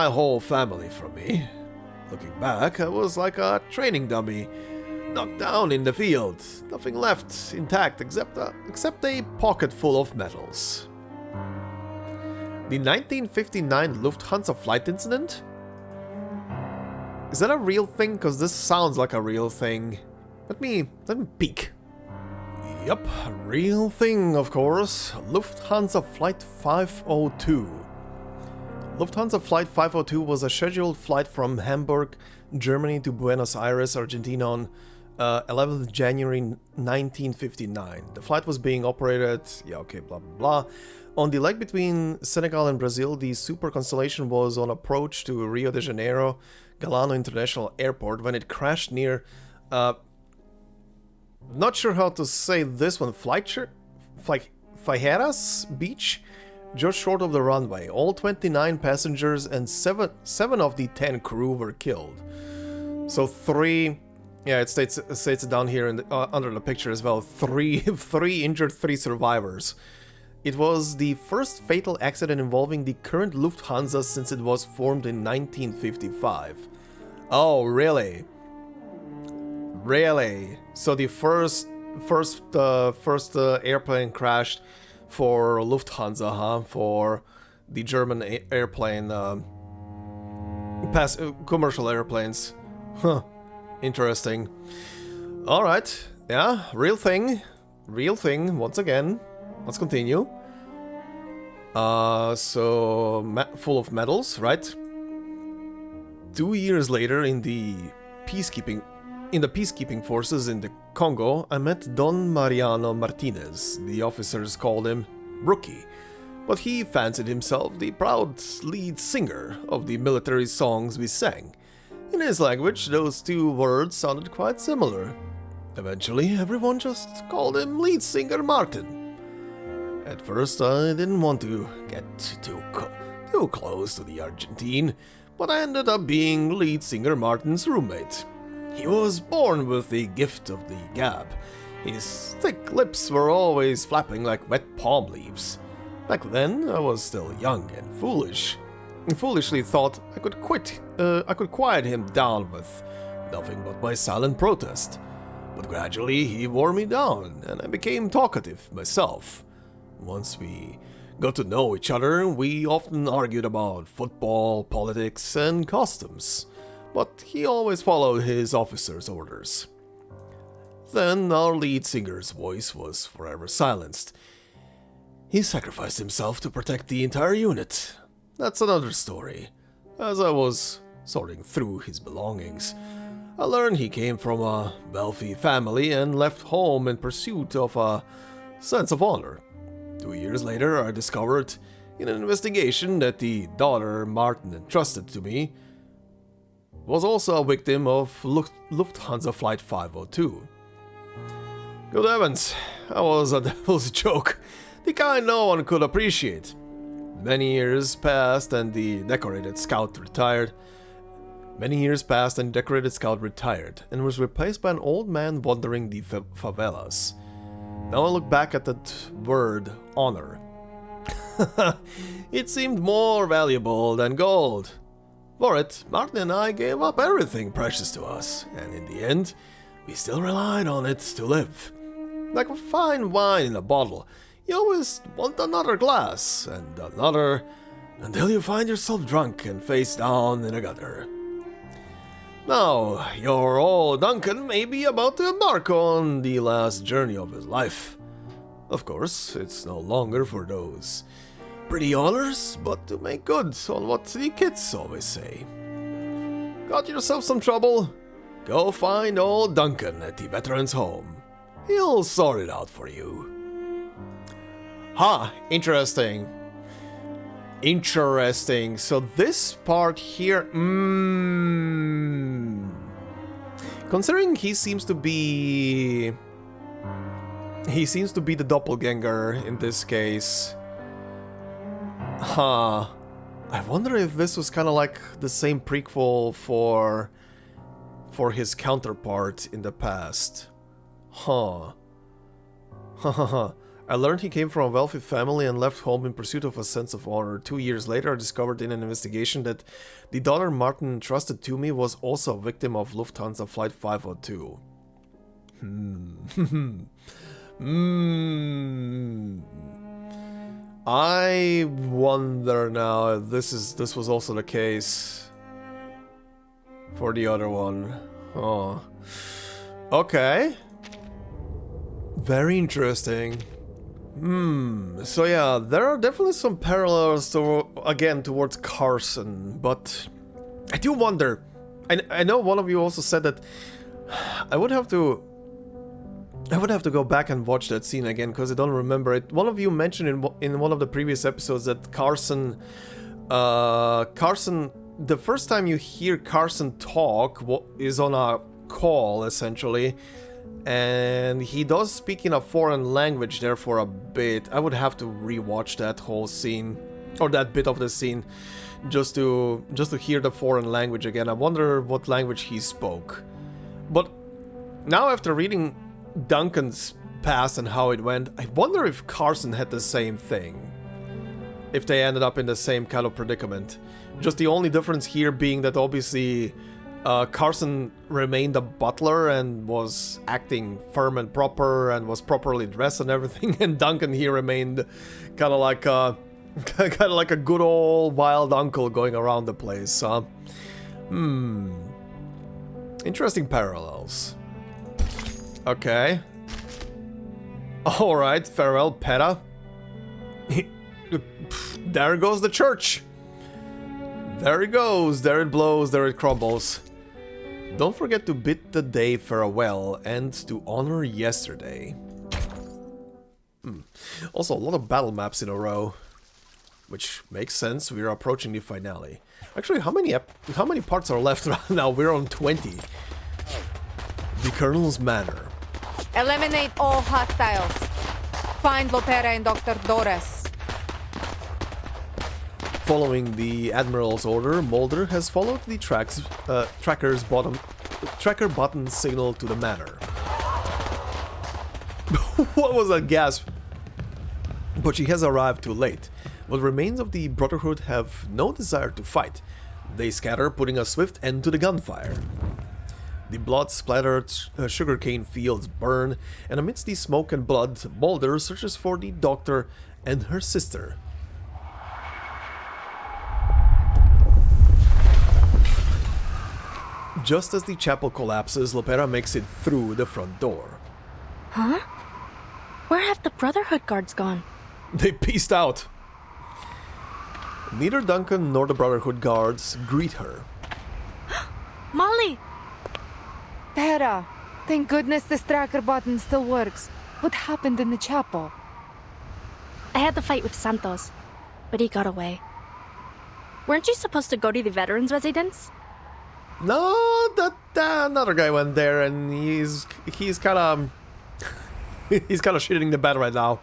whole family from me. Looking back, I was like a training dummy, knocked down in the field, nothing left intact except a pocket full of medals. The 1959 Lufthansa flight incident? Is that a real thing? Because this sounds like a real thing. Let me peek. Yup, a real thing, of course. Lufthansa Flight 502. Lufthansa Flight 502 was a scheduled flight from Hamburg, Germany to Buenos Aires, Argentina on 11th January 1959. The flight was being operated, blah blah blah, On the leg between Senegal and Brazil, the Super Constellation was on approach to Rio de Janeiro Galano International Airport when it crashed near, not sure how to say this one, Figueiras Beach, just short of the runway. All 29 passengers and 7 of the 10 crew were killed. So 3, yeah, it states it down here in the, under the picture as well. 3 injured, 3 survivors. It was the first fatal accident involving the current Lufthansa since it was formed in 1955. Oh, really? Really? So the first airplane crashed for Lufthansa, huh? For the German airplane, commercial airplanes. Huh. Interesting. Alright. Yeah, real thing. Real thing, once again. Let's continue. So, full of medals, right? 2 years later, in the peacekeeping forces in the Congo, I met Don Mariano Martinez. The officers called him Rookie, but he fancied himself the proud lead singer of the military songs we sang. In his language, those 2 words sounded quite similar. Eventually, everyone just called him Lead Singer Martin. At first, I didn't want to get too close to the Argentine, but I ended up being Lead Singer Martin's roommate. He was born with the gift of the gab. His thick lips were always flapping like wet palm leaves. Back then, I was still young and foolish. I foolishly thought I could quiet him down with nothing but my silent protest. But gradually, he wore me down, and I became talkative myself. Once we got to know each other, we often argued about football, politics, and customs, but he always followed his officer's orders. Then our lead singer's voice was forever silenced. He sacrificed himself to protect the entire unit. That's another story. As I was sorting through his belongings, I learned he came from a wealthy family and left home in pursuit of a sense of honor. 2 years later, I discovered in an investigation that the daughter Martin entrusted to me was also a victim of Lufthansa Flight 502. Good heavens, that was a devil's joke, the kind no one could appreciate. Many years passed and the decorated scout retired. And was replaced by an old man wandering the favelas. Now I look back at that word, honor. It seemed more valuable than gold. For it, Martin and I gave up everything precious to us, and in the end, we still relied on it to live. Like a fine wine in a bottle, you always want another glass, and another, until you find yourself drunk and face down in a gutter. Now, your old Duncan may be about to embark on the last journey of his life. Of course, it's no longer for those pretty honors, but to make good on what the kids always say. Got yourself some trouble? Go find old Duncan at the veteran's home. He'll sort it out for you. Interesting. Interesting. So this part here, considering he seems to be the doppelganger in this case. I wonder if this was kind of like the same prequel for his counterpart in the past. I learned he came from a wealthy family and left home in pursuit of a sense of honor. 2 years later, I discovered in an investigation that the daughter Martin entrusted to me was also a victim of Lufthansa Flight 502. I wonder now if this was also the case for the other one. Okay. Very interesting. So yeah, there are definitely some parallels towards Carson, but I do wonder. I know one of you also said that I would have to I would have to go back and watch that scene again because I don't remember it. One of you mentioned in one of the previous episodes that Carson, the first time you hear Carson talk is on a call, essentially, and he does speak in a foreign language there for a bit. I would have to rewatch that whole scene, or that bit of the scene, just to hear the foreign language again. I wonder what language he spoke. But now after reading Duncan's past and how it went, I wonder if Carson had the same thing. If they ended up in the same kind of predicament. Just the only difference here being that obviously Carson remained a butler and was acting firm and proper and was properly dressed and everything, and Duncan here remained kind of like a good old wild uncle going around the place. Interesting parallels. Okay. Alright, farewell, Peta. There goes the church. There it goes, there it blows, there it crumbles. Don't forget to bid the day farewell and to honor yesterday. Also, a lot of battle maps in a row. Which makes sense, we're approaching the finale. Actually, how many parts are left right now? We're on 20. The Colonel's Manor. Eliminate all hostiles. Find Lopera and Dr. Doris. Following the Admiral's order, Moldir has followed the tracker button signal to the manor. What was that gasp? But she has arrived too late. What remains of the Brotherhood have no desire to fight. They scatter, putting a swift end to the gunfire. The blood-splattered sugarcane fields burn, and amidst the smoke and blood, Moldir searches for the doctor and her sister. Just as the chapel collapses, Lopera makes it through the front door. Huh? Where have the Brotherhood guards gone? They peaced out. Neither Duncan nor the Brotherhood guards greet her. Molly! Peta, thank goodness this tracker button still works. What happened in the chapel? I had to fight with Santos, but he got away. Weren't you supposed to go to the veterans' residence? No, that another guy went there, and he's kind of shitting the bed right now.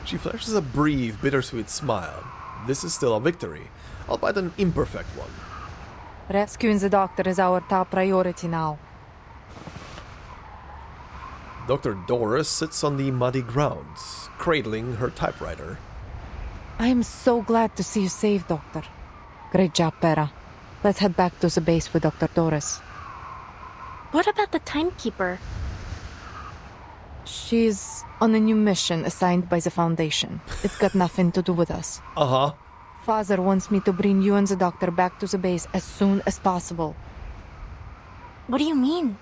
She flashes a brief, bittersweet smile. This is still a victory, albeit an imperfect one. Rescuing the doctor is our top priority now. Dr. Doris sits on the muddy ground, cradling her typewriter. I am so glad to see you safe, Doctor. Great job, Peta. Let's head back to the base with Dr. Doris. What about the Timekeeper? She's on a new mission assigned by the Foundation. It's got nothing to do with us. Uh-huh. Father wants me to bring you and the doctor back to the base as soon as possible. What do you mean?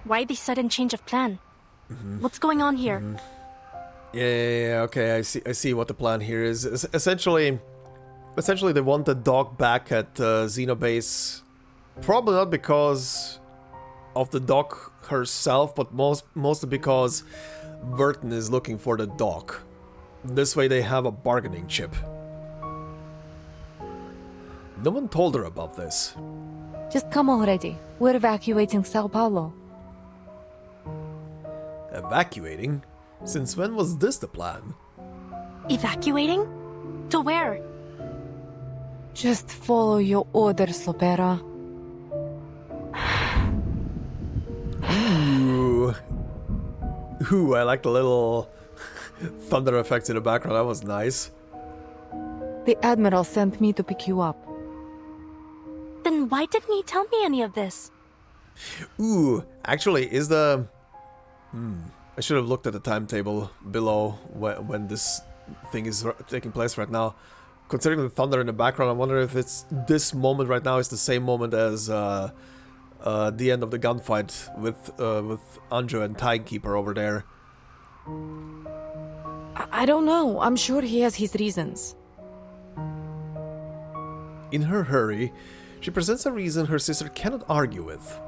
Why the sudden change of plan? What's going on here? Yeah, okay, I see what the plan here is. Essentially they want the dog back at Xenobase. Probably not because of the dog herself, but mostly because Vertin is looking for the dog. This way they have a bargaining chip. No one told her about this. Just come already. We're evacuating Sao Paulo. Evacuating? Since when was this the plan? Evacuating? To where? Just follow your orders, Lopera. Ooh, I like the little thunder effects in the background. That was nice. The Admiral sent me to pick you up. Then why didn't he tell me any of this? Ooh, actually, is the... I should have looked at the timetable below when this thing is taking place right now. Considering the thunder in the background, I wonder if it's this moment right now is the same moment as the end of the gunfight with Anjo and Timekeeper over there. I don't know. I'm sure he has his reasons. In her hurry, she presents a reason her sister cannot argue with.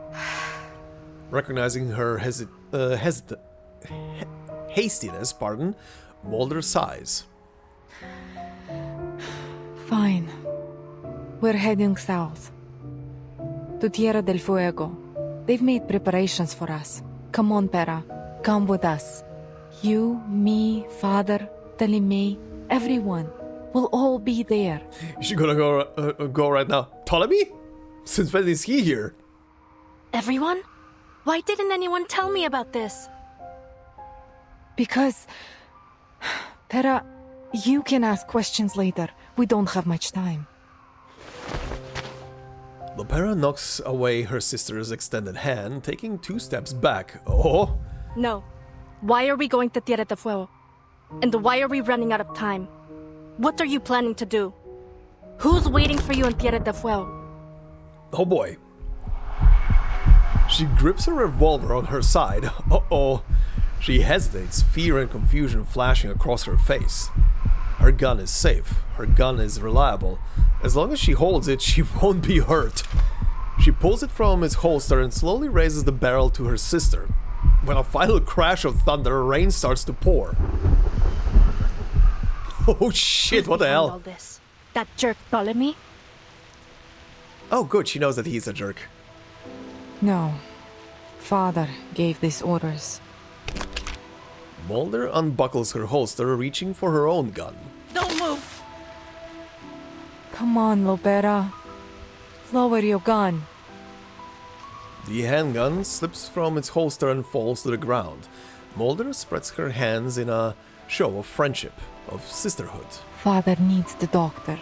Recognizing her hastiness, Moldir sighs. Fine. We're heading south. To Tierra del Fuego. They've made preparations for us. Come on, Pera. Come with us. You, me, Father, Ptolemy, everyone. We'll all be there. Is she gonna go right now? Ptolemy? Since when is he here? Everyone? Why didn't anyone tell me about this? Because... Pera, you can ask questions later. We don't have much time. Lopera knocks away her sister's extended hand, taking 2 steps back. Oh? No. Why are we going to Tierra del Fuego? And why are we running out of time? What are you planning to do? Who's waiting for you in Tierra del Fuego? Oh boy. She grips her revolver on her side. Uh-oh. She hesitates, fear and confusion flashing across her face. Her gun is safe. Her gun is reliable. As long as she holds it, she won't be hurt. She pulls it from its holster and slowly raises the barrel to her sister. When a final crash of thunder, rain starts to pour. Oh shit, what the hell? All this? That jerk Ptolemy? Oh good, she knows that he's a jerk. No. Father gave these orders. Moldir unbuckles her holster, reaching for her own gun. Don't move! Come on, Lopera. Lower your gun. The handgun slips from its holster and falls to the ground. Moldir spreads her hands in a show of friendship, of sisterhood. Father needs the doctor.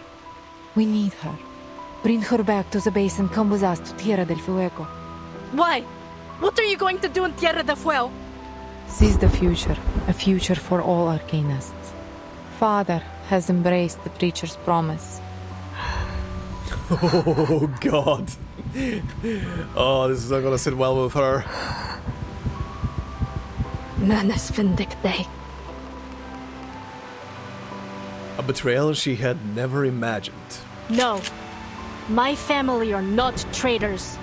We need her. Bring her back to the base and come with us to Tierra del Fuego. Why? What are you going to do in Tierra del Fuego? Seize the future, a future for all Arcanists. Father has embraced the preacher's promise. Oh god. Oh, this is not gonna sit well with her. Manus vindicte. A betrayal she had never imagined. No. My family are not traitors.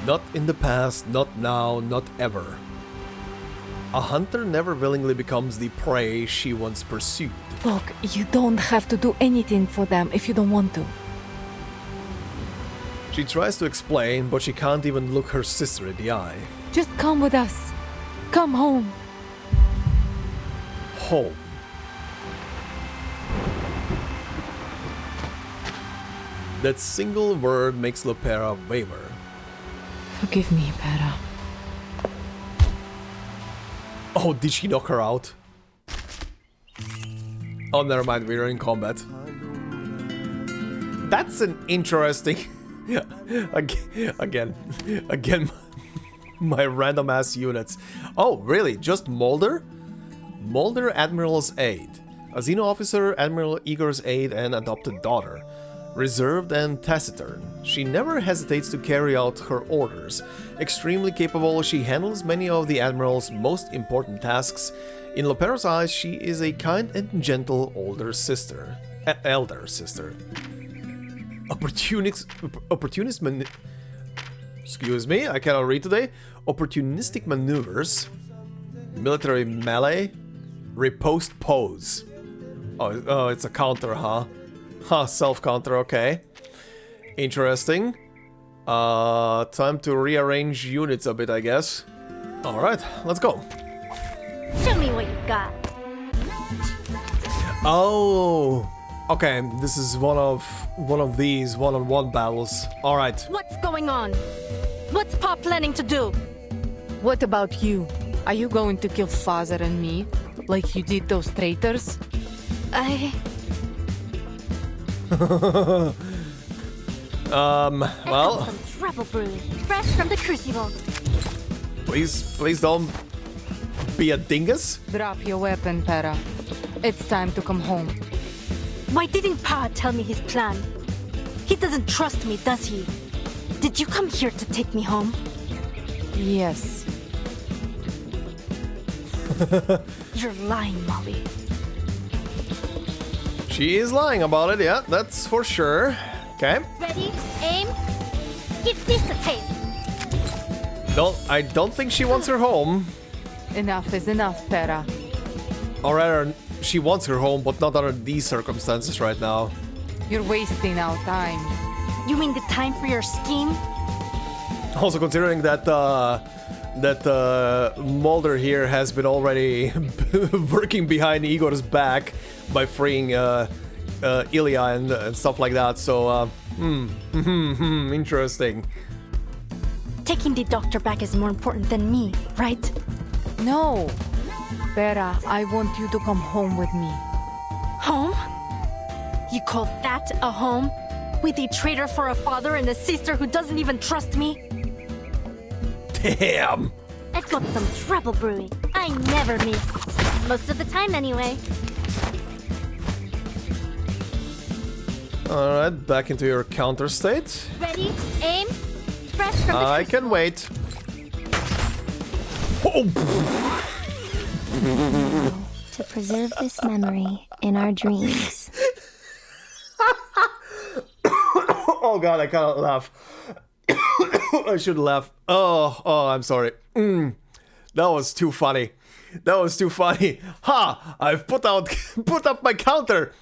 Not in the past, not now, not ever. A hunter never willingly becomes the prey she once pursued. Look, you don't have to do anything for them if you don't want to. She tries to explain, but she can't even look her sister in the eye. Just come with us. Come home. Home. That single word makes Lopera waver. Forgive me, Pera. Oh, did she knock her out? Oh, never mind, we are in combat. That's an interesting... again, my random ass units. Oh, really? Just Moldir? Moldir Admiral's aide. A Xeno officer, Admiral Igor's aide and adopted daughter. Reserved and taciturn, she never hesitates to carry out her orders. Extremely capable, she handles many of the Admiral's most important tasks. In Lopera's eyes, she is a kind and gentle elder sister. Excuse me, I cannot read today. Opportunistic maneuvers. Military melee. Riposte pose. Oh, it's a counter, huh? Huh, self-counter, okay. Interesting. Time to rearrange units a bit, I guess. Alright, let's go. Show me what you got. Oh, okay, this is one of these one-on-one battles. Alright. What's going on? What's Pa planning to do? What about you? Are you going to kill Father and me, like you did those traitors? Well... Some trouble brew, fresh from the crucible. Please don't be a dingus. Drop your weapon, Pera. It's time to come home. Why didn't Pa tell me his plan? He doesn't trust me, does he? Did you come here to take me home? Yes. You're lying, Molly. She is lying about it, yeah, that's for sure. Okay. Ready? Aim. Give this a taste. I don't think she wants her home. Enough is enough, Pera. Or rather, she wants her home, but not under these circumstances right now. You're wasting our time. You mean the time for your scheme? Also considering that Moldir here has been already working behind Igor's back by freeing Ilya and stuff like that, so interesting. Taking the doctor back is more important than me, right? No. Pera, I want you to come home with me. Home? You call that a home? With a traitor for a father and a sister who doesn't even trust me? Damn! I've got some trouble brewing. I never miss. Most of the time, anyway. Alright, back into your counter state. Ready? Aim. Fresh from the I can wait. Oh. To preserve this memory in our dreams. Oh god, I cannot laugh. I should laugh. Oh, I'm sorry. That was too funny. That was too funny. Ha! I've put up my counter.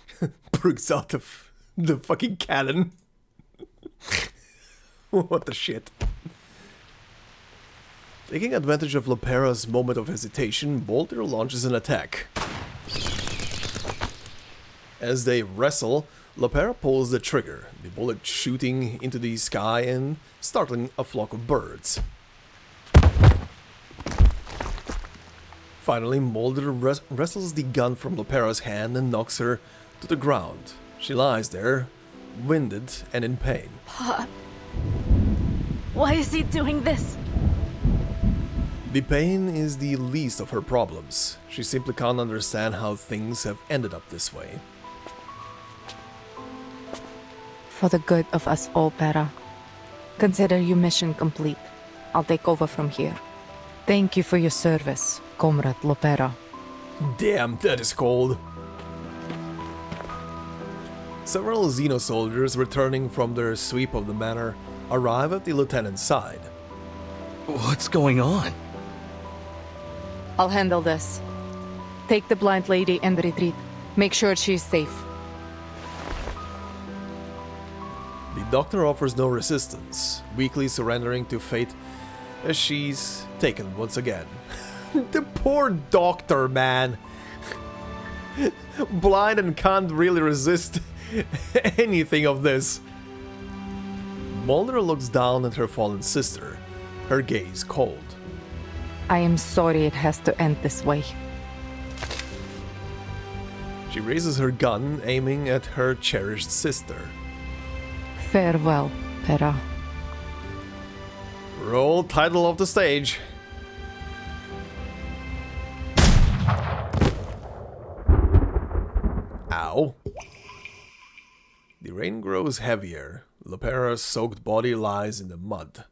Brooks out of the fucking cannon. What the shit? Taking advantage of Lopera's moment of hesitation, Moldir launches an attack. As they wrestle, Lopera pulls the trigger, the bullet shooting into the sky and startling a flock of birds. Finally, Moldir wrestles the gun from Lopera's hand and knocks her to the ground. She lies there, winded and in pain. Pop. Why is he doing this? The pain is the least of her problems. She simply can't understand how things have ended up this way. For the good of us all, Pera. Consider your mission complete. I'll take over from here. Thank you for your service, Comrade Lopera. Damn, that is cold. Several Xeno soldiers returning from their sweep of the manor arrive at the lieutenant's side. What's going on? I'll handle this. Take the blind lady and retreat. Make sure she's safe. The doctor offers no resistance, weakly surrendering to fate as she's taken once again. The poor doctor, man. Blind and can't really resist anything of this. Moldir looks down at her fallen sister, her gaze cold. I am sorry it has to end this way. She raises her gun, aiming at her cherished sister. Farewell, Pera. Roll title of the stage. Ow. The rain grows heavier. Lopera's soaked body lies in the mud.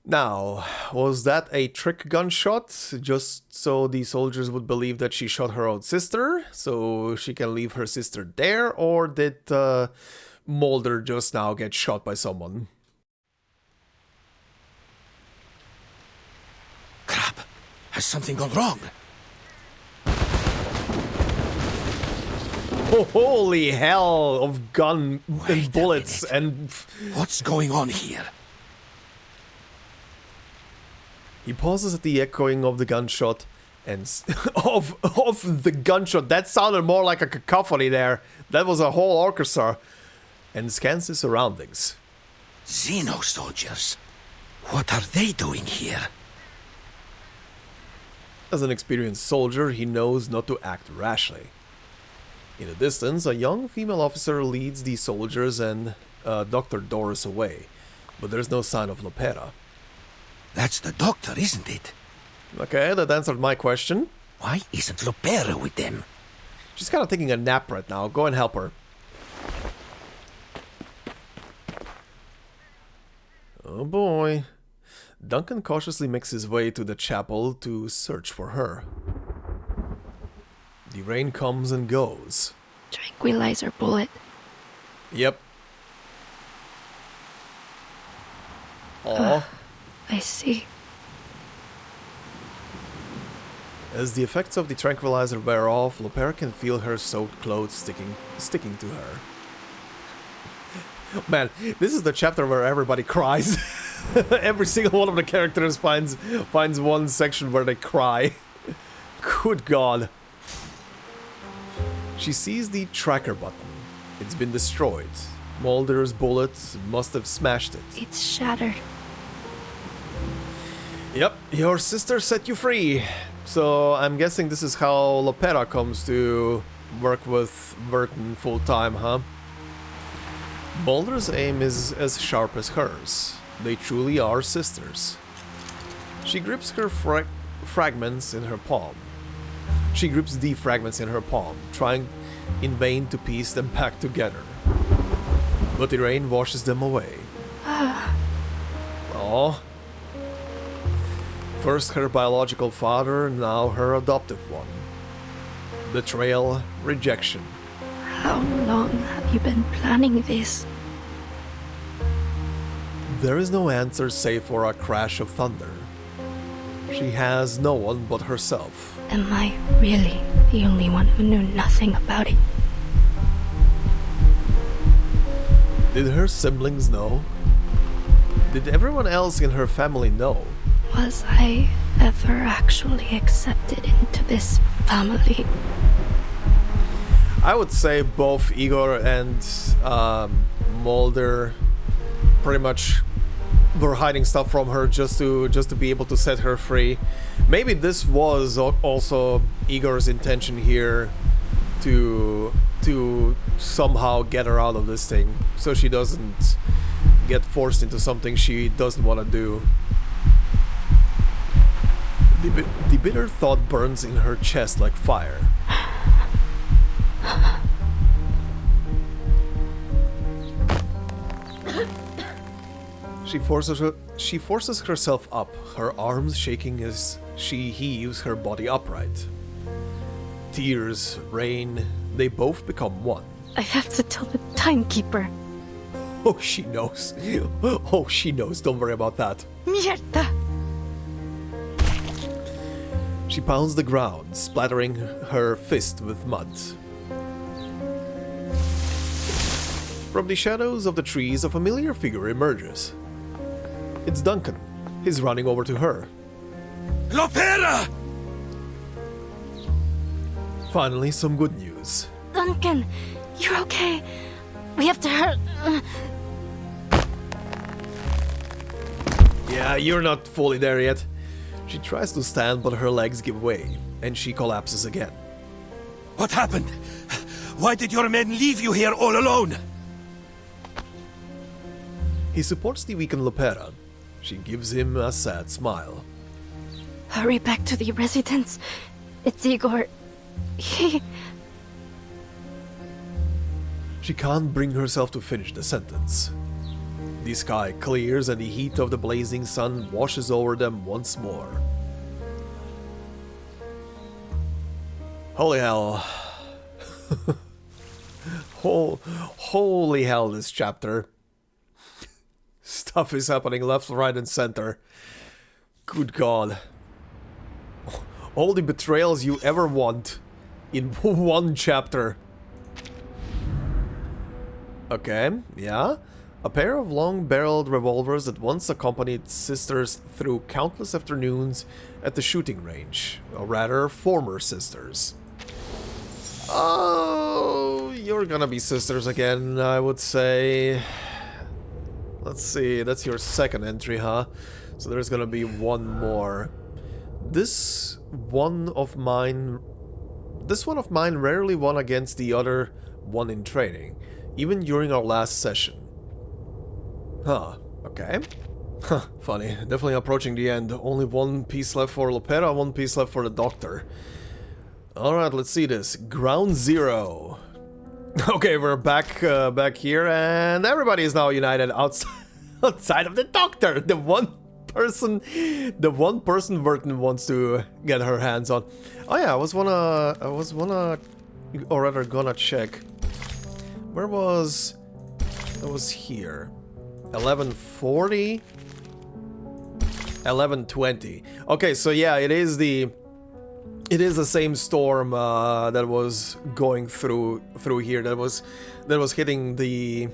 Now, was that a trick gunshot? Just so the soldiers would believe that she shot her own sister, so she can leave her sister there? Or did Moldir just now get shot by someone? Crap! Has something gone wrong? Oh, holy hell of gun and bullets and... What's going on here? He pauses at the echoing of the gunshot and... of the gunshot, that sounded more like a cacophony there. That was a whole orchestra. And scans his surroundings. Xeno soldiers? What are they doing here? As an experienced soldier, he knows not to act rashly. In the distance, a young female officer leads the soldiers and Dr. Doris away, but there's no sign of Lopera. That's the doctor, isn't it? Okay, that answered my question. Why isn't Lopera with them? She's kind of taking a nap right now. Go and help her. Oh boy. Duncan cautiously makes his way to the chapel to search for her. The rain comes and goes. Tranquilizer bullet. Yep. Aw. I I see. As the effects of the tranquilizer wear off, Lopera can feel her soaked clothes sticking to her. Man, this is the chapter where everybody cries. Every single one of the characters finds one section where they cry. Good God. She sees the tracker button. It's been destroyed. Moldir's bullets must have smashed it. It's shattered. Yep, your sister set you free. So I'm guessing this is how Lopera comes to work with Vertin full time, huh? Moldir's aim is as sharp as hers. They truly are sisters. She grips her fragments in her palm. She grips the fragments in her palm, trying in vain to piece them back together. But the rain washes them away. Aww. First her biological father, now her adoptive one. Betrayal, rejection. How long have you been planning this? There is no answer save for a crash of thunder. She has no one but herself. Am I really the only one who knew nothing about it? Did her siblings know? Did everyone else in her family know? Was I ever actually accepted into this family? I would say both Igor and Moldir pretty much were hiding stuff from her just to be able to set her free. Maybe this was also Igor's intention here to somehow get her out of this thing, so she doesn't get forced into something she doesn't want to do. The bitter thought burns in her chest like fire. She forces herself up, her arms shaking as she heaves her body upright. Tears, rain, they both become one. I have to tell the Timekeeper. Oh, she knows. Oh, she knows. Don't worry about that. Mierda! She pounds the ground, splattering her fist with mud. From the shadows of the trees, a familiar figure emerges. It's Duncan. He's running over to her. Lopera! Finally, some good news. Duncan, you're okay. We have to hurt. Yeah, you're not fully there yet. She tries to stand, but her legs give way, and she collapses again. What happened? Why did your men leave you here all alone? He supports the weakened Lopera. She gives him a sad smile. Hurry back to the residence. It's Igor. He... She can't bring herself to finish the sentence. The sky clears and the heat of the blazing sun washes over them once more. Holy hell. Holy hell, this chapter. Stuff is happening left, right, and center. Good God. All the betrayals you ever want in one chapter. Okay, yeah. A pair of long-barreled revolvers that once accompanied sisters through countless afternoons at the shooting range. Or rather, former sisters. Oh, you're gonna be sisters again, I would say. Let's see, that's your second entry, huh? So there's gonna be one more. This one of mine rarely won against the other one in training, even during our last session. Huh, okay. Huh, funny. Definitely approaching the end. Only one piece left for Lopera, one piece left for the Doctor. Alright, let's see this. Ground Zero. Okay, we're back here, and everybody is now united outside of the Doctor! The one person Vertin wants to get her hands on. Oh yeah, I was gonna check. Where was... I was here. 1140? 11:20. Okay, so yeah, it is the same storm that was going through here, that was hitting the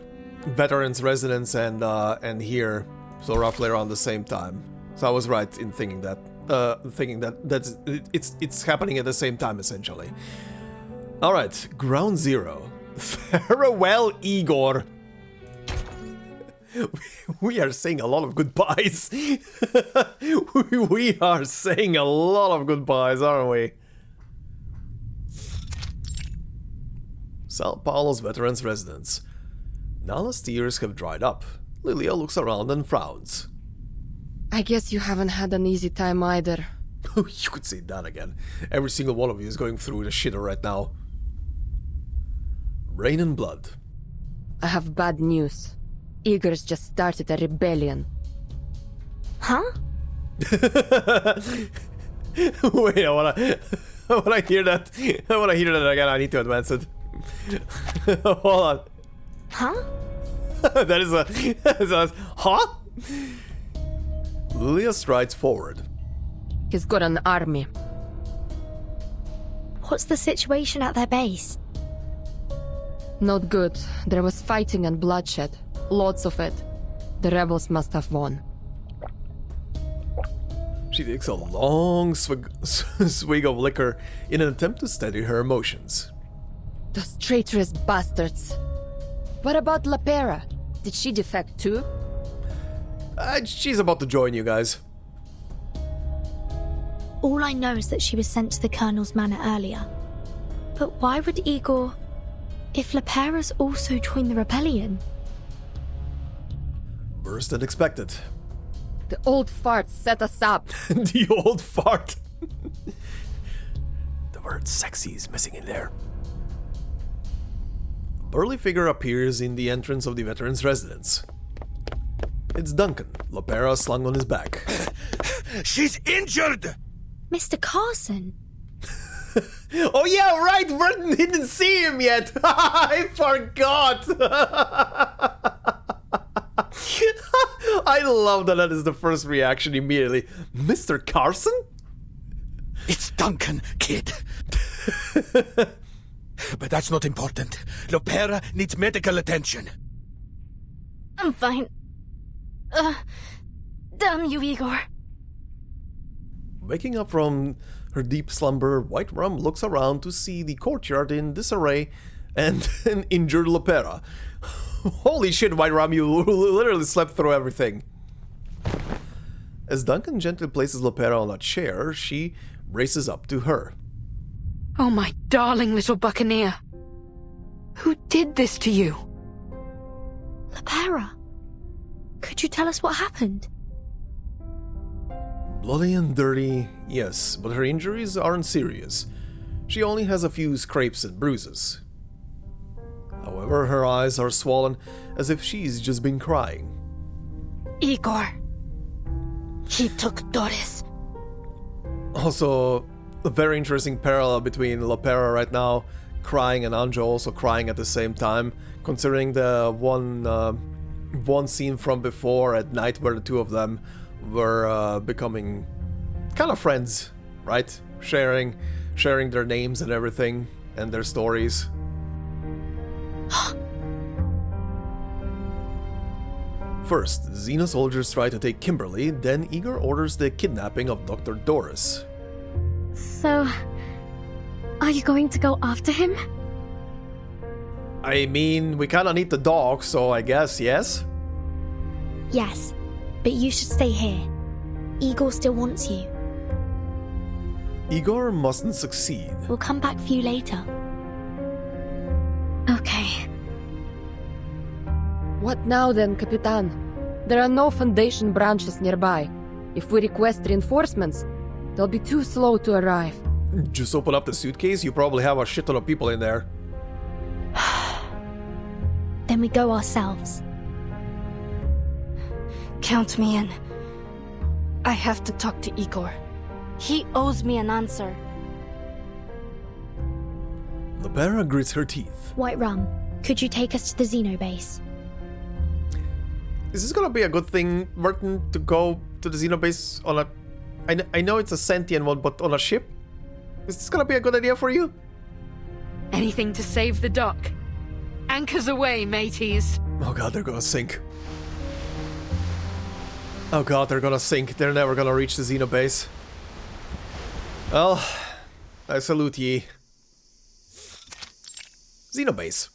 veterans' residence and here, so roughly around the same time. So I was right in thinking that it's happening at the same time essentially. All right, ground zero. Farewell, Igor. We are saying a lot of goodbyes. We are saying a lot of goodbyes, aren't we? Sao Paulo's veterans' residence. Nala's tears have dried up. Lilia looks around and frowns. I guess you haven't had an easy time either. You could say that again. Every single one of you is going through the shitter right now. Rain and blood. I have bad news. Igor's just started a rebellion. Huh? Wait, I wanna hear that. I wanna hear that again. I need to advance it. Hold on. Huh? That is a huh? Lilia strides forward. He's got an army. What's the situation at their base? Not good. There was fighting and bloodshed. Lots of it. The rebels must have won. She takes a long swig of liquor in an attempt to steady her emotions. Those traitorous bastards. What about Lopera? Did she defect too? She's about to join you guys. All I know is that she was sent to the Colonel's manor earlier. But why would Igor... if Lopera's also joined the rebellion? Worse than expected. The old fart set us up. The old fart. The word sexy is missing in there. A burly figure appears in the entrance of the veteran's residence. It's Duncan, Lopera slung on his back. She's injured! Mr. Carson? Oh yeah, right! Vertin didn't see him yet! I forgot! I love that is the first reaction immediately. Mr. Carson? It's Duncan, kid. But that's not important. Lopera needs medical attention. I'm fine. Damn you, Igor. Waking up from her deep slumber, White Rum looks around to see the courtyard in disarray and an injured Lopera. Holy shit, White Rum, you literally slept through everything. As Duncan gently places Lopera on a chair, she races up to her. Oh, my darling little buccaneer. Who did this to you? Lopera. Could you tell us what happened? Bloody and dirty, yes, but her injuries aren't serious. She only has a few scrapes and bruises. However, her eyes are swollen as if she's just been crying. Igor. He took Doris. Also, a very interesting parallel between Lopera right now crying and Anjo also crying at the same time, considering the one scene from before at night where the two of them were becoming kind of friends, right? Sharing their names and everything and their stories. First, Xena soldiers try to take Kimberly, then Igor orders the kidnapping of Dr. Doris. So, are you going to go after him? I mean, we kinda need the dog, so I guess yes? Yes, but you should stay here. Igor still wants you. Igor mustn't succeed. We'll come back for you later. Okay. What now then, Capitan? There are no Foundation branches nearby. If we request reinforcements, they'll be too slow to arrive. Just open up the suitcase, you probably have a shit ton of people in there. Then we go ourselves. Count me in. I have to talk to Igor. He owes me an answer. Lopera grits her teeth. White Rum, could you take us to the Xeno base? Is this gonna be a good thing, Vertin, to go to the Xenobase on a... I know it's a sentient one, but on a ship? Is this gonna be a good idea for you? Anything to save the dock. Anchors away, mateys. Oh god, they're gonna sink. Oh god, they're gonna sink. They're never gonna reach the Xenobase. Well, I salute ye. Xenobase.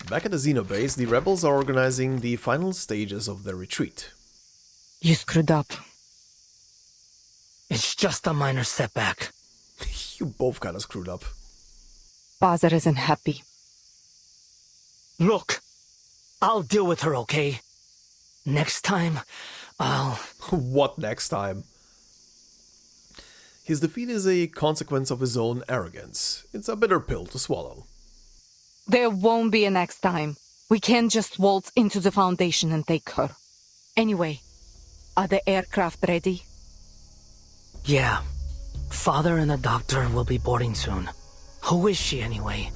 Back at the Xenobase, the rebels are organizing the final stages of their retreat. You screwed up. It's just a minor setback. You both kinda screwed up. Father isn't happy. Look, I'll deal with her, okay? Next time, I'll... What next time? His defeat is a consequence of his own arrogance. It's a bitter pill to swallow. There won't be a next time. We can't just waltz into the Foundation and take her. Anyway, are the aircraft ready? Yeah. Father and the doctor will be boarding soon. Who is she anyway?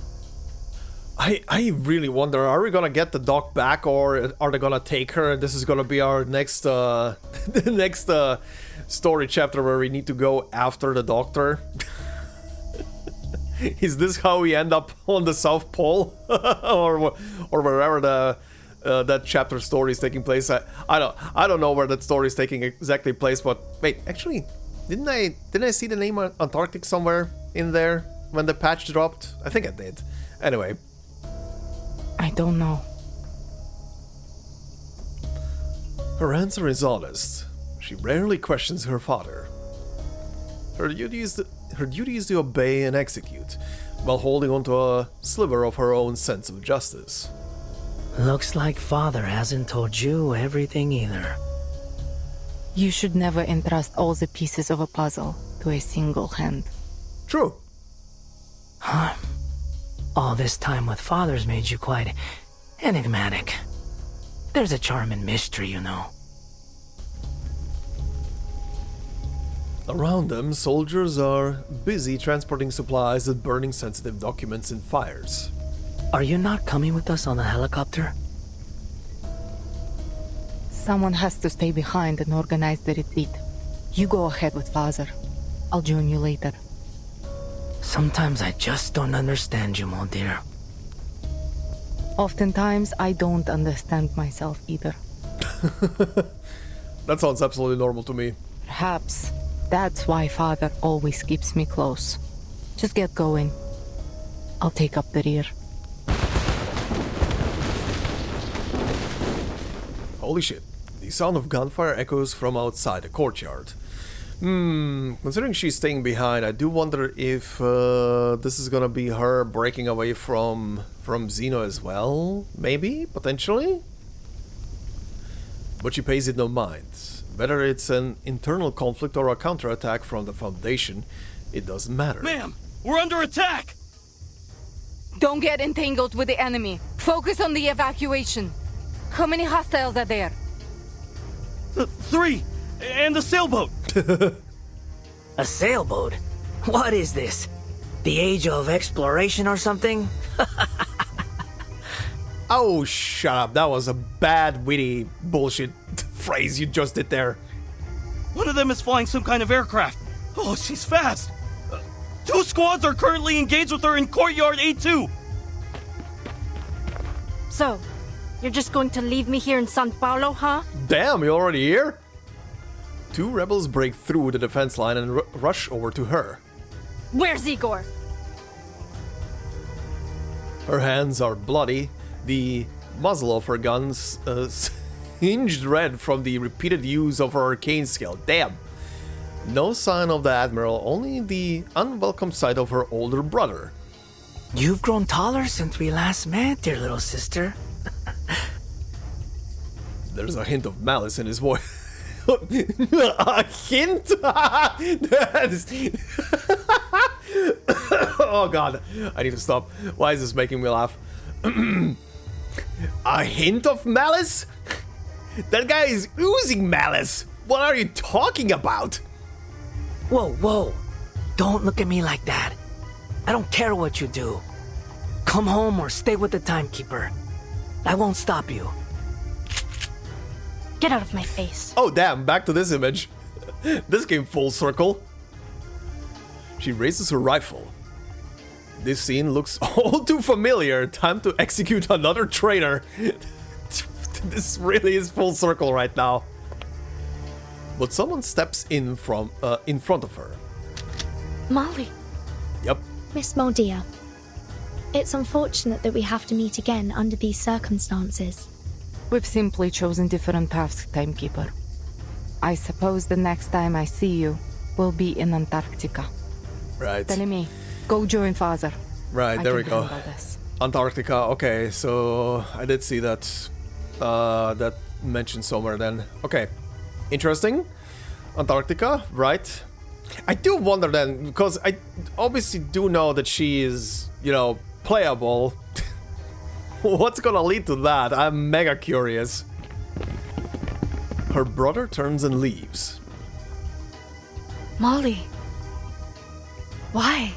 I really wonder, are we gonna get the doc back, or are they gonna take her and this is gonna be our next the next story chapter where we need to go after the doctor? Is this how we end up on the South Pole? or wherever the that chapter story is taking place? I don't know where that story is taking exactly place, but wait, actually, didn't I see the name Antarctic somewhere in there when the patch dropped? I think I did. Anyway, I don't know. her answer is honest. She rarely questions her father. Her duty is to obey and execute, while holding onto a sliver of her own sense of justice. Looks like Father hasn't told you everything either. You should never entrust all the pieces of a puzzle to a single hand. True. Huh. All this time with Father's made you quite enigmatic. There's a charm in mystery, you know. Around them, soldiers are busy transporting supplies and burning sensitive documents in fires. Are you not coming with us on the helicopter? Someone has to stay behind and organize the retreat. You go ahead with Father. I'll join you later. Sometimes I just don't understand you, Moldir. Oftentimes, I don't understand myself either. That sounds absolutely normal to me. Perhaps that's why Father always keeps me close. Just get going. I'll take up the rear. Holy shit. The sound of gunfire echoes from outside the courtyard. Considering she's staying behind, I do wonder if this is gonna be her breaking away from Xeno as well. Maybe? Potentially? But she pays it no mind. Whether it's an internal conflict or a counterattack from the Foundation, it doesn't matter. Ma'am, we're under attack! Don't get entangled with the enemy. Focus on the evacuation. How many hostiles are there? 3! And the sailboat! A sailboat? What is this? The age of exploration or something? Oh, shut up. That was a bad, witty bullshit phrase you just did there. One of them is flying some kind of aircraft. Oh, she's fast! 2 squads are currently engaged with her in Courtyard A2! So, you're just going to leave me here in San Paulo, huh? Damn, you're already here? 2 rebels break through the defense line and rush over to her. Where's Igor? Her hands are bloody, the muzzle of her guns hinged red from the repeated use of her arcane skill. Damn! No sign of the Admiral, only the unwelcome sight of her older brother. You've grown taller since we last met, dear little sister. There's a hint of malice in his voice. A hint? Oh god, I need to stop. Why is this making me laugh? A hint of malice? That guy is oozing malice. What are you talking about? Whoa. Don't look at me like that. I don't care what you do. Come home or stay with the Timekeeper. I won't stop you. Get out of my face. Oh damn, back to this image. This came full circle. She raises her rifle. This scene looks all too familiar. Time to execute another traitor. This really is full circle right now. But someone steps in front of her. Molly. Yep. Miss Moldir, it's unfortunate that we have to meet again under these circumstances. We've simply chosen different paths, Timekeeper. I suppose the next time I see you will be in Antarctica. Right. Telling me, go join Father. Right, there we go. This. Antarctica, okay, so I did see that that mentioned somewhere then. Okay, interesting. Antarctica, right. I do wonder then, because I obviously do know that she is, you know, playable. What's gonna lead to that? I'm mega curious. Her brother turns and leaves. Molly. Why?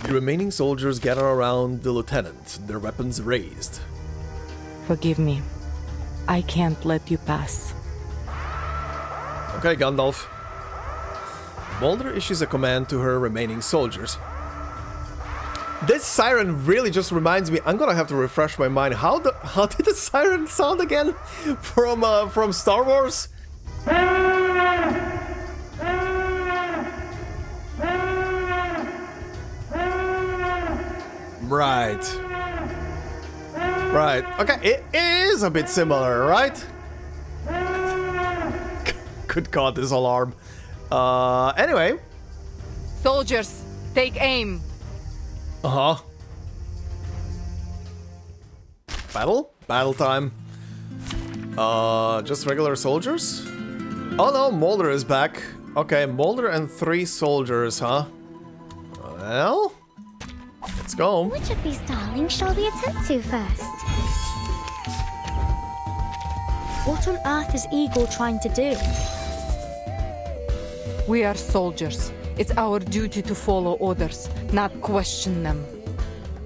The remaining soldiers gather around the lieutenant, their weapons raised. Forgive me. I can't let you pass. Okay, Gandalf. Moldir issues a command to her remaining soldiers. This siren really just reminds me. I'm gonna have to refresh my mind. How did the siren sound again from Star Wars? Right. Right. Okay, it is a bit similar, right? Good God, this alarm. Anyway. Soldiers, take aim. Uh-huh. Battle time. Just regular soldiers? Oh no, Moldir is back. Okay, Moldir and 3 soldiers, huh? Well, let's go. Which of these darlings shall we attend to first? What on earth is Igor trying to do? We are soldiers. It's our duty to follow orders, not question them.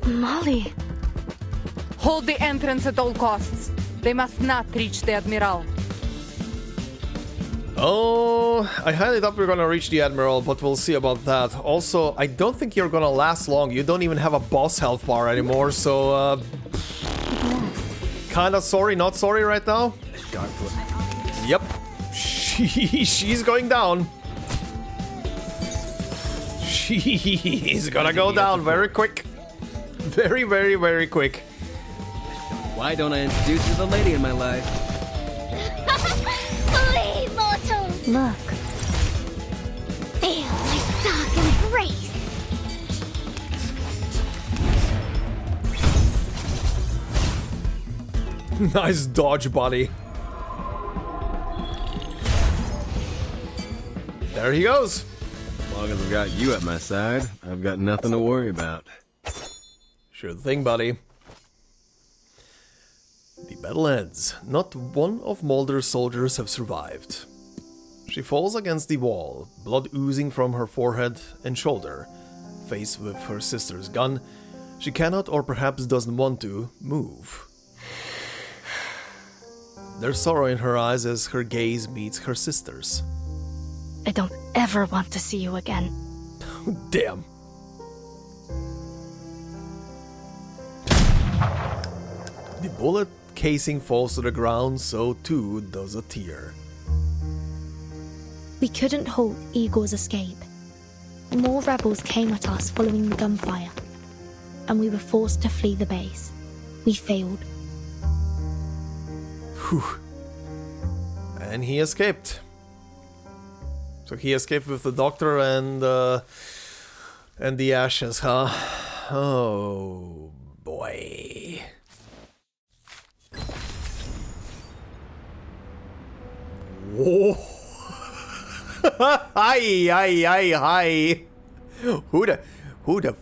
Molly. Hold the entrance at all costs. They must not reach the Admiral. Oh, I highly doubt we're gonna reach the Admiral, but we'll see about that. Also, I don't think you're gonna last long. You don't even have a boss health bar anymore, so, kinda sorry, not sorry right now. Yep. She's going down. She's gonna go down very quick. Very, very, very quick. Why don't I introduce you to the lady in my life? Flee, mortals! Look. Feel my dark embrace! Nice dodge, buddy. There he goes. As long as I've got you at my side, I've got nothing to worry about. Sure thing, buddy. The battle ends. Not one of Moldir's soldiers have survived. She falls against the wall, blood oozing from her forehead and shoulder. Faced with her sister's gun, she cannot, or perhaps doesn't want to, move. There's sorrow in her eyes as her gaze meets her sister's. I don't ever want to see you again. Damn. The bullet casing falls to the ground, so too does a tear. We couldn't halt Igor's escape. More rebels came at us following the gunfire, and we were forced to flee the base. We failed. Whew. And he escaped. So he escaped with the doctor and the ashes, huh? Oh boy. Whoa. Hi. Who the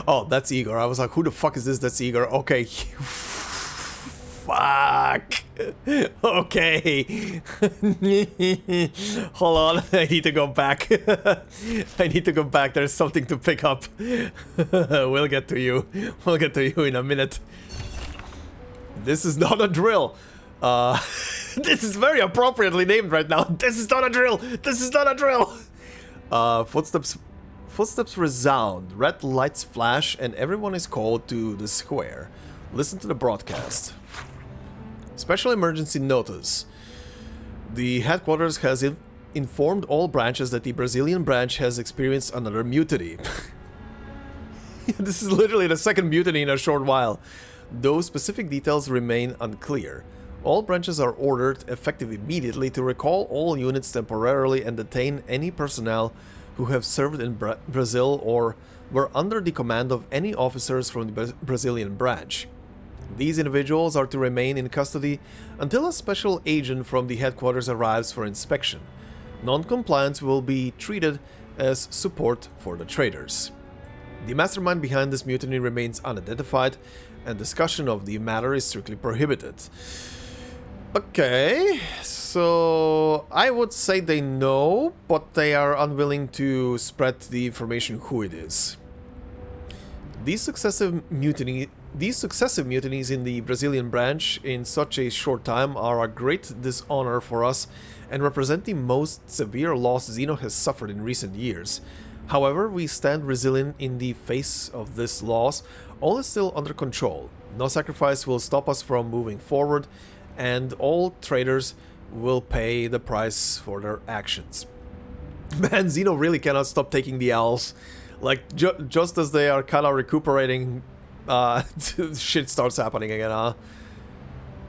Oh, that's Igor. I was like, who the fuck is this? That's Igor. Okay. Fuck. Okay. Hold on. I need to go back. I need to go back. There's something to pick up. We'll get to you. We'll get to you in a minute. This is not a drill. This is very appropriately named right now. This is not a drill. This is not a drill. Footsteps resound. Red lights flash, and everyone is called to the square. Listen to the broadcast. Special emergency notice. The headquarters has informed all branches that the Brazilian branch has experienced another mutiny. This is literally the second mutiny in a short while. Though specific details remain unclear. All branches are ordered, effective immediately, to recall all units temporarily and detain any personnel who have served in Brazil or were under the command of any officers from the Brazilian branch. These individuals are to remain in custody until a special agent from the headquarters arrives for inspection. Non-compliance will be treated as support for the traitors. The mastermind behind this mutiny remains unidentified, and discussion of the matter is strictly prohibited. Okay, so I would say they know, but they are unwilling to spread the information who it is. These successive mutinies in the Brazilian branch in such a short time are a great dishonor for us and represent the most severe loss Xeno has suffered in recent years. However, we stand resilient in the face of this loss. All is still under control. No sacrifice will stop us from moving forward, and all traitors will pay the price for their actions. Man, Xeno really cannot stop taking the L's. Like, just as they are kind of recuperating, shit starts happening again, huh?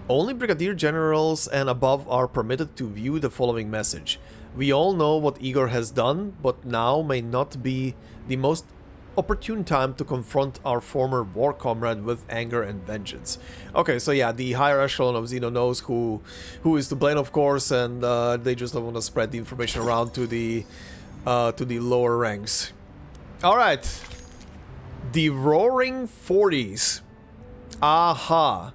Only Brigadier Generals and above are permitted to view the following message. We all know what Igor has done, but now may not be the most opportune time to confront our former war comrade with anger and vengeance. Okay, so yeah, the higher echelon of Xeno knows who is to blame, of course, and they just don't want to spread the information around to the lower ranks. All right, the Roaring 40s. Aha.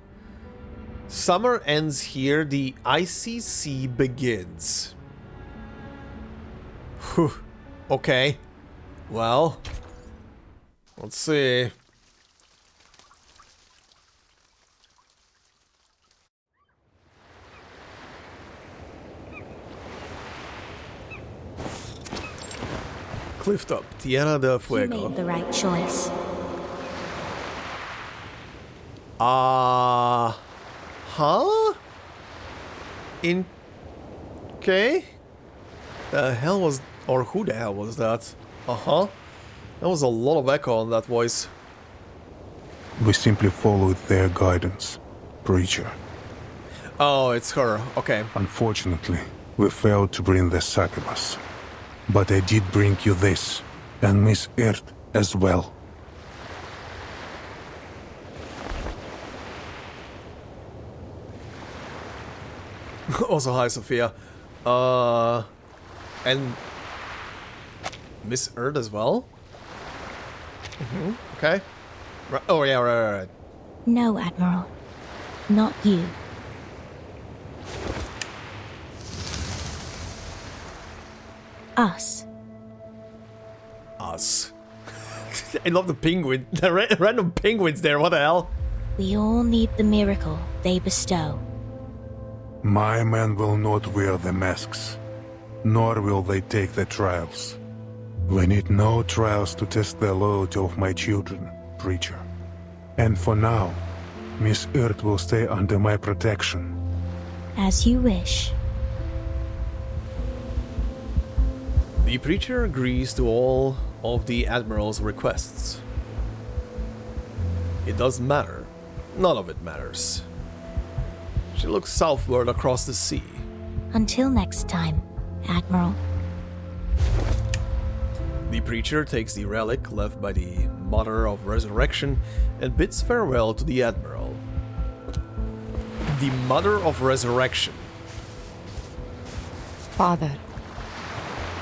Summer ends here. The ICC begins. Whew. Okay. Well, let's see. Clifftop, Tierra del Fuego. You made the right choice. Huh? Okay. The hell was, or who the hell was that? Uh-huh. There was a lot of echo on that voice. We simply followed their guidance, Preacher. Oh, it's her. Okay. Unfortunately, we failed to bring the succubus. But I did bring you this, and Miss Earth as well. Also, hi, Sophia. And Miss Earth as well? Okay. Oh, yeah, right. No, Admiral. Not you. Us. Us. I love the penguin. The random penguins there, what the hell? We all need the miracle they bestow. My men will not wear the masks, nor will they take the trials. We need no trials to test the loyalty of my children, Preacher. And for now, Miss Earth will stay under my protection. As you wish. The Preacher agrees to all of the Admiral's requests. It doesn't matter. None of it matters. She looks southward across the sea. Until next time, Admiral. The Preacher takes the relic left by the Mother of Resurrection and bids farewell to the Admiral. The Mother of Resurrection. Father,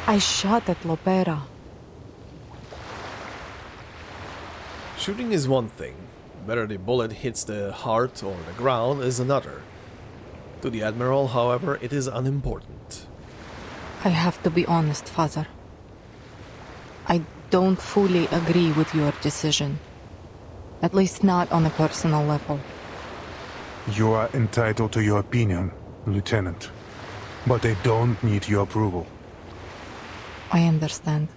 I shot at Lopera. Shooting is one thing. Whether the bullet hits the heart or the ground is another. To the Admiral, however, it is unimportant. I have to be honest, Father. I don't fully agree with your decision. At least not on a personal level. You are entitled to your opinion, Lieutenant. But I don't need your approval. I understand.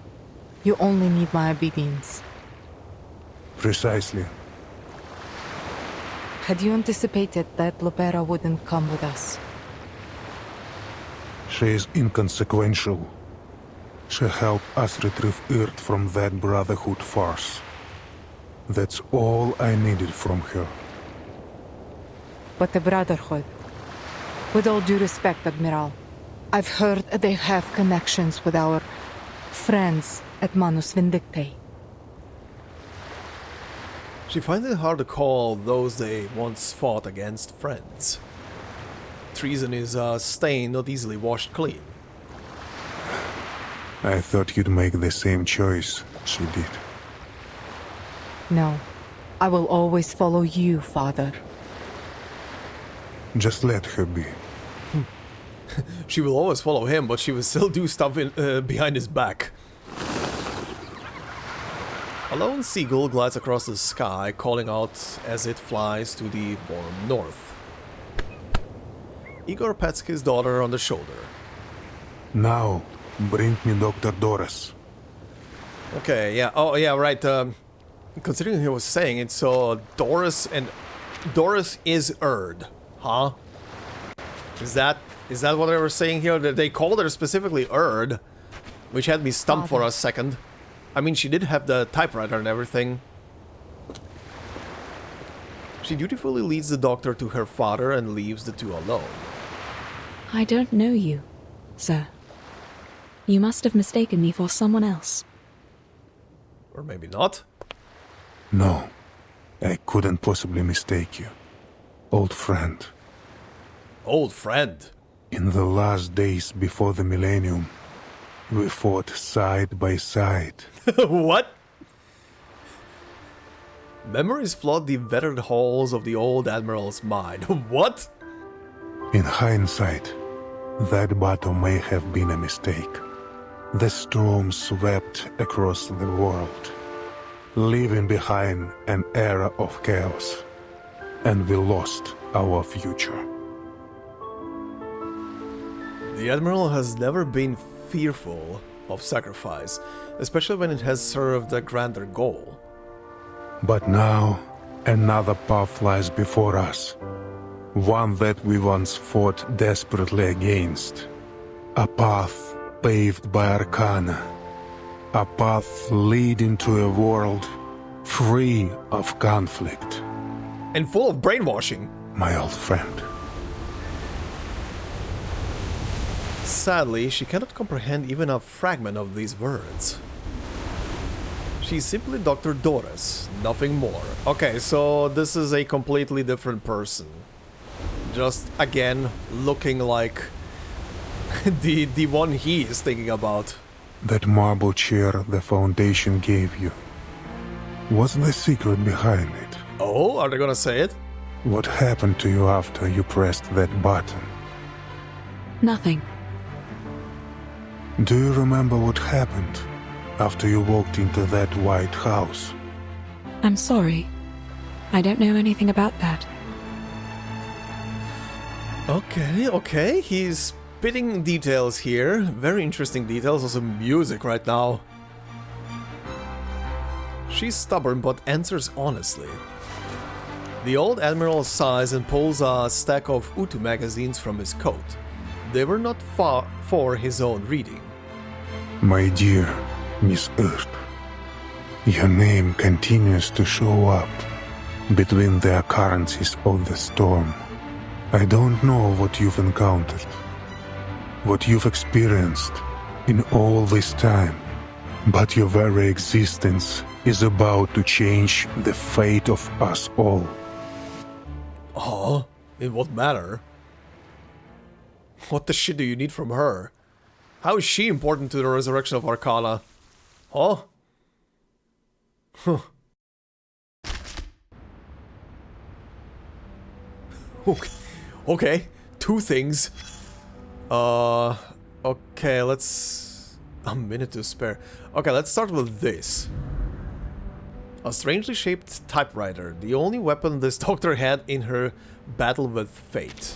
You only need my obedience. Precisely. Had you anticipated that Lopera wouldn't come with us? She is inconsequential. She helped us retrieve Earth from that Brotherhood farce. That's all I needed from her. But the Brotherhood... With all due respect, Admiral, I've heard they have connections with our friends at Manus Vindictae. She finds it hard to call those they once fought against friends. Treason is a stain not easily washed clean. I thought you'd make the same choice she did. No, I will always follow you, Father. Just let her be. She will always follow him, but she will still do stuff behind his back. A lone seagull glides across the sky, calling out as it flies to the warm north. Igor pats his daughter on the shoulder. Now, bring me Dr. Doris. Okay, yeah, oh yeah, right, considering he was saying it, so Doris is Erd, huh? Is that what they were saying here? They called her specifically Erd, which had me stumped for a second. I mean, she did have the typewriter and everything. She dutifully leads the doctor to her father and leaves the two alone. I don't know you, sir. You must have mistaken me for someone else. Or maybe not. No, I couldn't possibly mistake you. Old friend. Old friend? In the last days before the millennium, we fought side by side. What? Memories flood the vettered halls of the old Admiral's mind. What? In hindsight, that battle may have been a mistake. The storm swept across the world, leaving behind an era of chaos, and we lost our future. The Admiral has never been fearful of sacrifice, especially when it has served a grander goal. But now, another path lies before us. One that we once fought desperately against. A path paved by Arcana. A path leading to a world free of conflict. And full of brainwashing. My old friend. Sadly, she cannot comprehend even a fragment of these words. She's simply Dr. Doris, nothing more. Okay, so this is a completely different person. Just, again, looking like the one he is thinking about. That marble chair the Foundation gave you. What's the secret behind it? Oh, are they gonna say it? What happened to you after you pressed that button? Nothing. Do you remember what happened after you walked into that white house? I'm sorry. I don't know anything about that. Okay, he's spitting details here. Very interesting details, also music right now. She's stubborn but answers honestly. The old Admiral sighs and pulls a stack of Utu magazines from his coat. They were not far for his own reading. My dear Miss Earth, your name continues to show up between the occurrences of the storm. I don't know what you've encountered, what you've experienced in all this time, but your very existence is about to change the fate of us all. Oh, in what manner? What the shit do you need from her? How is she important to the resurrection of Arcana? Huh? Huh. Okay, 2 things. Okay, let's... A minute to spare. Okay, let's start with this. A strangely shaped typewriter, the only weapon this doctor had in her battle with fate.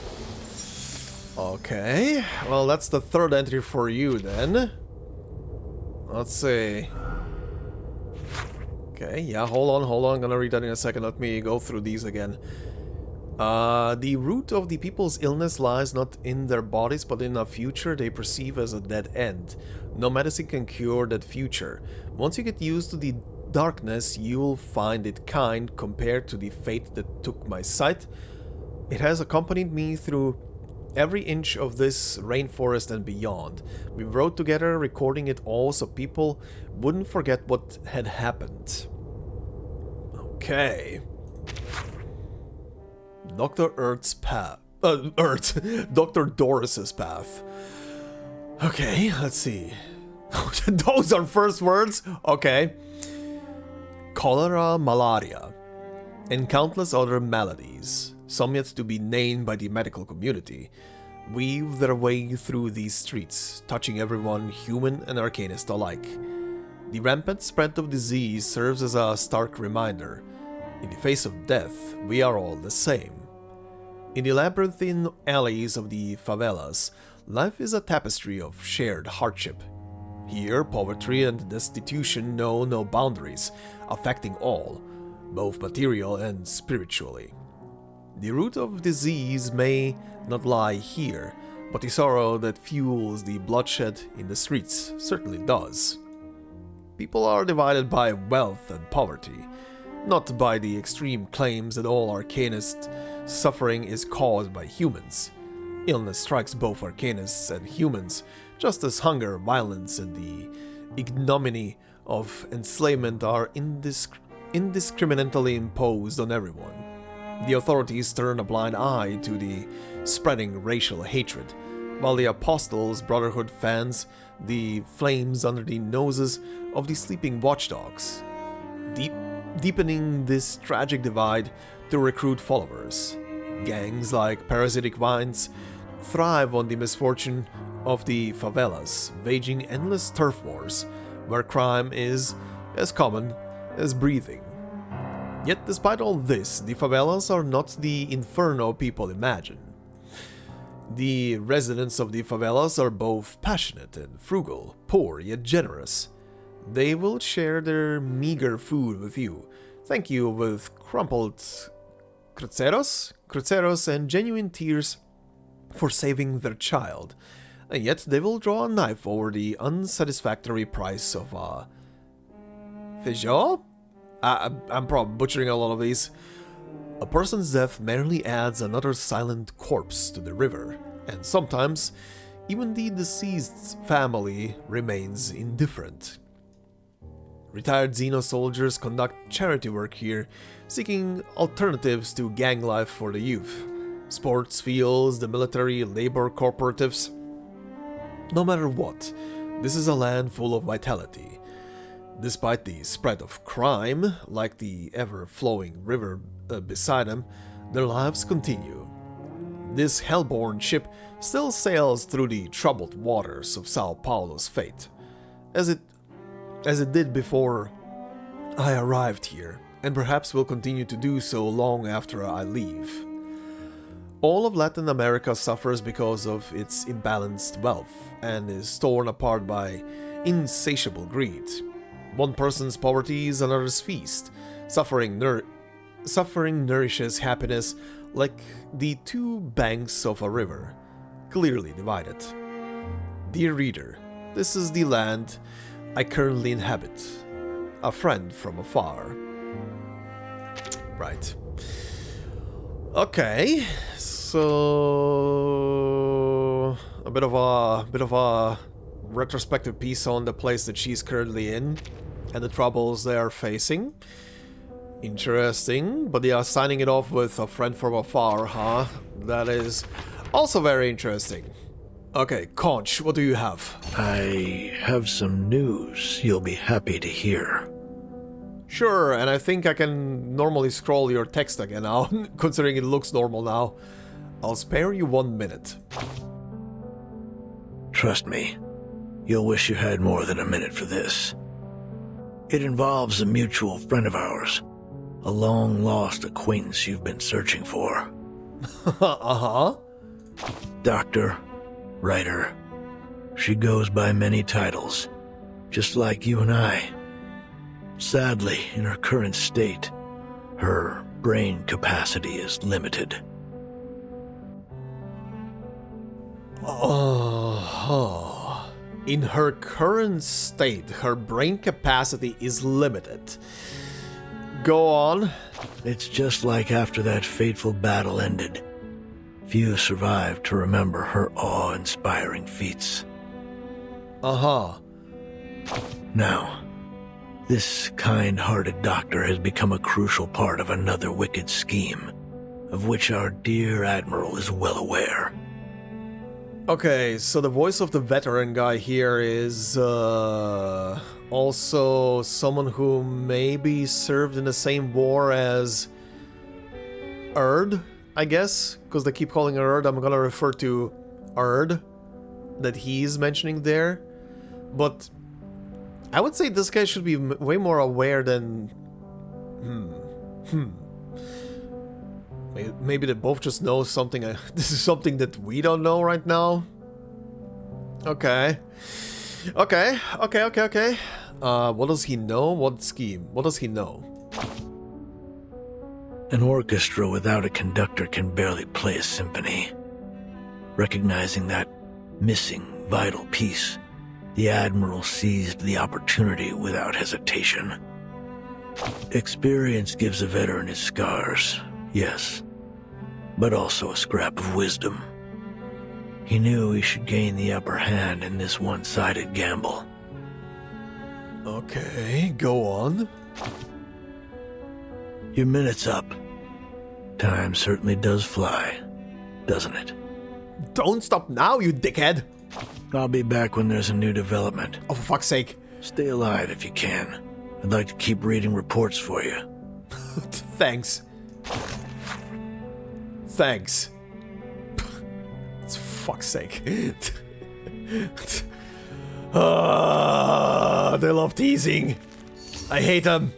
Okay, well that's the 3rd entry for you then. Let's see. Okay, yeah, hold on, I'm gonna read that in a second. Let me go through these again. The root of the people's illness lies not in their bodies, but in a future they perceive as a dead end. No medicine can cure that future. Once you get used to the darkness, you'll find it kind compared to the fate that took my sight. It has accompanied me through every inch of this rainforest and beyond. We rode together, recording it all so people wouldn't forget what had happened. Okay. Dr. Earth's path. Dr. Doris's path. Okay, let's see. Those are first words? Okay. Cholera, malaria, and countless other maladies, some yet to be named by the medical community, weave their way through these streets, touching everyone, human and Arcanist alike. The rampant spread of disease serves as a stark reminder. In the face of death, we are all the same. In the labyrinthine alleys of the favelas, life is a tapestry of shared hardship. Here, poverty and destitution know no boundaries, affecting all, both material and spiritually. The root of disease may not lie here, but the sorrow that fuels the bloodshed in the streets certainly does. People are divided by wealth and poverty, not by the extreme claims that all Arcanist suffering is caused by humans. Illness strikes both Arcanists and humans, just as hunger, violence, and the ignominy of enslavement are indiscriminately imposed on everyone. The authorities turn a blind eye to the spreading racial hatred, while the Apostles' Brotherhood fans the flames under the noses of the sleeping watchdogs, deepening this tragic divide to recruit followers. Gangs like parasitic vines thrive on the misfortune of the favelas, waging endless turf wars, where crime is as common as breathing. Yet despite all this, the favelas are not the inferno people imagine. The residents of the favelas are both passionate and frugal, poor yet generous. They will share their meager food with you, thank you with crumpled cruceros and genuine tears for saving their child, and yet they will draw a knife over the unsatisfactory price of a feijoa? I'm probably butchering a lot of these. A person's death merely adds another silent corpse to the river, and sometimes even the deceased's family remains indifferent. Retired Xeno soldiers conduct charity work here, seeking alternatives to gang life for the youth. Sports fields, the military, labor cooperatives. No matter what, this is a land full of vitality. Despite the spread of crime, like the ever-flowing river beside them, their lives continue. This hellborn ship still sails through the troubled waters of Sao Paulo's fate, as it did before I arrived here, and perhaps will continue to do so long after I leave. All of Latin America suffers because of its imbalanced wealth, and is torn apart by insatiable greed. One person's poverty is another's feast. Suffering nourishes happiness like the two banks of a river, clearly divided. Dear reader, this is the land I currently inhabit. A friend from afar. Right. Okay, so a bit of a retrospective piece on the place that she's currently in and the troubles they are facing. Interesting, but they are signing it off with a friend from afar, huh? That is also very interesting. Okay, Conch, what do you have? I have some news you'll be happy to hear. Sure, and I think I can normally scroll your text again now, considering it looks normal now. I'll spare you 1 minute. Trust me, you'll wish you had more than a minute for this. It involves a mutual friend of ours, a long-lost acquaintance you've been searching for. Uh-huh. Doctor, writer. She goes by many titles, just like you and I. Sadly, in her current state, her brain capacity is limited. Oh. In her current state, her brain capacity is limited. Go on. It's just like after that fateful battle ended. Few survived to remember her awe-inspiring feats. Uh-huh. Now, this kind-hearted doctor has become a crucial part of another wicked scheme, of which our dear Admiral is well aware. Okay, so the voice of the veteran guy here is also someone who maybe served in the same war as Erd, I guess? Because they keep calling her Erd, I'm gonna refer to Erd that he's mentioning there. But I would say this guy should be way more aware than... Maybe they both just know something. This is something that we don't know right now. Okay. Okay. What does he know? What scheme? What does he know? An orchestra without a conductor can barely play a symphony. Recognizing that missing vital piece, the Admiral seized the opportunity without hesitation. Experience gives a veteran his scars, yes, but also a scrap of wisdom. He knew he should gain the upper hand in this one-sided gamble. Okay, go on. Your minute's up. Time certainly does fly, doesn't it? Don't stop now, you dickhead! I'll be back when there's a new development. Oh, for fuck's sake. Stay alive if you can. I'd like to keep reading reports for you. Thanks. Thanks. It's fuck's sake. They love teasing. I hate them.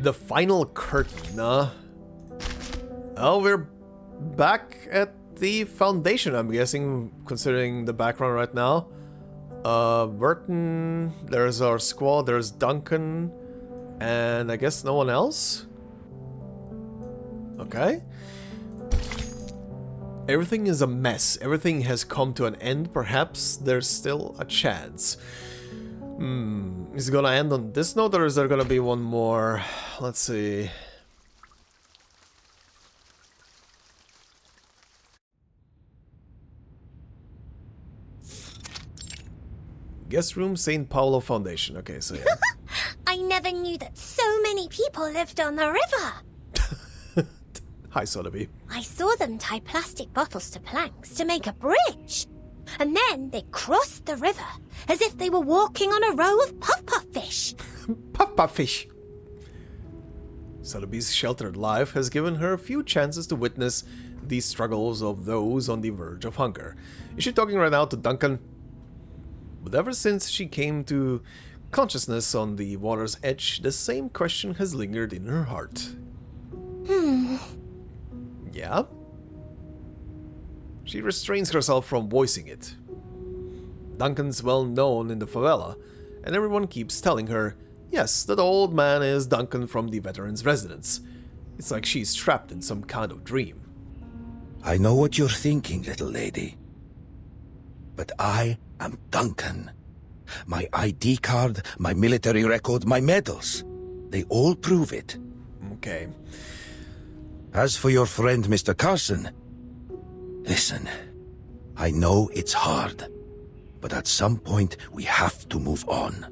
The final curtain, huh? Oh, we're back at the Foundation, I'm guessing, considering the background right now. Vertin, there's our squad, there's Duncan, and I guess no one else? Okay. Everything is a mess. Everything has come to an end. Perhaps there's still a chance. Is it gonna end on this note, or is there gonna be one more? Let's see. Guest room, St. Paulo Foundation. Okay, so yeah. I never knew that so many people lived on the river. Hi, Sotheby. I saw them tie plastic bottles to planks to make a bridge. And then they crossed the river as if they were walking on a row of puff-puff fish. Puff-puff fish. Sotheby's sheltered life has given her a few chances to witness the struggles of those on the verge of hunger. Is she talking right now to Duncan? But ever since she came to consciousness on the water's edge, the same question has lingered in her heart. Yeah? She restrains herself from voicing it. Duncan's well known in the favela, and everyone keeps telling her, yes, that old man is Duncan from the veteran's residence. It's like she's trapped in some kind of dream. I know what you're thinking, little lady. But I am Duncan. My ID card, my military record, my medals. They all prove it. Okay. As for your friend, Mr. Carson, listen, I know it's hard, but at some point we have to move on.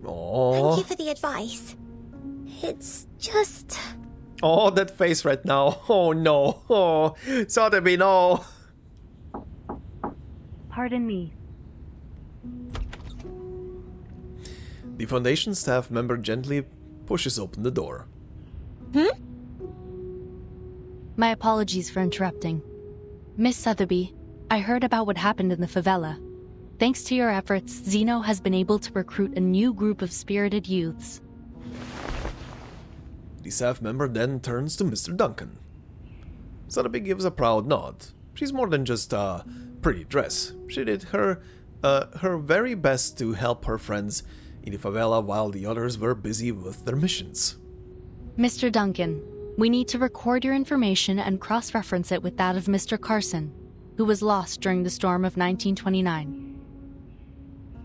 Aww. Thank you for the advice. It's just... Oh, that face right now. Oh no. Oh, Sotheby, no. Pardon me. The Foundation staff member gently pushes open the door. My apologies for interrupting. Miss Sotheby, I heard about what happened in the favela. Thanks to your efforts, Zeno has been able to recruit a new group of spirited youths. The staff member then turns to Mr. Duncan. Sotheby gives a proud nod. She's more than just a pretty dress. She did her very best to help her friends in the favela while the others were busy with their missions. Mr. Duncan, we need to record your information and cross-reference it with that of Mr. Carson, who was lost during the storm of 1929.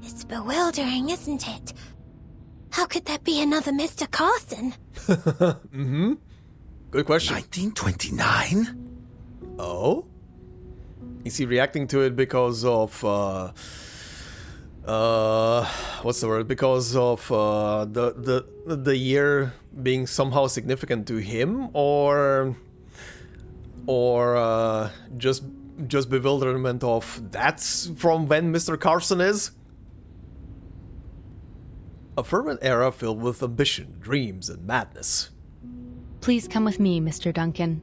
It's bewildering, isn't it? How could there be another Mr. Carson? Mm-hmm. Good question. 1929? Oh? Is he reacting to it because of, what's the word? Because of, the year being somehow significant to him, or just bewilderment of that's from when Mr. Carson is? A fervent era filled with ambition, dreams, and madness. Please come with me, Mr. Duncan.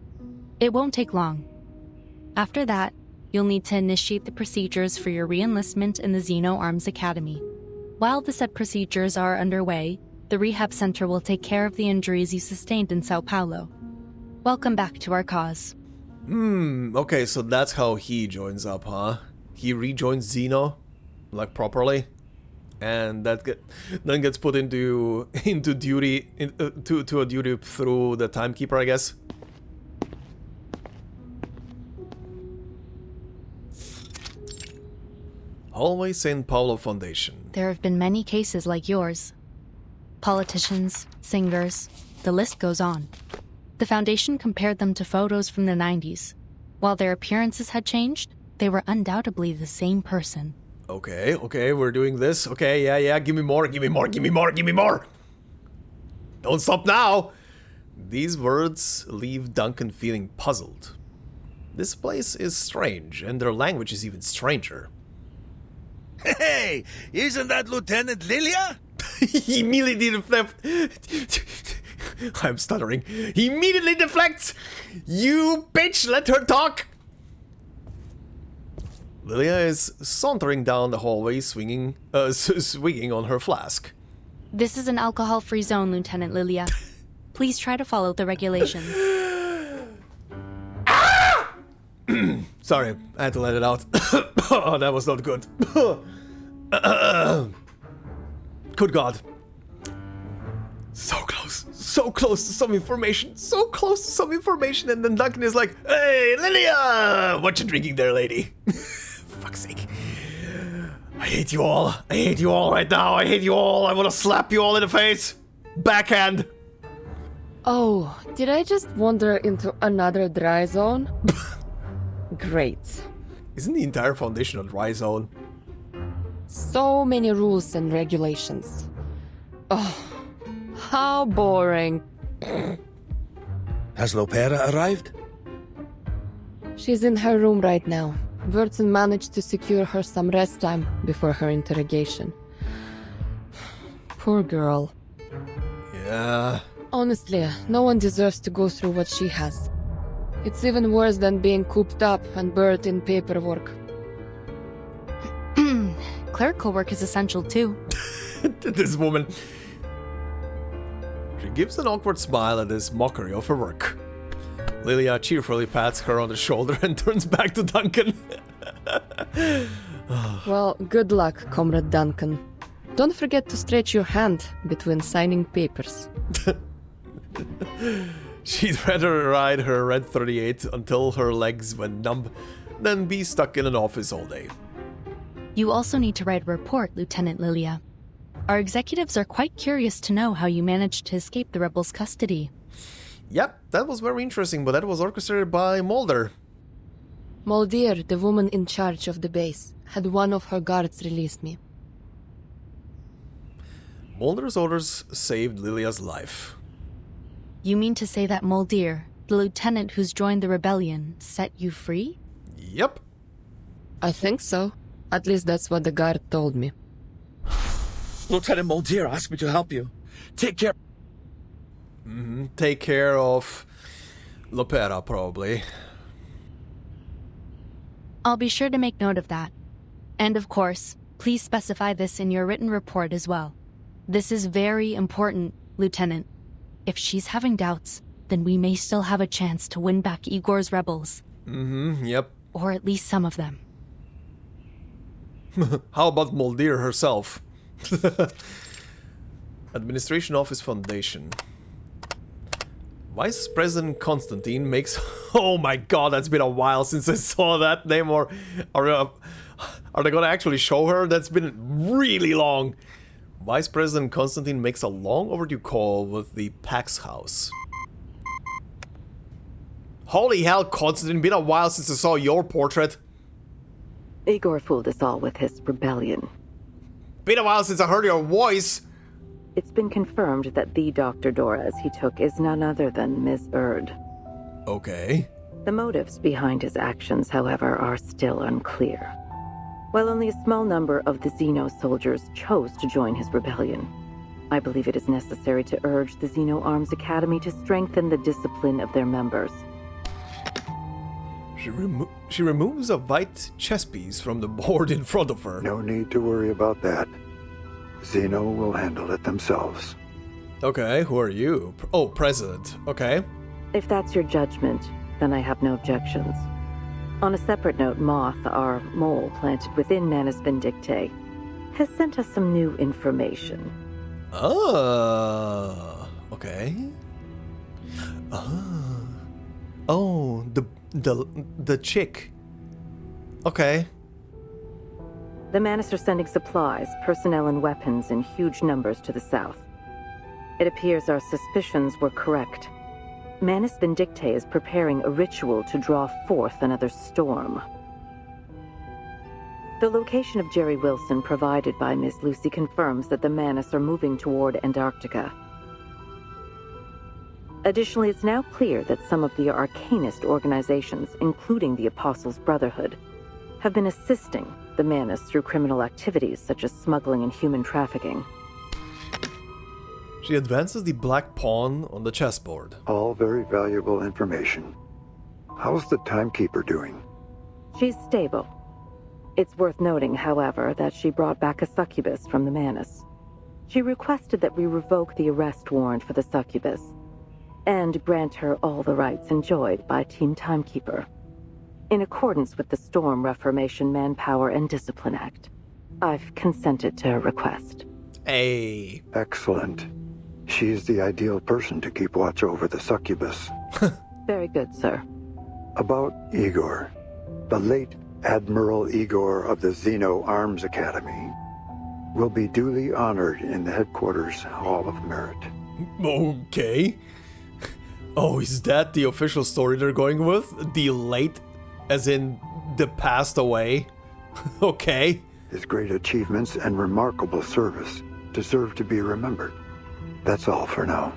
It won't take long. After that, you'll need to initiate the procedures for your re-enlistment in the Zeno Arms Academy. While the said procedures are underway, the rehab center will take care of the injuries you sustained in Sao Paulo. Welcome back to our cause. Okay, so that's how he joins up, huh? He rejoins Zeno, like properly, and that then gets put into duty to a duty through the Timekeeper, I guess. Hallway St. Paulo Foundation. There have been many cases like yours. Politicians, singers, the list goes on. The Foundation compared them to photos from the 90s. While their appearances had changed, they were undoubtedly the same person. Okay, we're doing this. Okay, yeah, give me more. Don't stop now! These words leave Duncan feeling puzzled. This place is strange, and their language is even stranger. Hey, isn't that Lieutenant Lilia? He immediately deflects. I'm stuttering. He immediately deflects. You bitch, let her talk. Lilia is sauntering down the hallway, swinging on her flask. This is an alcohol-free zone, Lieutenant Lilia. Please try to follow the regulations. Sorry, I had to let it out. Oh, that was not good. Good God. So close to some information, and then Duncan is like, "Hey, Lilia! What you drinking there, lady?" Fuck's sake. I hate you all right now, I hate you all, I want to slap you all in the face. Backhand. Oh, did I just wander into another dry zone? Great. Isn't the entire Foundation a dry zone? So many rules and regulations. Oh, how boring. Has Lopera arrived? She's in her room right now. Vertin managed to secure her some rest time before her interrogation. Poor girl. Yeah. Honestly, no one deserves to go through what she has. It's even worse than being cooped up and buried in paperwork. Clerical work is essential too. This woman. She gives an awkward smile at this mockery of her work. Lilia cheerfully pats her on the shoulder and turns back to Duncan. Well, good luck, Comrade Duncan. Don't forget to stretch your hand between signing papers. She'd rather ride her red 38 until her legs went numb than be stuck in an office all day. You also need to write a report, Lieutenant Lilia. Our executives are quite curious to know how you managed to escape the rebels' custody. Yep, that was very interesting, but that was orchestrated by Moldir. Moldir, the woman in charge of the base, had one of her guards release me. Moldir's orders saved Lilia's life. You mean to say that Moldir, the lieutenant who's joined the rebellion, set you free? Yep. I think so. At least that's what the guard told me. Lieutenant Moldir asked me to help you. Take care. Take care of Lopera, probably. I'll be sure to make note of that. And of course, please specify this in your written report as well. This is very important, Lieutenant. If she's having doubts, then we may still have a chance to win back Igor's rebels. Yep. Or at least some of them. How about Moldir herself? Administration Office Foundation. Vice President Constantine makes... Oh my god, that's been a while since I saw that name. Or are they gonna actually show her? That's been really long. Vice President Constantine makes a long overdue call with the Pax House. Holy hell, Constantine, been a while since I saw your portrait. Igor fooled us all with his rebellion. Been a while since I heard your voice. It's been confirmed that the Dr. Doras he took is none other than Ms. Erd. Okay. The motives behind his actions, however, are still unclear. While only a small number of the Xeno soldiers chose to join his rebellion, I believe it is necessary to urge the Xeno Arms Academy to strengthen the discipline of their members. She removes a white chess piece from the board in front of her. No need to worry about that. Xeno will handle it themselves. Okay, who are you? Oh, President. Okay. If that's your judgment, then I have no objections. On a separate note, Moth, our mole planted within Manus Vindictae, has sent us some new information. Okay. Oh, the chick. Okay. The Manus are sending supplies, personnel, and weapons in huge numbers to the south. It appears our suspicions were correct. Manus Vindictae is preparing a ritual to draw forth another storm. The location of Jerry Wilson provided by Miss Lucy confirms that the Manus are moving toward Antarctica. Additionally, it's now clear that some of the Arcanist organizations, including the Apostles' Brotherhood, have been assisting the Manus through criminal activities such as smuggling and human trafficking. She advances the black pawn on the chessboard. All very valuable information. How's the Timekeeper doing? She's stable. It's worth noting, however, that she brought back a succubus from the Manus. She requested that we revoke the arrest warrant for the succubus and grant her all the rights enjoyed by Team Timekeeper, in accordance with the Storm Reformation Manpower and Discipline Act. I've consented to her request. Hey. Excellent. She's the ideal person to keep watch over the succubus. Very good, sir. About Igor. The late Admiral Igor of the Xeno Arms Academy will be duly honored in the headquarters Hall of Merit. Okay. Oh, is that the official story they're going with? The late, as in the passed away? Okay. His great achievements and remarkable service deserve to be remembered. That's all for now.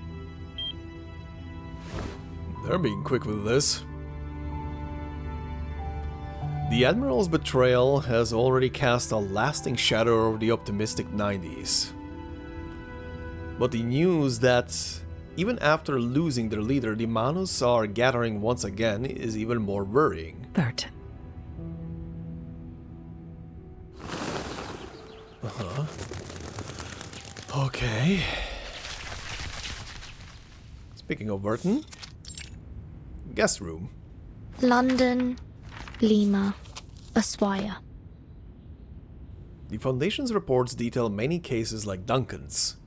They're being quick with this. The Admiral's betrayal has already cast a lasting shadow over the optimistic 90s. But the news that, even after losing their leader, the Manus are gathering once again is even more worrying. Vertin. Okay. Speaking of Vertin, guest room. London, Lima, Ushuaia. The Foundation's reports detail many cases like Duncan's.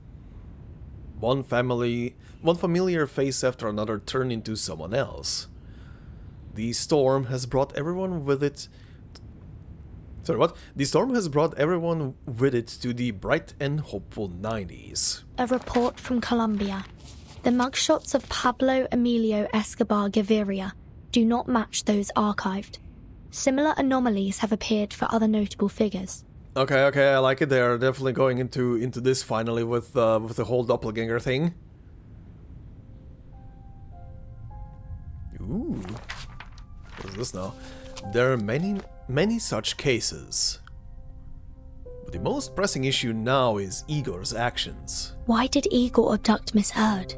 One familiar face after another turned into someone else. The storm has brought everyone with it... The storm has brought everyone with it to the bright and hopeful 90s. A report from Colombia. The mugshots of Pablo Emilio Escobar Gaviria do not match those archived. Similar anomalies have appeared for other notable figures. Okay, I like it. They're definitely going into this finally with the whole doppelganger thing. Ooh, what is this now? There are many such cases. But the most pressing issue now is Igor's actions. Why did Igor abduct Miss Erd?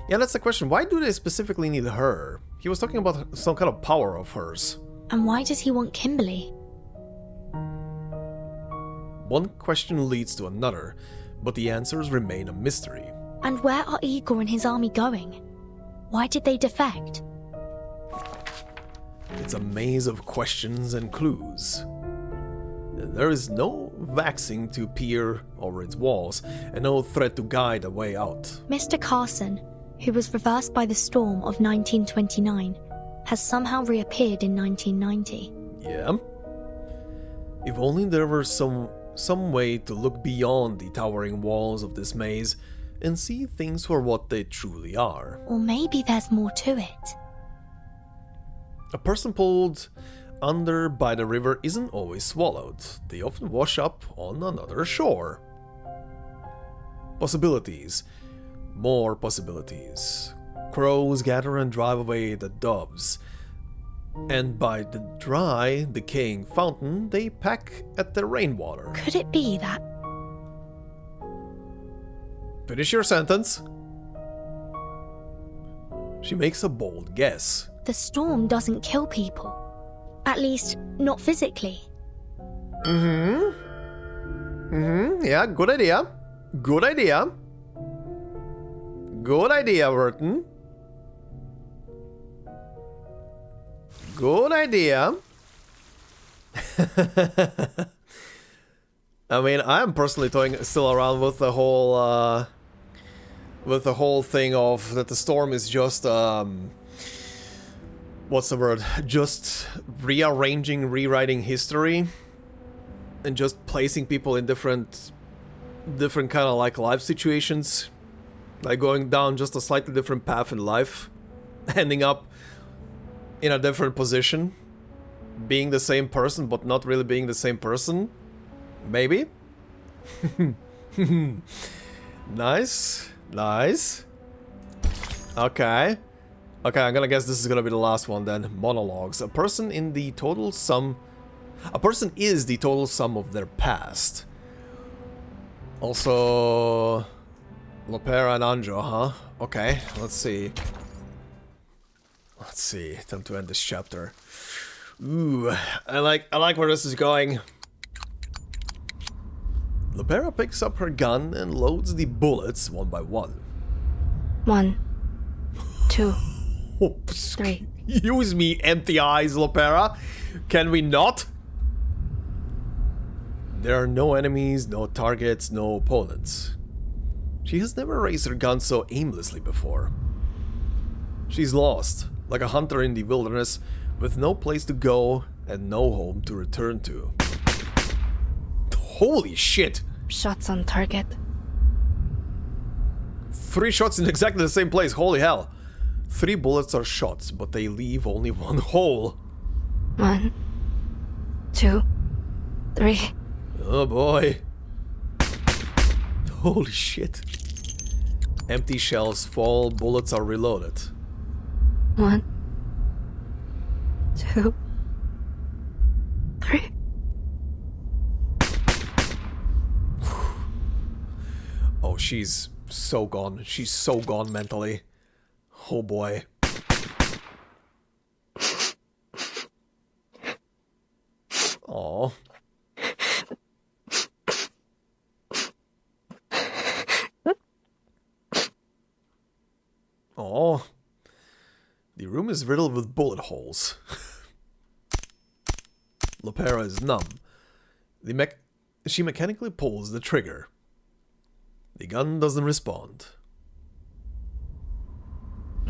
Yeah, that's the question. Why do they specifically need her? He was talking about some kind of power of hers. And why does he want Kimberly? One question leads to another, but the answers remain a mystery. And where are Igor and his army going? Why did they defect? It's a maze of questions and clues. There is no vaccine to peer over its walls, and no thread to guide a way out. Mr. Carson, who was reversed by the storm of 1929, has somehow reappeared in 1990. Yeah? If only there were some way to look beyond the towering walls of this maze and see things for what they truly are. Or maybe there's more to it. A person pulled under by the river isn't always swallowed. They often wash up on another shore. Possibilities. More possibilities. Crows gather and drive away the doves. And by the dry, decaying fountain, they peck at the rainwater. Could it be that? Finish your sentence. She makes a bold guess. The storm doesn't kill people. At least, not physically. Yeah, good idea. Good idea. Good idea, Vertin. Good idea. I mean, I'm personally toying still around with the whole thing of that the storm is just what's the word? Just rearranging, rewriting history, and just placing people in different kind of like life situations, like going down just a slightly different path in life, ending up in a different position, being the same person but not really being the same person. Maybe. Nice. Nice. Okay. Okay, I'm gonna guess this is gonna be the last one then. Monologues. A person is the total sum of their past. Also, Lopera and Anjo, huh? Okay, let's see. Let's see. Time to end this chapter. Ooh, I like where this is going. Lopera picks up her gun and loads the bullets one by one. 1, 2, Oops. 3. Use me, empty eyes, Lopera. Can we not? There are no enemies, no targets, no opponents. She has never raised her gun so aimlessly before. She's lost, like a hunter in the wilderness, with no place to go and no home to return to. Holy shit! Shots on target. 3 shots in exactly the same place, holy hell. 3 bullets are shots, but they leave only 1 hole. 1, 2, 3. Oh boy. Holy shit. Empty shells fall, bullets are reloaded. 1, 2, 3. Oh, she's so gone. She's so gone mentally. Oh boy. Aww. Aww. The room is riddled with bullet holes. Lopera is numb. She mechanically pulls the trigger. The gun doesn't respond.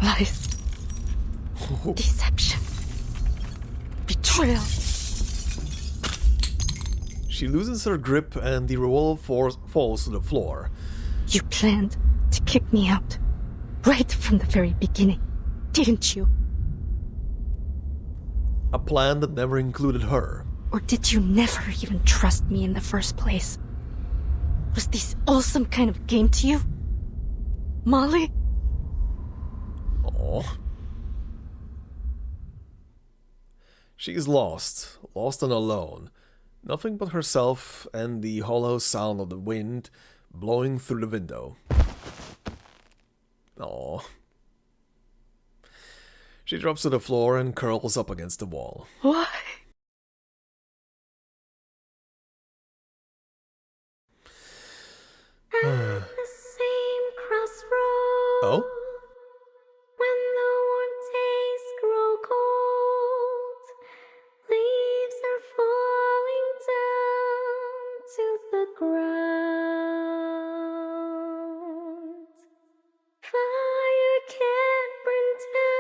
Lies. Deception. Betrayal. She loosens her grip and the revolver falls to the floor. You planned to kick me out. Right from the very beginning, didn't you? A plan that never included her. Or did you never even trust me in the first place? Was this all some kind of game to you? Molly? Aww. She's lost and alone. Nothing but herself and the hollow sound of the wind blowing through the window. Aww. She drops to the floor and curls up against the wall. Why? At the same crossroad. Oh? When the warm days grow cold, leaves are falling down to the ground. Fire can't burn down.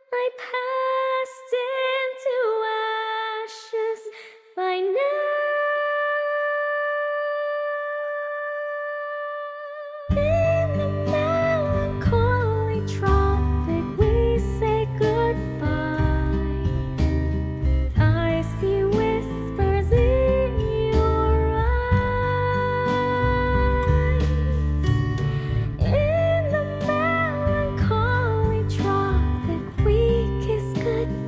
I passed into ashes by now. In the melancholy tropic, we say goodbye. I see whispers in your eyes. In the melancholy tropic, we kiss goodbye.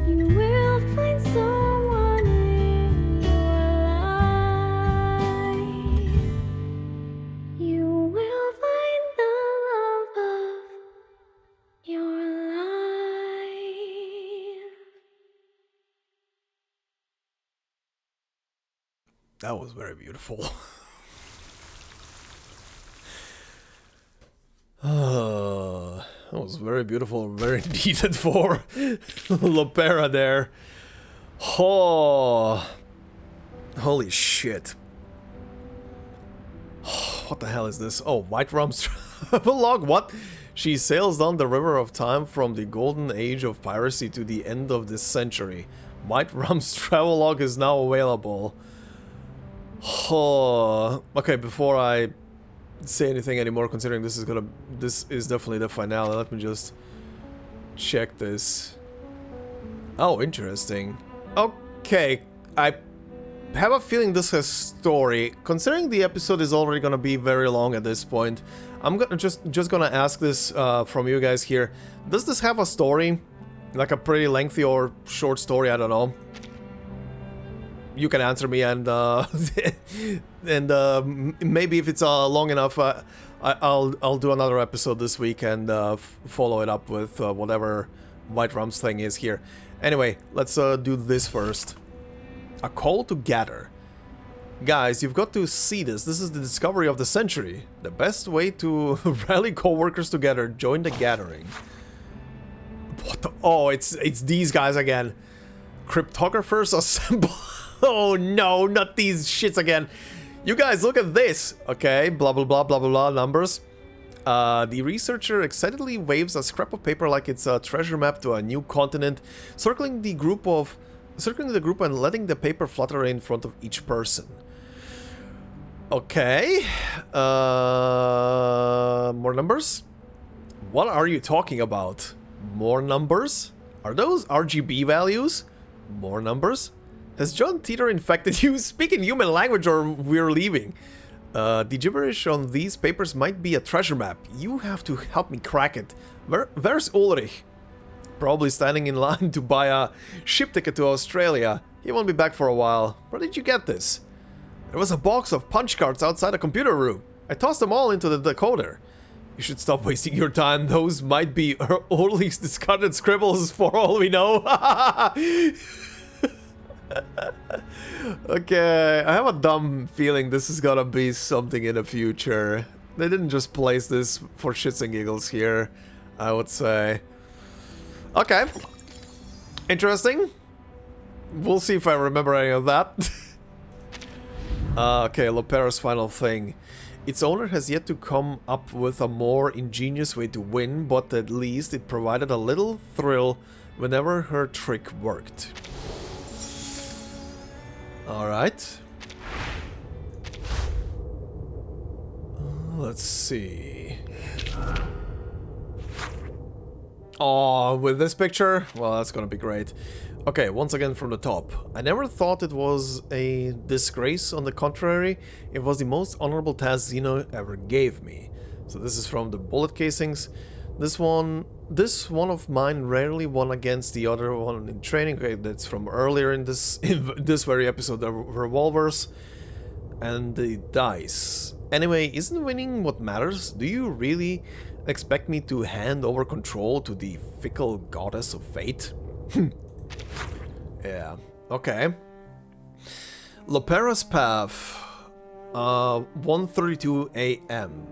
You will find someone in your life. You will find the love of your life. That was very beautiful. That was very beautiful, very needed for Lopera there. Oh, holy shit. What the hell is this? Oh, White Rum's travelogue? What? She sails down the river of time from the golden age of piracy to the end of this century. White Rum's travelogue is now available. Oh, okay, before I say anything anymore, considering this is definitely the finale, let me just check this. Oh, interesting. Okay, I have a feeling this has story. Considering the episode is already gonna be very long at this point, I'm gonna just gonna ask this from you guys here. Does this have a story? Like a pretty lengthy or short story, I don't know. You can answer me, and maybe if it's long enough, I'll do another episode this week and follow it up with whatever White Rum's thing is here. Anyway, let's do this first. A call to gather. Guys, you've got to see this. This is the discovery of the century. The best way to rally co-workers together. Join the gathering. What the? Oh, it's these guys again. Cryptographers assemble. Oh no, not these shits again. You guys, look at this. Okay, blah blah blah blah blah blah numbers. The researcher excitedly waves a scrap of paper like it's a treasure map to a new continent, circling the group and letting the paper flutter in front of each person. Okay. More numbers? What are you talking about? More numbers? Are those RGB values? More numbers? Has John Teeter infected you? Speak in human language or we're leaving. The gibberish on these papers might be a treasure map. You have to help me crack it. Where's Ulrich? Probably standing in line to buy a ship ticket to Australia. He won't be back for a while. Where did you get this? There was a box of punch cards outside the computer room. I tossed them all into the decoder. You should stop wasting your time. Those might be Ulrich's discarded scribbles for all we know. Okay, I have a dumb feeling this is gonna be something in the future. They didn't just place this for shits and giggles here, I would say. Okay. Interesting. We'll see if I remember any of that. Okay, Lopera's final thing. Its owner has yet to come up with a more ingenious way to win, but at least it provided a little thrill whenever her trick worked. Alright. Let's see. Oh, with this picture? Well, that's gonna be great. Okay, once again from the top. I never thought it was a disgrace. On the contrary, it was the most honorable task Zeno ever gave me. So this is from the bullet casings. This one of mine rarely won against the other one in training. Okay, that's from earlier in this very episode. The revolvers and the dice. Anyway, isn't winning what matters? Do you really Expect me to hand over control to the fickle goddess of fate? Yeah, okay. Lopera's Path, 1:32 a.m.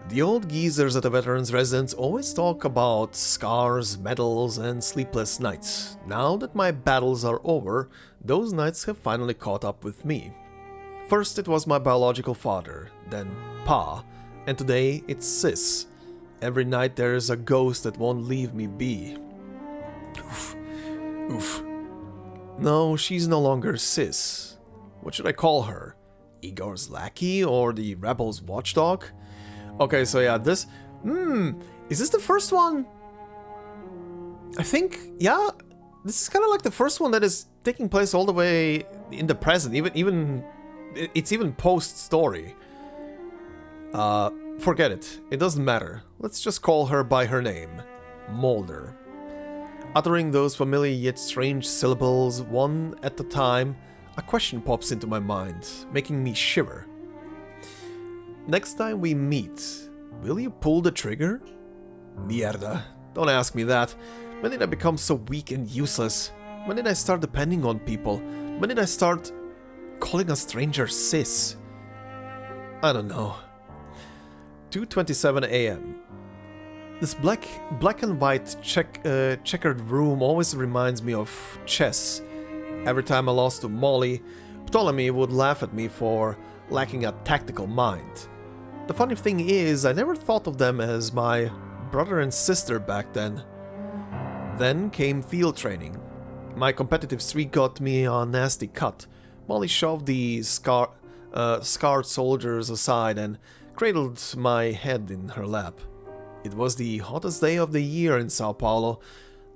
The old geezers at the veterans' residence always talk about scars, medals, and sleepless nights. Now that my battles are over, those nights have finally caught up with me. First it was my biological father, then Pa, and today it's Sis. Every night there is a ghost that won't leave me be. Oof. Oof. No, she's no longer Sis. What should I call her? Igor's lackey or the rebel's watchdog? Okay, so yeah, this... is this the first one? I think, yeah, this is kind of like the first one that is taking place all the way in the present, it's even post-story. Forget it, it doesn't matter. Let's just call her by her name, Moldir. Uttering those familiar yet strange syllables one at a time, a question pops into my mind, making me shiver. Next time we meet, will you pull the trigger? Mierda, don't ask me that. When did I become so weak and useless? When did I start depending on people? When did I start calling a stranger sis? I don't know. 2:27 a.m. This black and white checkered room always reminds me of chess. Every time I lost to Molly, Ptolemy would laugh at me for lacking a tactical mind. The funny thing is, I never thought of them as my brother and sister back then. Then came field training. My competitive streak got me a nasty cut. Molly shoved the scarred soldiers aside and cradled my head in her lap. It was the hottest day of the year in Sao Paulo.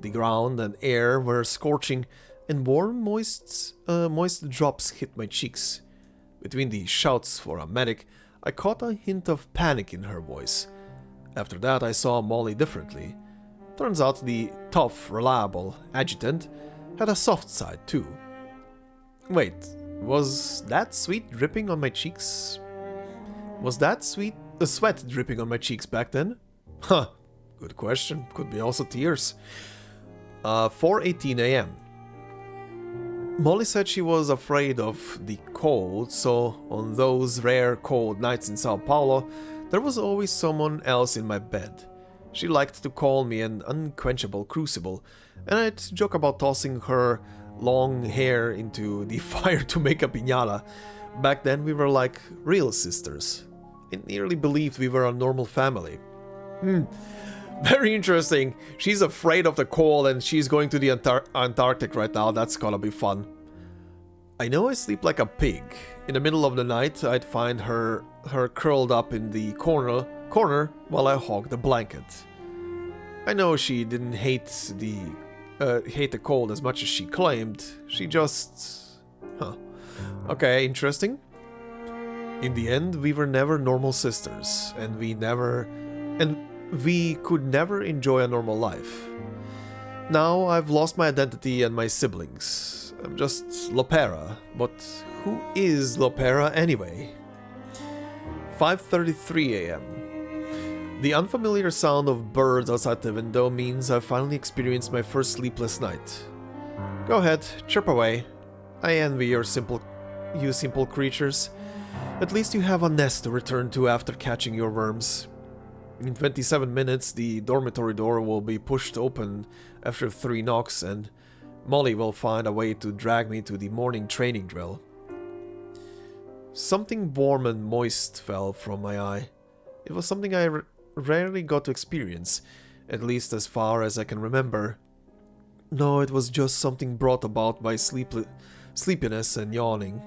The ground and air were scorching, and warm, moist drops hit my cheeks. Between the shouts for a medic, I caught a hint of panic in her voice. After that, I saw Molly differently. Turns out the tough, reliable adjutant had a soft side too. Wait, was that sweat dripping on my cheeks? Was that sweat dripping on my cheeks back then? Huh, good question. Could be also tears. 4:18 a.m. Molly said she was afraid of the cold, so on those rare cold nights in Sao Paulo, there was always someone else in my bed. She liked to call me an unquenchable crucible, and I'd joke about tossing her long hair into the fire to make a piñata. Back then we were like real sisters. I nearly believed we were a normal family. Very interesting. She's afraid of the cold and she's going to the Antarctic right now. That's gonna be fun. I know I sleep like a pig. In the middle of the night, I'd find her curled up in the corner while I hog the blanket. I know she didn't hate the cold as much as she claimed. She just... Okay, interesting. In the end, we were never normal sisters, and we could never enjoy a normal life. Now I've lost my identity and my siblings. I'm just Lopera, but who is Lopera anyway? 5:33 a.m. The unfamiliar sound of birds outside the window means I've finally experienced my first sleepless night. Go ahead, chirp away. I envy you simple creatures. At least you have a nest to return to after catching your worms. In 27 minutes, the dormitory door will be pushed open after 3 knocks, and Molly will find a way to drag me to the morning training drill. Something warm and moist fell from my eye. It was something I rarely got to experience, at least as far as I can remember. No, it was just something brought about by sleepiness and yawning.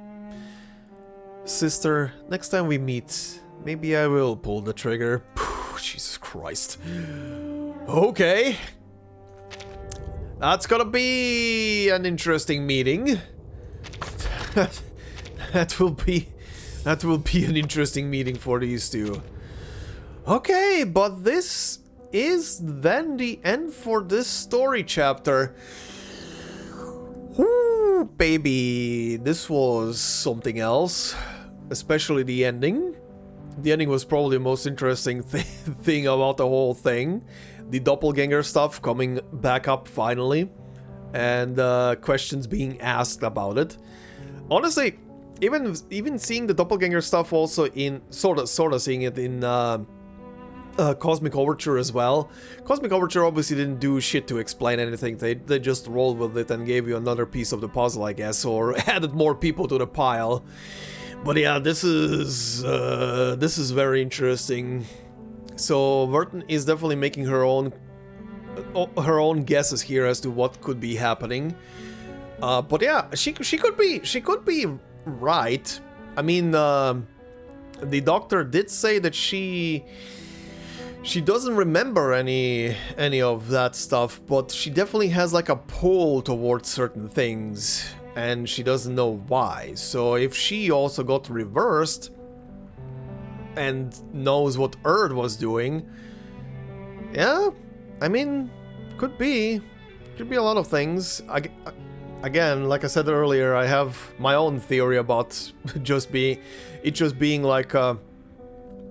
Sister, next time we meet, maybe I will pull the trigger. Jesus Christ. Okay. That's gonna be an interesting meeting. That will be an interesting meeting for these two. Okay, but this is then the end for this story chapter. Ooh, baby, this was something else, especially the ending. The ending was probably the most interesting thing about the whole thing. The doppelganger stuff coming back up finally, and questions being asked about it. Honestly, even seeing the doppelganger stuff also in sort of seeing it in Cosmic Overture as well. Cosmic Overture obviously didn't do shit to explain anything. They just rolled with it and gave you another piece of the puzzle, I guess, or added more people to the pile. But yeah, this is very interesting. So Vertin is definitely making her own guesses here as to what could be happening. But yeah, she could be right. I mean, the doctor did say that she doesn't remember any of that stuff, but she definitely has like a pull towards certain things, and she doesn't know why. So if she also got reversed and knows what Earth was doing, yeah, I mean, could be a lot of things. Again, like I said earlier, I have my own theory about just being like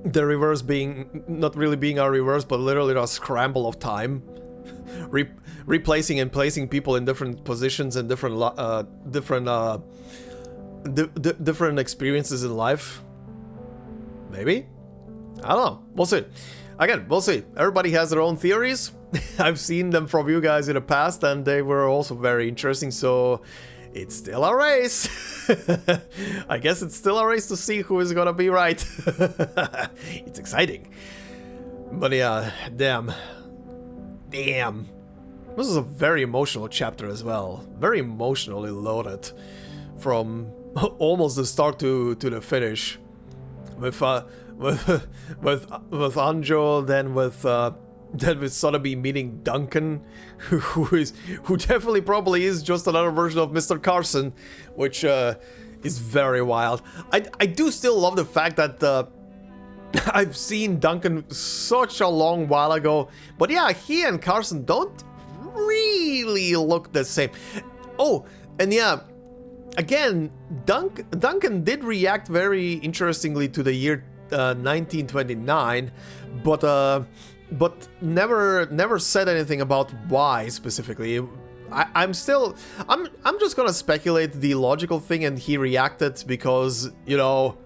the reverse being not really being a reverse, but literally a scramble of time, replacing and placing people in different positions and different experiences in life. Maybe? I don't know. We'll see. Again, we'll see. Everybody has their own theories. I've seen them from you guys in the past, and they were also very interesting, so it's still a race. I guess it's still a race to see who is gonna be right. It's exciting. But yeah, damn. This is a very emotional chapter as well. Very emotionally loaded. From almost the start to the finish. With Anjo, then with Sotheby meeting Duncan, who definitely probably is just another version of Mr. Carson, which is very wild. I do still love the fact that I've seen Duncan such a long while ago, but yeah, he and Carson don't really look the same. Oh, and yeah, again, Duncan did react very interestingly to the year 1929, but never said anything about why specifically. I'm just gonna speculate the logical thing, and he reacted because, you know,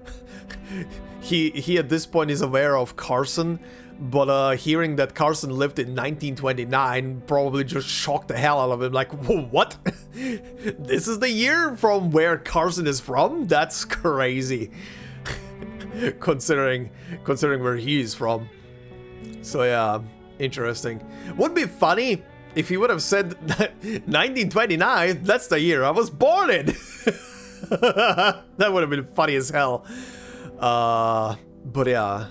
he at this point is aware of Carson, but hearing that Carson lived in 1929 probably just shocked the hell out of him. Like, what? This is the year from where Carson is from? That's crazy. considering where he is from. So yeah, interesting. Would be funny if he would have said 1929, that's the year I was born in. That would have been funny as hell. But yeah,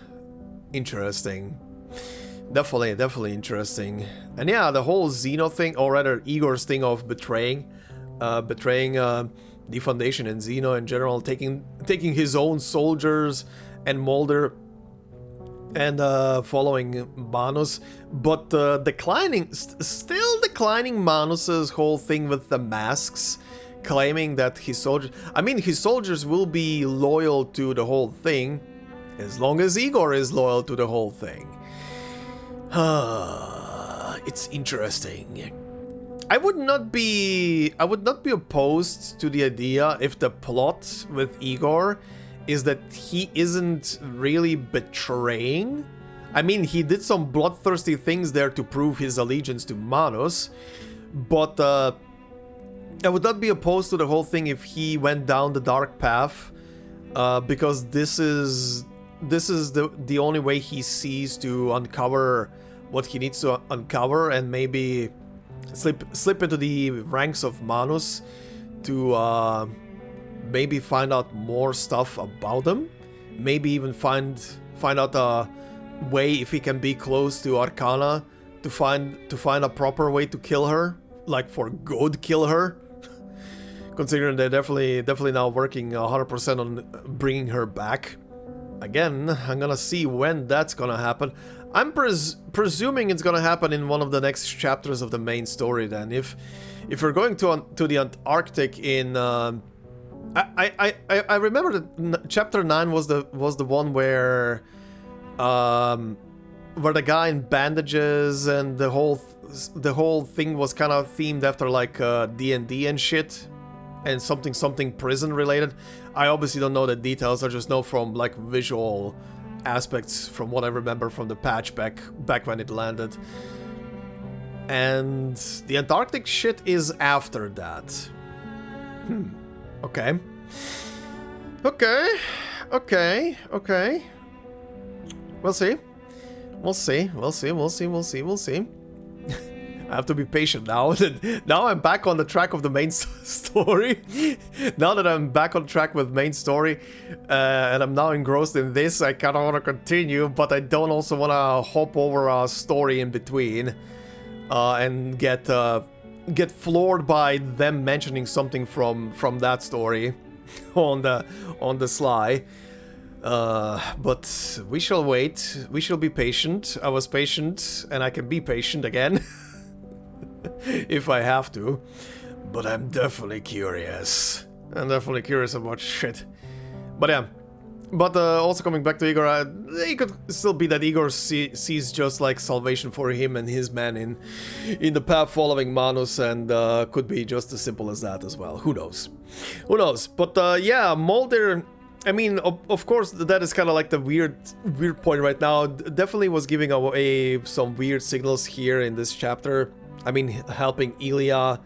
interesting. Definitely interesting. And yeah, the whole Xeno thing, or rather Igor's thing of betraying the Foundation and Xeno in general, taking his own soldiers and Moldir, and following Manus, but still declining Manus's whole thing with the masks, claiming that his soldiers will be loyal to the whole thing as long as Igor is loyal to the whole thing. It's interesting. I would not be opposed to the idea if the plot with Igor is that he isn't really betraying. I mean, he did some bloodthirsty things there to prove his allegiance to Manus, but I would not be opposed to the whole thing if he went down the dark path, because this is the only way he sees to uncover what he needs to uncover, and maybe slip into the ranks of Manus to maybe find out more stuff about them. Maybe even find out a way, if he can be close to Arcana, to find a proper way to kill her, like for good kill her. Considering they're definitely now working 100% on bringing her back. Again, I'm gonna see when that's gonna happen. I'm presuming it's gonna happen in one of the next chapters of the main story then. If we're going to the Antarctic in I remember that chapter 9 was the one where the guy in bandages and the whole thing was kind of themed after like D&D and shit, and something prison related. I obviously don't know the details. I just know from like visual aspects from what I remember from the patch back when it landed. And the Antarctic shit is after that. Okay. We'll see. I have to be patient now. Now I'm back on the track of the main story. Now that I'm back on track with main story, and I'm now engrossed in this, I kind of want to continue, but I don't also want to hop over a story in between and get floored by them mentioning something from that story on the sly. But we shall wait. We shall be patient. I was patient, and I can be patient again. If I have to. But I'm definitely curious. I'm definitely curious about shit. But yeah. But also coming back to Igor, it could still be that Igor sees just like salvation for him and his men in the path following Manus, and could be just as simple as that as well. Who knows? Who knows? But yeah, Moldir, I mean, of course, that is kind of like the weird point right now. Definitely was giving away some weird signals here in this chapter. I mean, helping Ilya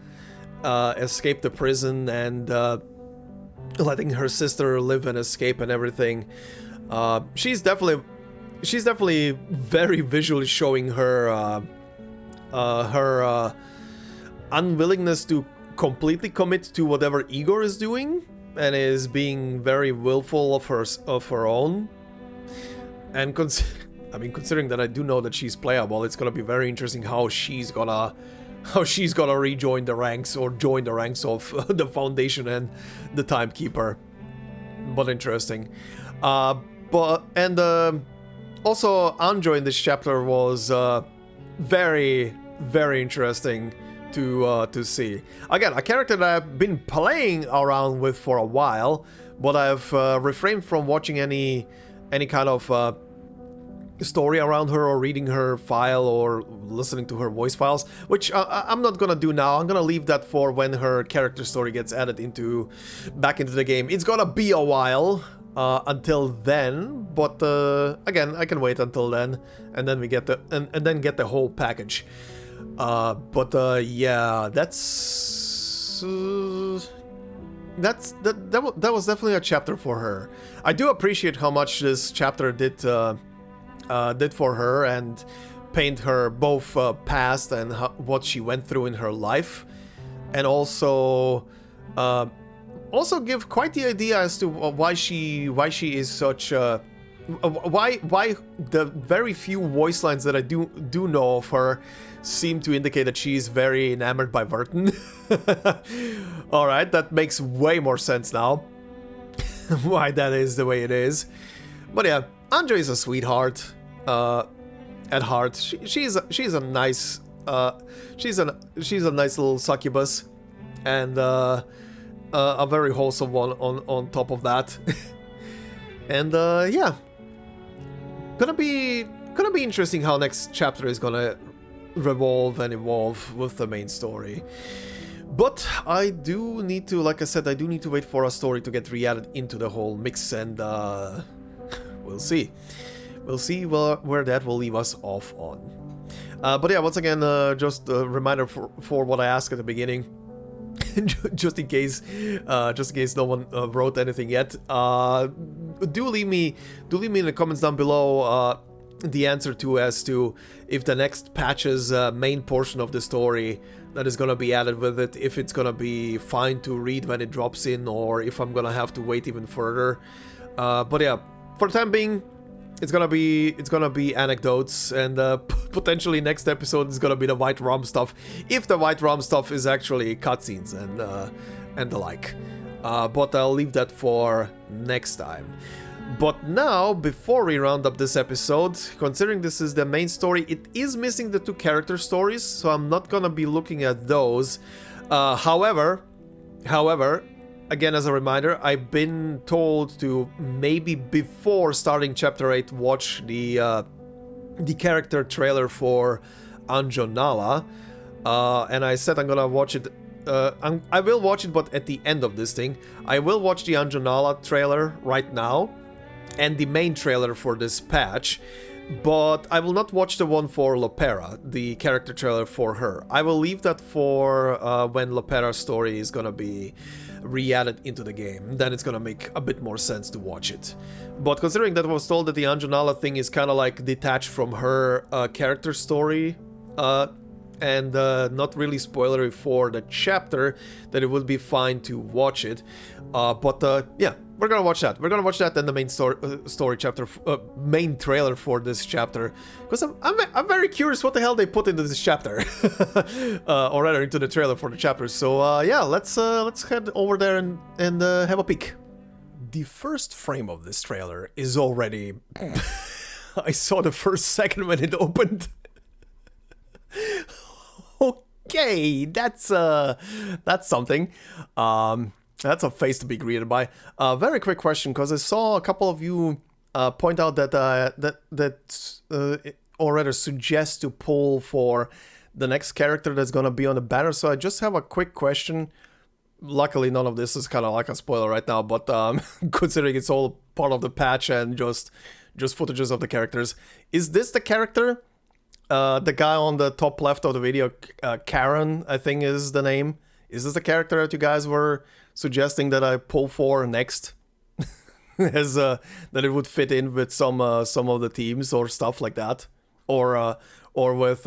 escape the prison and letting her sister live and escape and everything. She's definitely very visually showing her her unwillingness to completely commit to whatever Igor is doing, and is being very willful of her own. And considering that I do know that she's playable, it's gonna be very interesting how she's gonna rejoin the ranks or join the ranks of the Foundation and the Timekeeper. But interesting. Also Anjo in this chapter was very, very interesting to see. Again, a character that I've been playing around with for a while, but I've refrained from watching any kind of story around her or reading her file or listening to her voice files, which I'm not gonna do now. I'm gonna leave that for when her character story gets added back into the game. It's gonna be a while until then, but again, I can wait until then, and then we get the whole package. Yeah, that was definitely a chapter for her. I do appreciate how much this chapter did for her and paint her both past and what she went through in her life, and also give quite the idea as to why she is such why the very few voice lines that I do know of her seem to indicate that she's very enamored by Vertin. Alright, that makes way more sense now. Why that is the way it is. But yeah, Anjo is a sweetheart. At heart, she's a nice little succubus, and a very wholesome one on top of that. And yeah, gonna be interesting how next chapter is gonna revolve and evolve with the main story. But I do need to, like I said, I do need to wait for a story to get re-added into the whole mix, and we'll see. We'll see where that will leave us off on. But yeah, once again, just a reminder for what I asked at the beginning, just in case no one wrote anything yet. Do leave me in the comments down below the answer as to if the next patch's main portion of the story that is gonna be added with it, if it's gonna be fine to read when it drops in, or if I'm gonna have to wait even further. But yeah, for the time being, it's gonna be anecdotes, and potentially next episode is gonna be the White Rum stuff, if the White Rum stuff is actually cutscenes and the like. But I'll leave that for next time. But now, before we round up this episode, considering this is the main story, it is missing the 2 character stories, so I'm not gonna be looking at those. However, again, as a reminder, I've been told to maybe before starting Chapter 8 watch the character trailer for Anjonala, and I said I'm gonna watch it. I will watch it, but at the end of this thing. I will watch the Anjonala trailer right now, and the main trailer for this patch, but I will not watch the one for Lopera, the character trailer for her. I will leave that for when Lopera's story is gonna be re-added into the game. Then it's gonna make a bit more sense to watch it. But considering that I was told that the Anjonala thing is kind of like detached from her character story, and not really spoilery for the chapter, that it would be fine to watch it. Yeah, we're gonna watch that. We're gonna watch that and the main story chapter, main trailer for this chapter, because I'm very curious what the hell they put into this chapter, or rather into the trailer for the chapter. So yeah, let's head over there and have a peek. The first frame of this trailer is already. I saw the first second when it opened. Okay, that's something. That's a face to be greeted by. Very quick question, because I saw a couple of you point out that or rather suggest to pull for the next character that's gonna be on the banner. So I just have a quick question. Luckily, none of this is kind of like a spoiler right now, but considering it's all part of the patch and just footages of the characters, is this the character? The guy on the top left of the video, Karen, I think is the name. Is this the character that you guys were suggesting that I pull for next? As that it would fit in with some of the teams or stuff like that, or with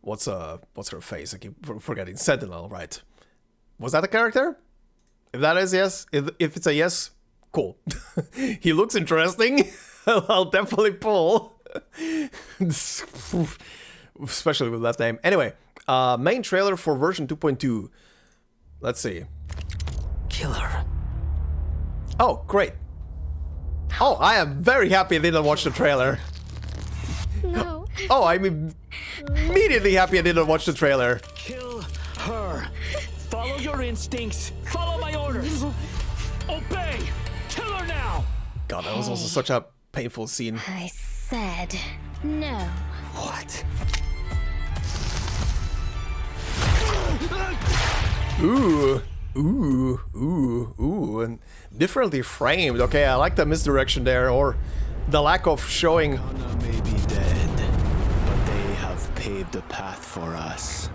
what's her face? I keep forgetting. Sentinel, right? Was that a character? If that is yes, if it's a yes, cool. He looks interesting. I'll definitely pull. Especially with that name. Anyway, main trailer for version 2.2. Let's see. Killer. Oh, great. Oh, I am very happy I didn't watch the trailer. No. Oh, I'm immediately happy I didn't watch the trailer. Kill her. Follow your instincts. Follow my orders. Obey. Kill her now. God, that was also such a painful scene. I said no. What? Ooh, and differently framed. Okay, I like the misdirection there, or the lack of showing. Anna may be dead, but they have paved a path for us.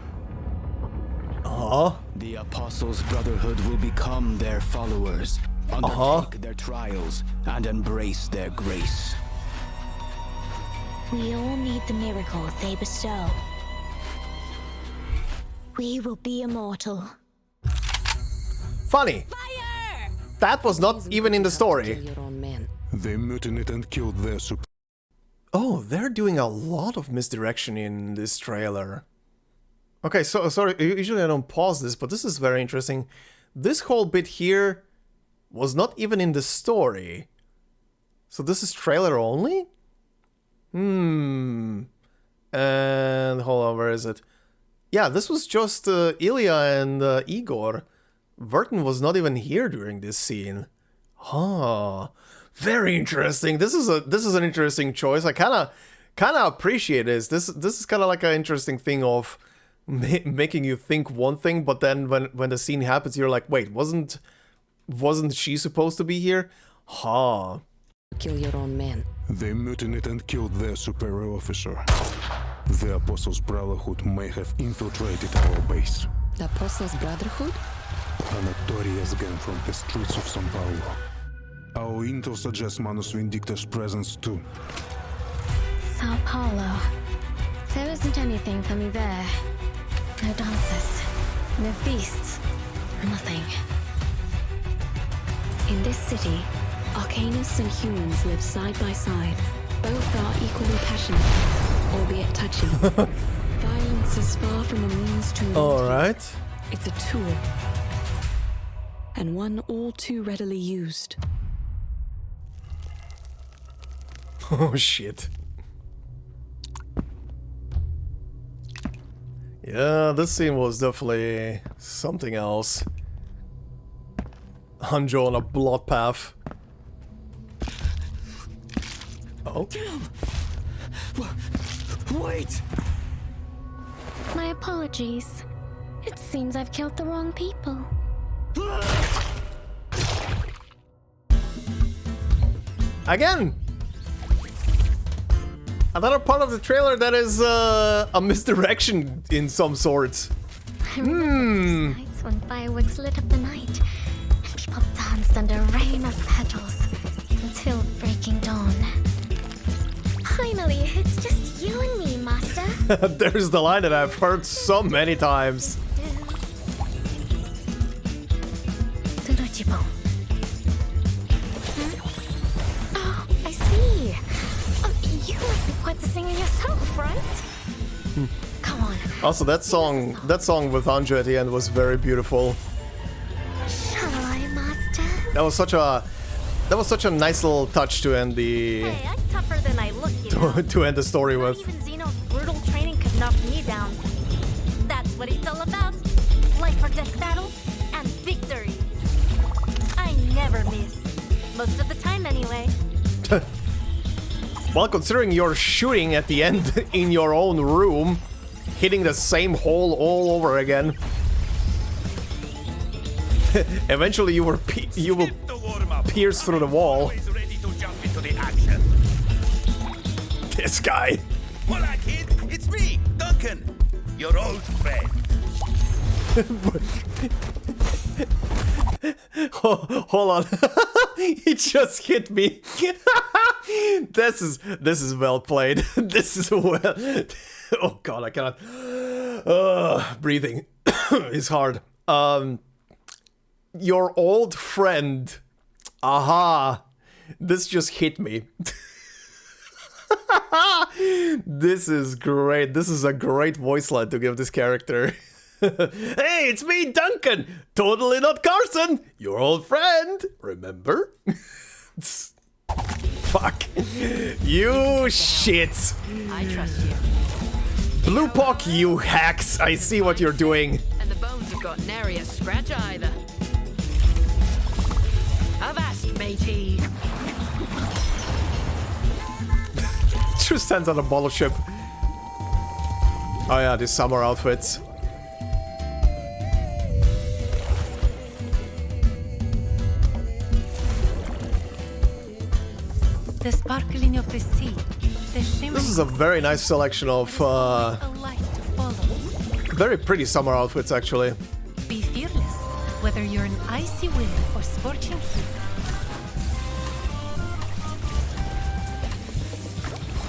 The Apostles' Brotherhood will become their followers, undertake their trials, and embrace their grace. We all need the miracles they bestow. We will be immortal. Funny. Fire! That was not even in the story. They mutinied and killed their Oh, they're doing a lot of misdirection in this trailer. Okay, so sorry, usually I don't pause this, but this is very interesting. This whole bit here was not even in the story. So this is trailer only? And hold on, where is it? Yeah, this was just Ilya and Igor. Vertin was not even here during this scene. Very interesting. This is an interesting choice. I kind of appreciate this. This is kind of like an interesting thing of making you think one thing, but then when the scene happens, you're like, wait, wasn't she supposed to be here? Kill your own men. They mutinied and killed their superior officer. The Apostles' Brotherhood may have infiltrated our base. The Apostles' Brotherhood? A notorious gang from the streets of São Paulo. Our intel suggests Manus Vindicta's presence too. Sao Paulo. There isn't anything for me there. No dances, no feasts, nothing. In this city, Arcanists and humans live side by side. Both are equally passionate, albeit touchy. Violence is far from a means to... Alright. It's a tool. And one all too readily used. Oh shit. Yeah, this scene was definitely something else. Hanjo on a blood path. Oh. Wait! My apologies. It seems I've killed the wrong people. Again! Another part of the trailer that is a misdirection in some sorts. I remember those nights when fireworks lit up the night, and people danced under a rain of petals until breaking dawn. Finally, it's just you and me, Master. There's the line that I've heard so many times. Oh, I see. Oh, you must be quite the singer yourself, right? Come on. Also, that song with Anjo at the end was very beautiful. Shall I, Master? That was such a nice little touch to end the Hey, I'm tougher than I look, you know. to end the story with. Even Zeno's brutal training could knock me down. That's what it's all about. Life or death battle and victory. I never miss. Most of the time, anyway. Well, considering you're shooting at the end in your own room, hitting the same hole all over again. Eventually you will pierce through the wall. This guy. Hola, kid. It's me, Duncan, your old friend. Hold on. He just hit me. This is well played. This is well. Oh god, I cannot. Breathing is hard. Your old friend. Aha. This just hit me. This is great. This is a great voice line to give this character. Hey, it's me, Duncan! Totally not Carson! Your old friend! Remember? Fuck. You shit! I trust you. Blue Pock, you hacks! I see what you're doing. And the bones have got nary a scratch either. Avast, matey! Just stands on a bottle ship. Oh yeah, these summer outfits. The sparkling of the sea, the shimmer. This is a very nice selection of A light to follow. very pretty summer outfits, actually. Be fearless, whether you're an icy wind or scorching heat.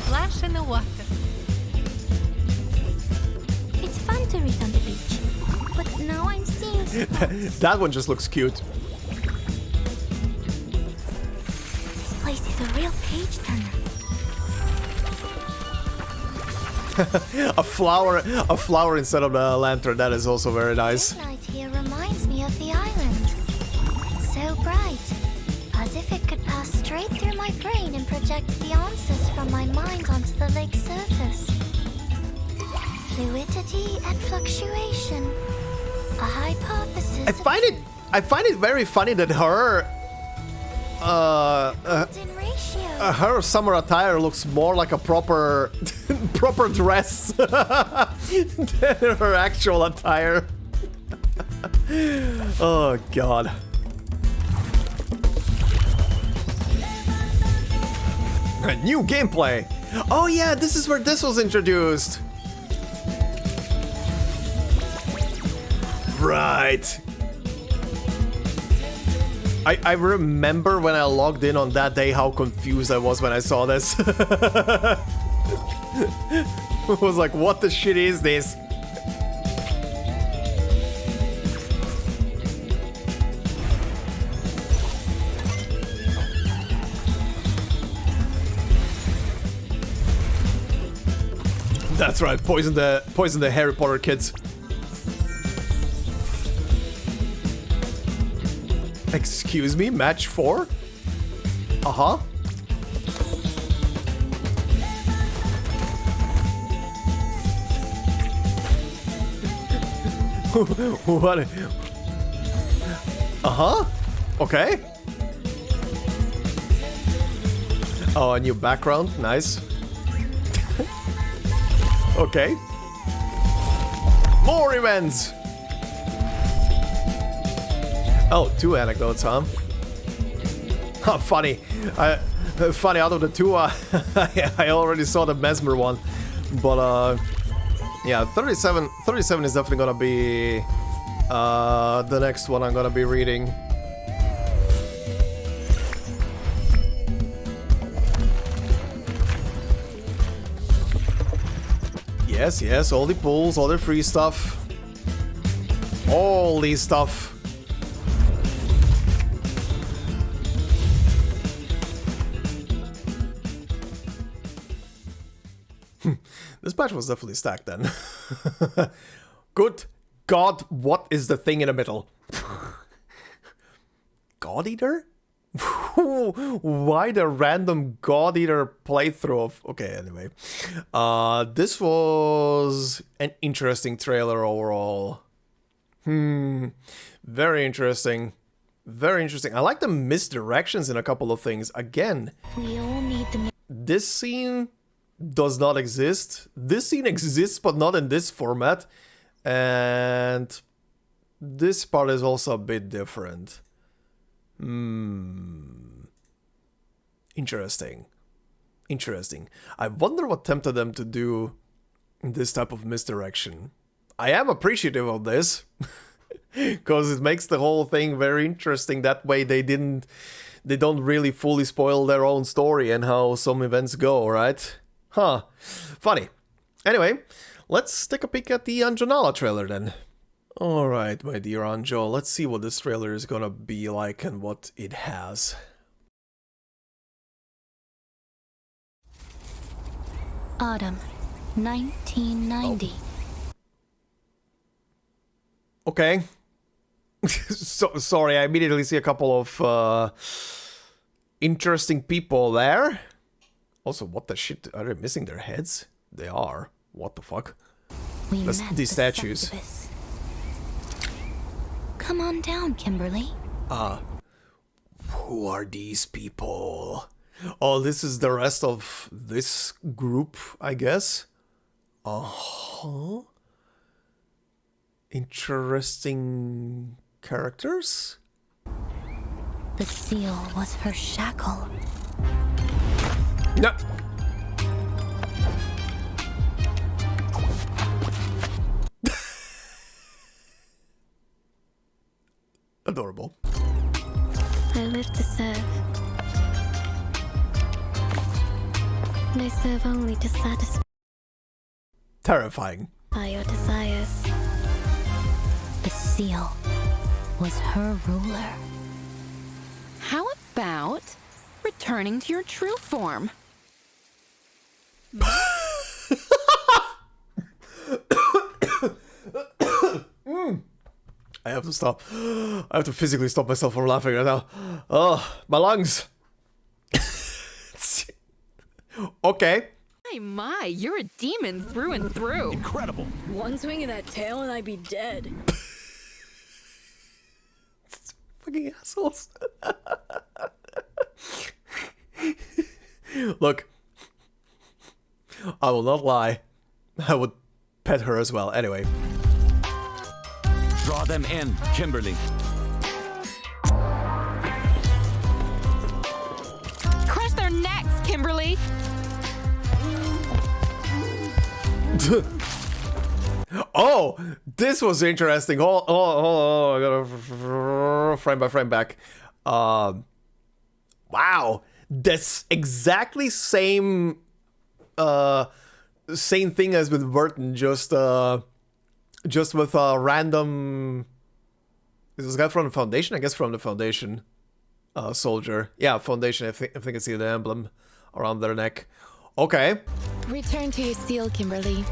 Splash in the water. It's fun to read on the beach, but now I'm seeing spots. That one just looks cute. This place is a real page turner. A flower instead of the lantern. That is also very nice. Daylight here reminds me of the island. It's so bright, as if it could pass straight through my brain and project the answers from my mind onto the lake's surface. Fluidity and fluctuation. A hypothesis. I find it very funny that her her summer attire looks more like a proper dress than her actual attire. Oh god. A new gameplay. Oh yeah, this is where this was introduced. Right. I remember when I logged in on that day how confused I was when I saw this. I was like, what the shit is this? That's right, poison the Harry Potter kids. Excuse me, match 4? Uh-huh. What? Uh-huh? Okay. Oh, a new background. Nice. Okay. More events! Oh, 2 anecdotes, huh? Oh, funny. Funny, out of the 2, I already saw the Mesmer one. But, yeah, 37 is definitely gonna be the next one I'm gonna be reading. Yes, yes, all the pulls, all the free stuff. All these stuff. This patch was definitely stacked then. Good God, what is the thing in the middle? God Eater? Why the random God Eater playthrough of... Okay, anyway. This was an interesting trailer overall. Very interesting. Very interesting. I like the misdirections in a couple of things. Again, We all need the... this scene does not exist. This scene exists, but not in this format. And this part is also a bit different. Interesting. Interesting. I wonder what tempted them to do this type of misdirection. I am appreciative of this. Because it makes the whole thing very interesting. That way they don't really fully spoil their own story and how some events go, right? Huh. Funny. Anyway, let's take a peek at the Anjonala trailer then. Alright, my dear Anjo, let's see what this trailer is gonna be like and what it has. Autumn, 1990. Okay. Sorry, I immediately see a couple of interesting people there. Also, what the shit? Are they missing their heads? They are. What the fuck? These statues. Succubus. Come on down, Kimberly. Who are these people? Oh, this is the rest of this group, I guess. Uh-huh. Interesting characters? The seal was her shackle. No. Adorable. I live to serve. And I serve only to satisfy Terrifying. your desires. The seal was her ruler. How about returning to your true form? I have to stop. I have to physically stop myself from laughing right now. Oh, my lungs. Okay. My, you're a demon through and through. Incredible. One swing of that tail and I'd be dead. Fucking assholes. Look, I will not lie. I would pet her as well. Anyway. Draw them in, Kimberly. Crush their necks, Kimberly. Oh, this was interesting. Oh, I gotta frame by frame back. Wow, that's exactly same thing as with Vertin, just with a random. Is this guy from the Foundation? I guess from the Foundation soldier. Yeah, Foundation. I think I see the emblem around their neck. Okay. Return to your seal, Kimberly.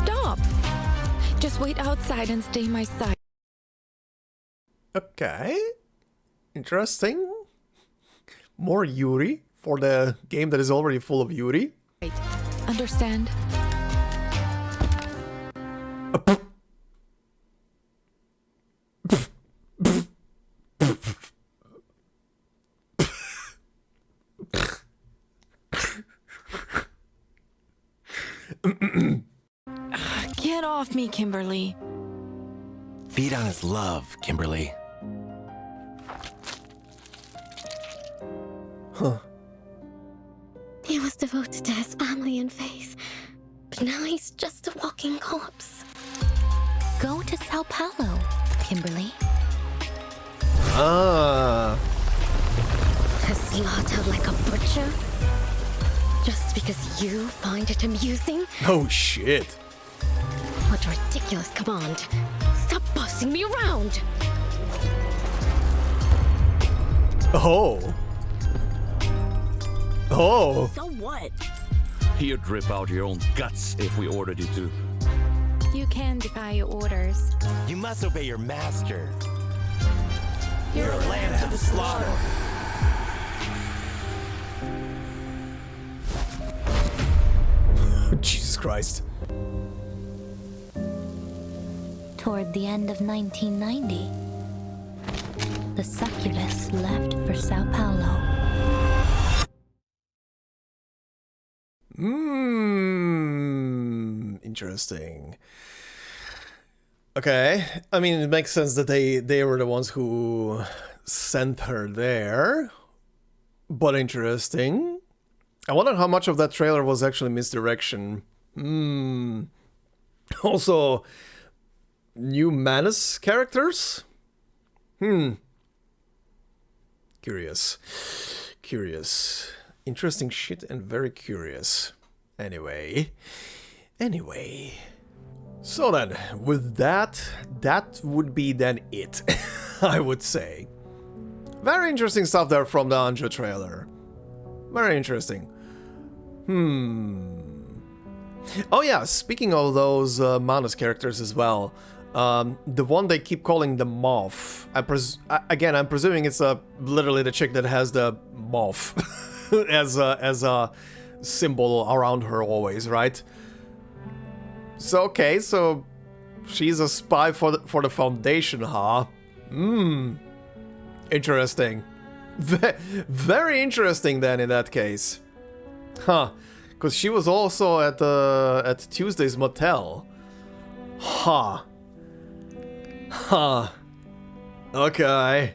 Stop! Just wait outside and stay my side. Okay. Interesting. More Yuri for the game that is already full of Yuri. Understand? Get off me, Kimberly. Feed on his love, Kimberly. Huh. He was devoted to his family and faith, but now he's just a walking corpse. Go to Sao Paulo, Kimberly. Ah. To slaughter like a butcher? Just because you find it amusing? Oh shit. What a ridiculous command. Stop bossing me around! Oh. Oh. So what? You'd rip out your own guts if we ordered you to. You can defy your orders. You must obey your master. You're a lamb to the slaughter. Jesus Christ. Toward the end of 1990, the succubus left for Sao Paulo. Interesting. Okay, I mean, it makes sense that they were the ones who sent her there, but interesting. I wonder how much of that trailer was actually misdirection. Also, new Manus characters? Curious. Interesting shit and very curious. Anyway. So then, with that would be then it, I would say. Very interesting stuff there from the Anjo trailer. Very interesting. Oh yeah, speaking of those Manus characters as well, the one they keep calling the Moth. Again, I'm presuming it's literally the chick that has the moth as a symbol around her always, right? So okay, so she's a spy for the Foundation, huh? Interesting. Very interesting then in that case. Huh. Because she was also at Tuesday's motel. Huh. Okay.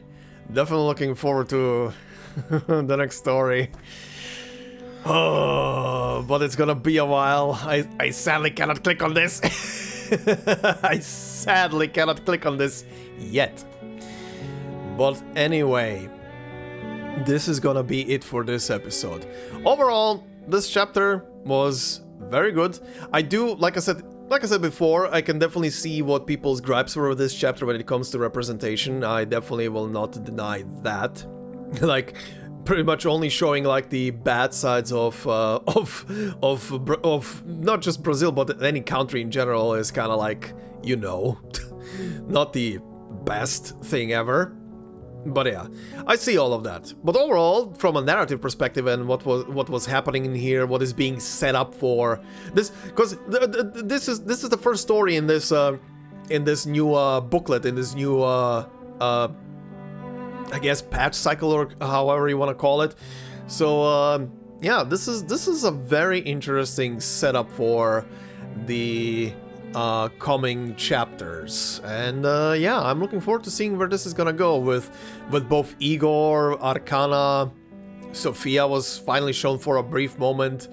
Definitely looking forward to the next story. Oh, but it's gonna be a while. I sadly cannot click on this. I sadly cannot click on this yet. But anyway, this is gonna be it for this episode. Overall, this chapter was very good. I do, like I said before, I can definitely see what people's gripes were with this chapter when it comes to representation. I definitely will not deny that. Like, pretty much only showing like the bad sides of not just Brazil but any country in general is kind of like, you know, not the best thing ever. But yeah, I see all of that. But overall, from a narrative perspective and what was happening in here, what is being set up for this, because this is the first story in this new booklet, in this new I guess patch cycle or however you want to call it. So yeah, this is a very interesting setup for the coming chapters, and yeah, I'm looking forward to seeing where this is gonna go with both Igor, Arcana. Sophia was finally shown for a brief moment.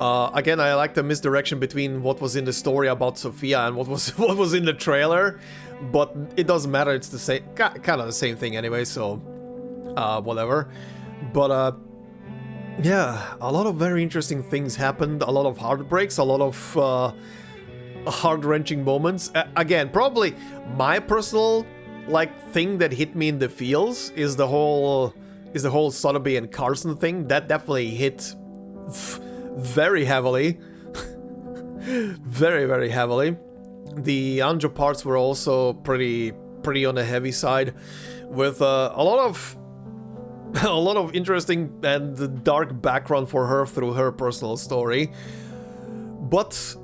Again, I like the misdirection between what was in the story about Sophia and what was in the trailer, but it doesn't matter. It's the same, kind of the same thing anyway. So whatever. But yeah, a lot of very interesting things happened. A lot of heartbreaks. A lot of heart-wrenching moments. Again, probably my personal thing that hit me in the feels is the whole Sotheby and Carson thing. That definitely hit very heavily. Very, very heavily. The Anjo parts were also pretty on the heavy side, with a lot of interesting and dark background for her through her personal story. But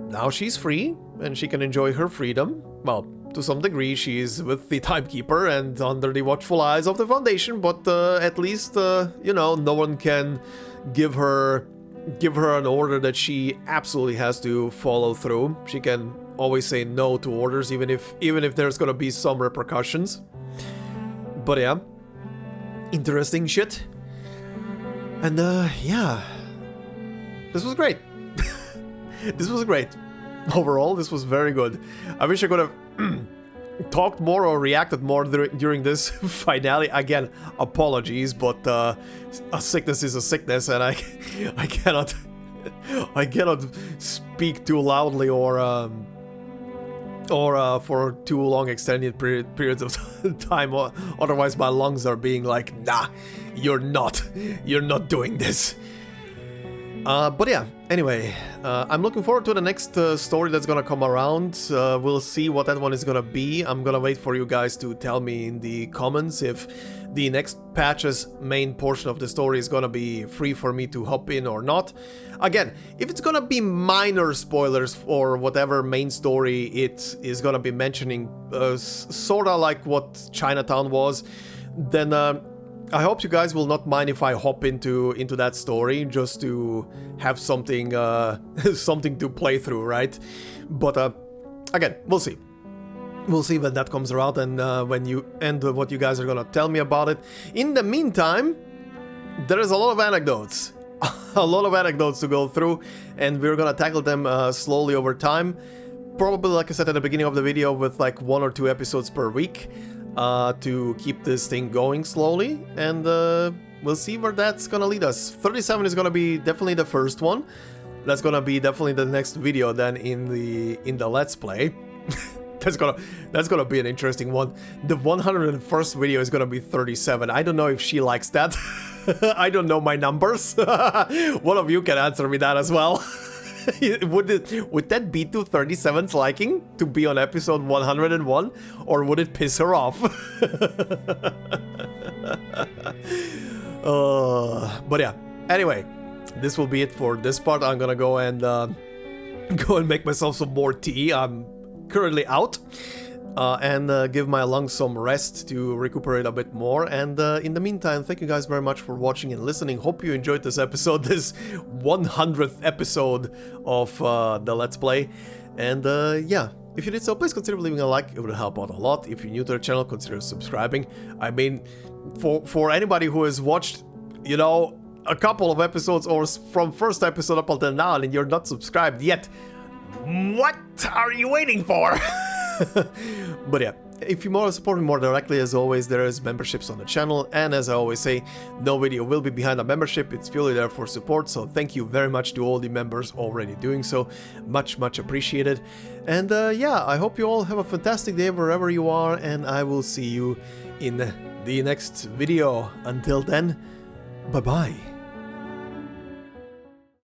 now she's free, and she can enjoy her freedom. Well, to some degree, she's with the Timekeeper and under the watchful eyes of the Foundation, but at least, you know, no one can give her give her an order that she absolutely has to follow through. She can always say no to orders, even if there's gonna be some repercussions. But yeah, interesting shit. And yeah, this was great. This was great. Overall, this was very good. I wish I could have talked more or reacted more during this finale. Again, apologies, but a sickness is a sickness, and I cannot speak too loudly or for too long extended periods of time. Otherwise, my lungs are being like, nah, you're not doing this. But yeah, anyway, I'm looking forward to the next story that's gonna come around. We'll see what that one is gonna be. I'm gonna wait for you guys to tell me in the comments if the next patch's main portion of the story is gonna be free for me to hop in or not. Again, if it's gonna be minor spoilers for whatever main story it is gonna be mentioning, sorta like what Chinatown was, then I hope you guys will not mind if I hop into that story just to have something something to play through, right? But again, we'll see. We'll see when that comes around and what you guys are gonna tell me about it. In the meantime, there is a lot of anecdotes. A lot of anecdotes to go through, and we're gonna tackle them slowly over time. Probably, like I said at the beginning of the video, with like 1 or 2 episodes per week. To keep this thing going slowly, and we'll see where that's gonna lead us. 37 is gonna be definitely the first one. That's gonna be definitely the next video then in the Let's Play. that's gonna be an interesting one. The 101st video is gonna be 37. I don't know if she likes that. I don't know my numbers. One of you can answer me that as well. Would that be to 37's liking to be on episode 101, or would it piss her off? But yeah, anyway, this will be it for this part. I'm gonna go and make myself some more tea. I'm currently out. And give my lungs some rest to recuperate a bit more. And in the meantime, thank you guys very much for watching and listening. Hope you enjoyed this episode, this 100th episode of the Let's Play. And yeah, if you did so, please consider leaving a like. It would help out a lot. If you're new to the channel, consider subscribing. I mean, for anybody who has watched, you know, a couple of episodes or from first episode up until now and you're not subscribed yet, what are you waiting for? But yeah, if you want to support me more directly, as always, there is memberships on the channel, and as I always say, no video will be behind a membership. It's purely there for support, so thank you very much to all the members already doing so. Much appreciated. And yeah, I hope you all have a fantastic day wherever you are, and I will see you in the next video. Until then, bye bye.